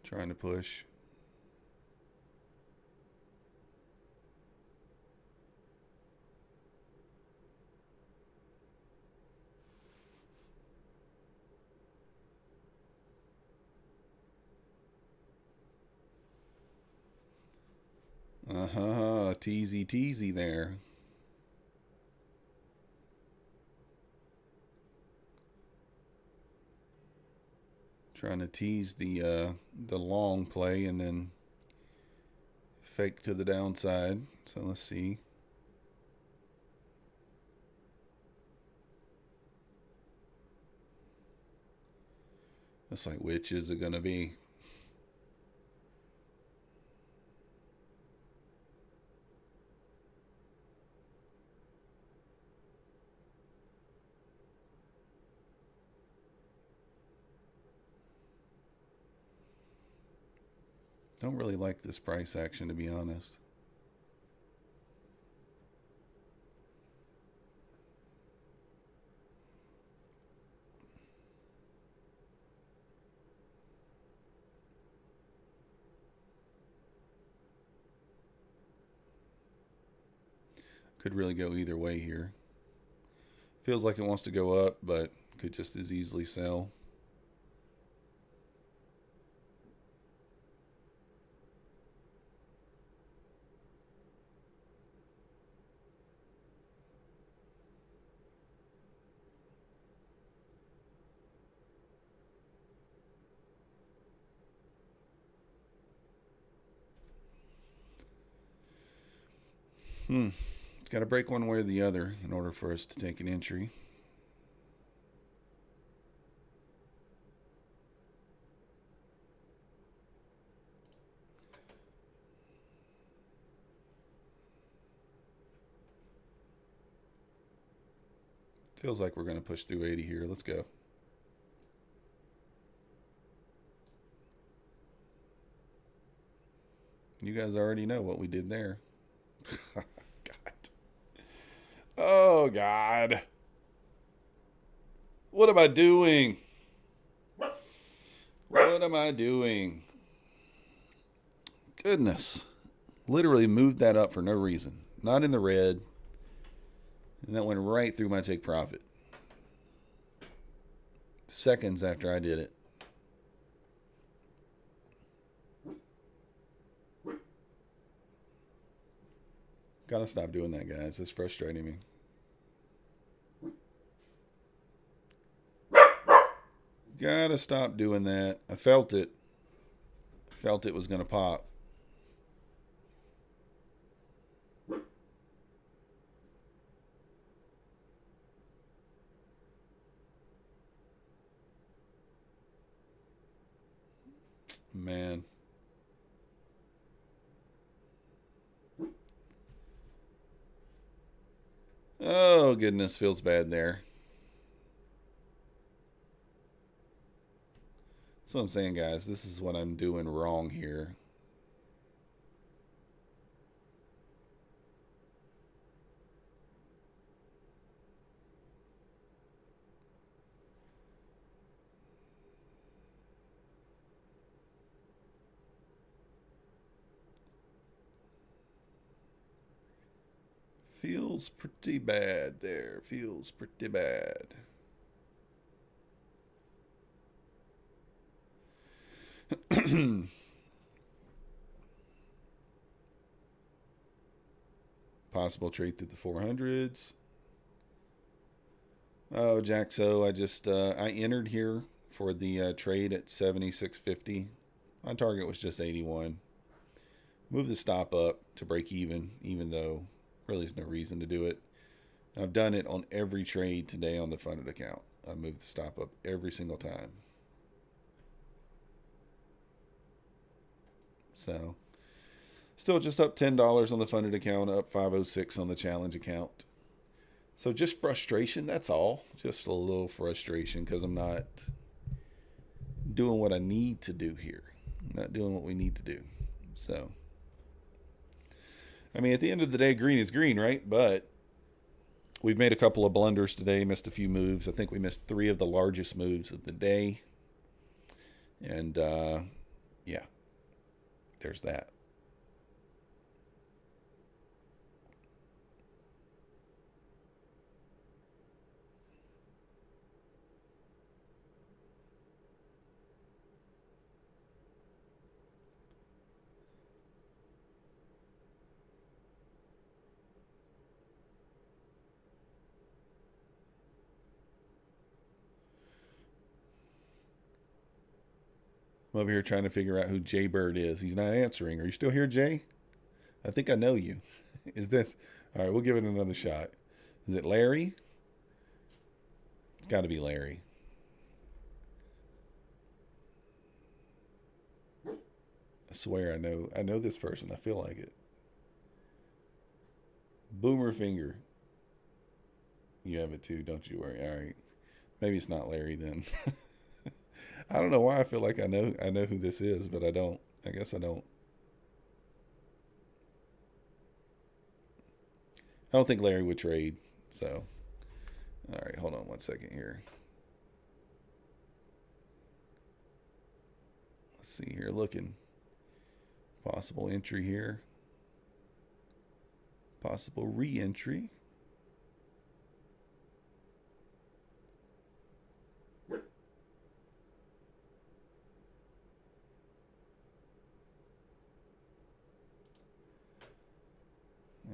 Trying to push. Teasy teasy there. Trying to tease the long play and then fake to the downside. So let's see. It's like, which is it gonna be? Don't really like this price action, to be honest. Could really go either way here. Feels like it wants to go up, but could just as easily sell. It's got to break one way or the other in order for us to take an entry. Feels like we're going to push through 80 here. Let's go. You guys already know what we did there. God. Oh, God. What am I doing? What am I doing? Goodness. Literally moved that up for no reason. Not in the red. And that went right through my take profit. Seconds after I did it. Gotta stop doing that, guys. It's frustrating me. Gotta stop doing that. I felt it. Felt it was gonna pop. Man. Oh, goodness. Feels bad there. That's what I'm saying, guys. This is what I'm doing wrong here. Feels pretty bad there. Feels pretty bad. Possible trade through the 400s. Oh, Jaxo, I entered here for the trade at 76.50. My target was just 81. Move the stop up to break even though really there's no reason to do it. I've done it on every trade today on the funded account. I moved the stop up every single time. So, still just up $10 on the funded account, up $5.06 on the challenge account. So just frustration, that's all. Just a little frustration because I'm not doing what I need to do here. I'm not doing what we need to do. So, I mean, at the end of the day, green is green, right? But we've made a couple of blunders today, missed a few moves. I think we missed 3 of the largest moves of the day. And, yeah, there's that. I'm over here trying to figure out who Jay Bird is. He's not answering. Are you still here, Jay? I think I know you. Is this... All right, we'll give it another shot. Is it Larry? It's got to be Larry. I swear I know this person. I feel like it. Boomer Finger. You have it too, don't you worry. All right. Maybe it's not Larry then. I don't know why I feel like I know who this is, but I don't. I guess I don't. I don't think Larry would trade. So, all right, hold on one second here. Let's see here. Looking. Possible entry here. Possible re-entry.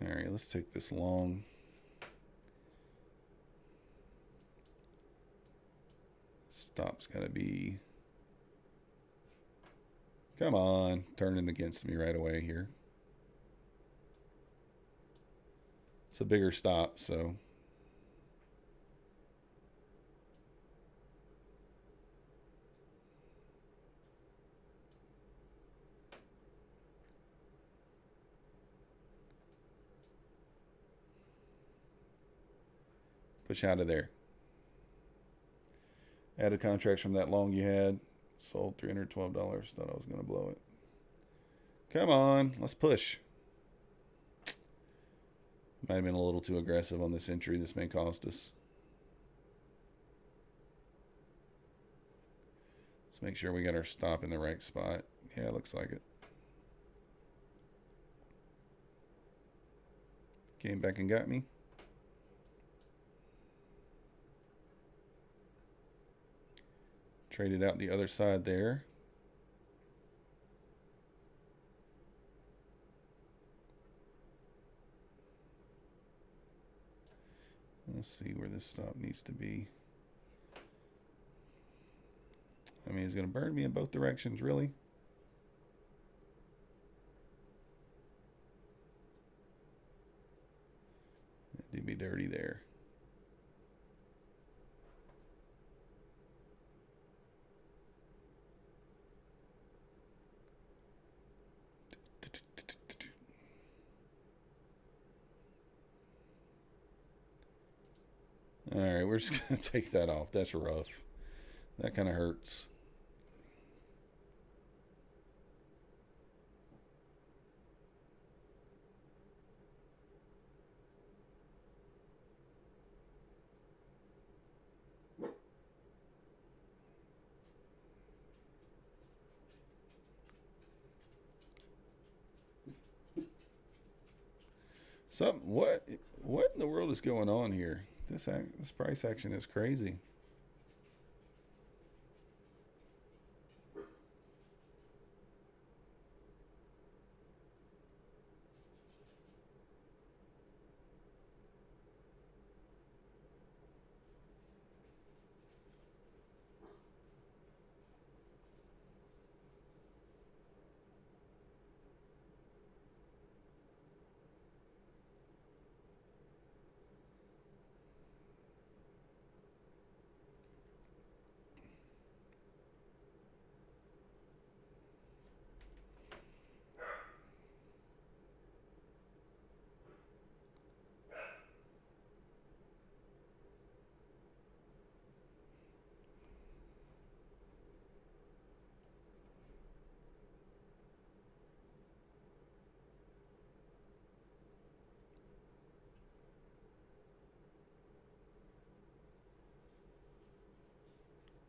All right, let's take this long. Stop's got to be... Come on, turning against me right away here. It's a bigger stop, so. Push out of there. Added contracts from that long you had. Sold $312. Thought I was going to blow it. Come on, let's push. Might have been a little too aggressive on this entry. This may cost us. Let's make sure we got our stop in the right spot. Yeah, it looks like it. Came back and got me. Traded out the other side there. Let's see where this stop needs to be. I mean, it's going to burn me in both directions, really. That did me dirty there. All right, we're just going to take that off. That's rough. That kind of hurts. What in the world is going on here? This price action is crazy.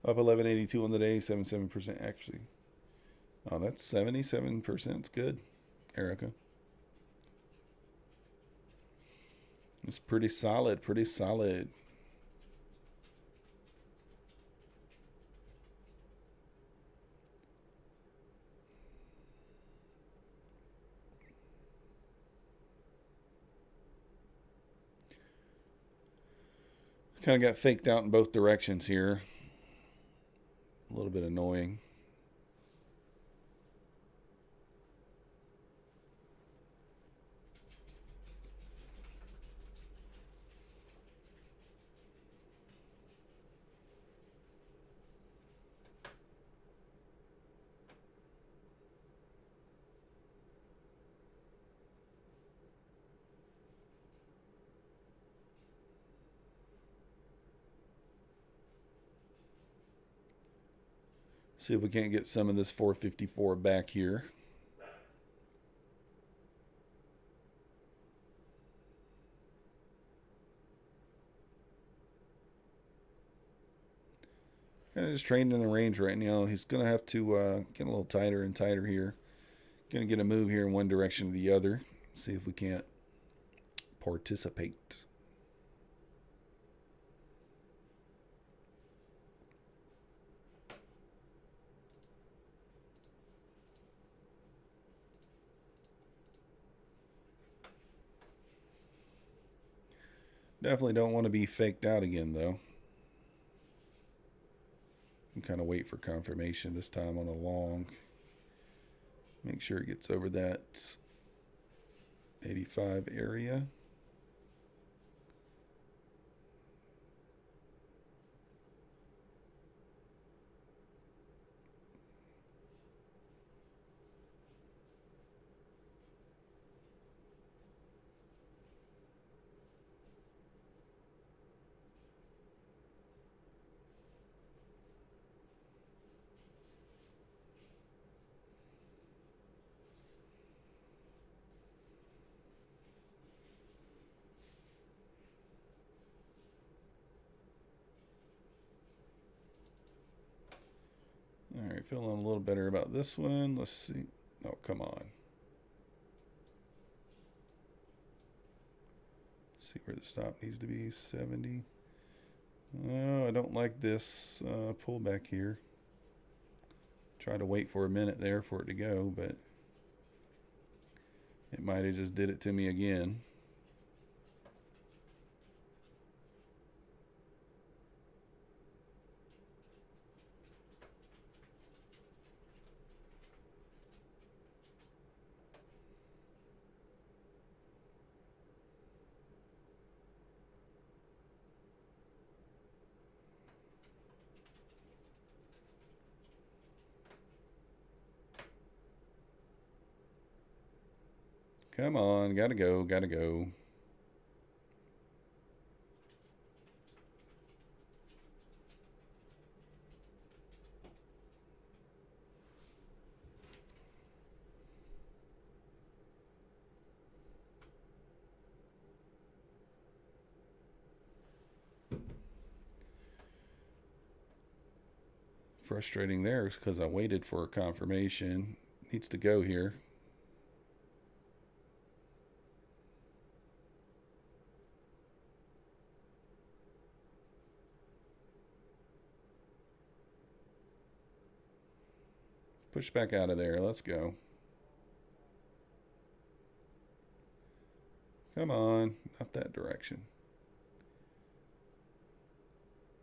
Up 1182 on the day, 77% actually. Oh, that's 77%. It's good, Erica. It's pretty solid, pretty solid. Kind of got faked out in both directions here. A little bit annoying. See if we can't get some of this 454 back here. Kind of just trading in the range right now. He's going to have to get a little tighter and tighter here. Going to get a move here in one direction or the other. See if we can't participate. Definitely don't want to be faked out again, though. And kind of wait for confirmation this time on a long. Make sure it gets over that 85 area. All right, feeling a little better about this one. Let's see. Oh, come on. See where the stop needs to be. 70. Oh, I don't like this pullback here. Try to wait for a minute there for it to go, but it might have just did it to me again. Come on, gotta go, gotta go. Frustrating there because I waited for a confirmation. Needs to go here. Push back out of there. Let's go. Come on. Not that direction.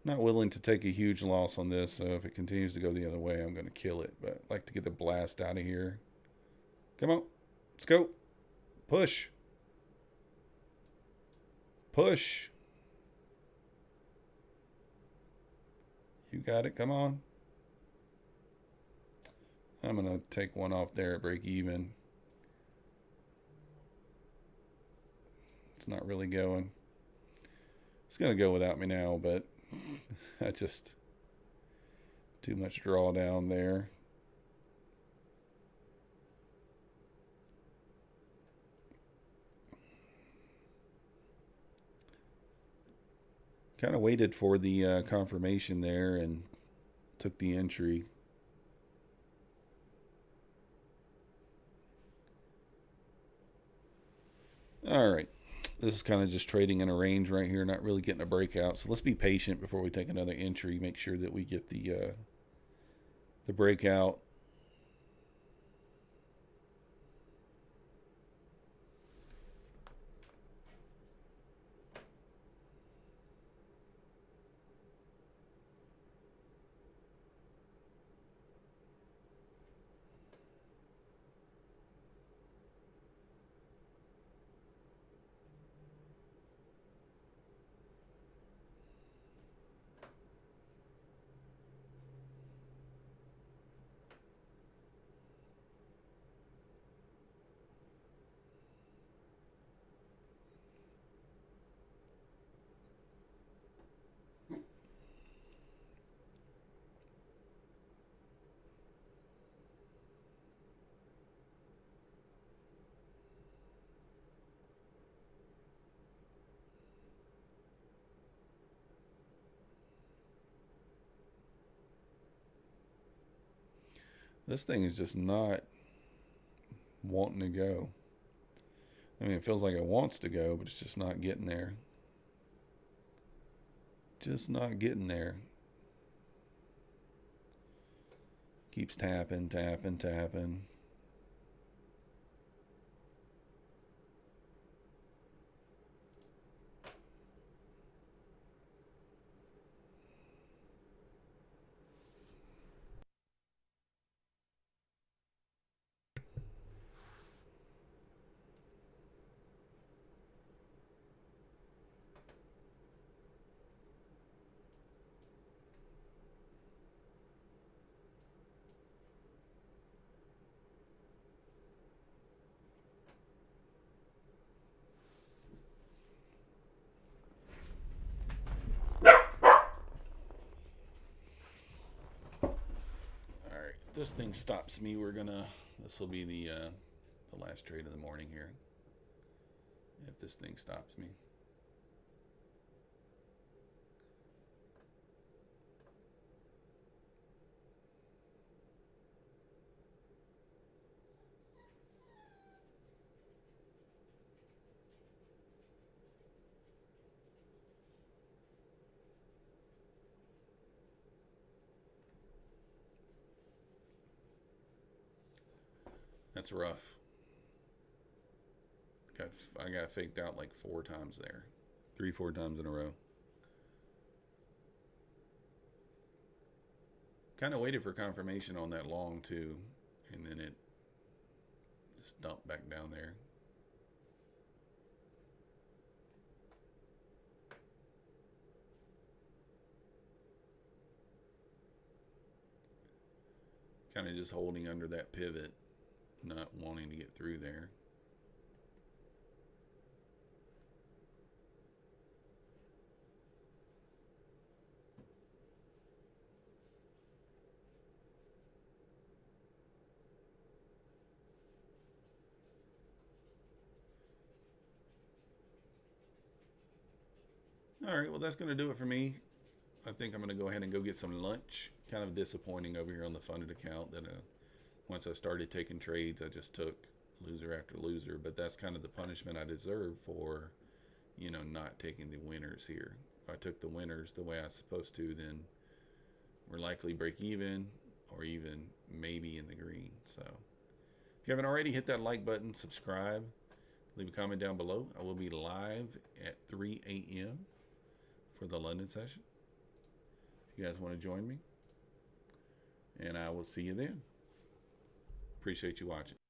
Not willing to take a huge loss on this, so if it continues to go the other way, I'm going to kill it. But I'd like to get the blast out of here. Come on. Let's go. Push. Push. You got it. Come on. I'm going to take one off there at break even. It's not really going. It's going to go without me now, but I just too much drawdown there. Kind of waited for the confirmation there and took the entry. All right. This is kind of just trading in a range right here, not really getting a breakout. So let's be patient before we take another entry. Make sure that we get the breakout. This thing is just not wanting to go. I mean, it feels like it wants to go, but it's just not getting there. Just not getting there. Keeps tapping, tapping, tapping. This thing stops me, this will be the last trade of the morning here. If this thing stops me. That's rough. I got faked out like 4 times there. 3-4 times in a row. Kind of waited for confirmation on that long too, and then it just dumped back down there. Kind of just holding under that pivot, not wanting to get through there. All right, well, that's going to do it for me. I think I'm going to go ahead and go get some lunch. Kind of disappointing over here on the funded account that once I started taking trades, I just took loser after loser. But that's kind of the punishment I deserve for, not taking the winners here. If I took the winners the way I was supposed to, then we're likely break even or even maybe in the green. So if you haven't already, hit that like button, subscribe, leave a comment down below. I will be live at 3 a.m. for the London session. If you guys want to join me, and I will see you then. Appreciate you watching.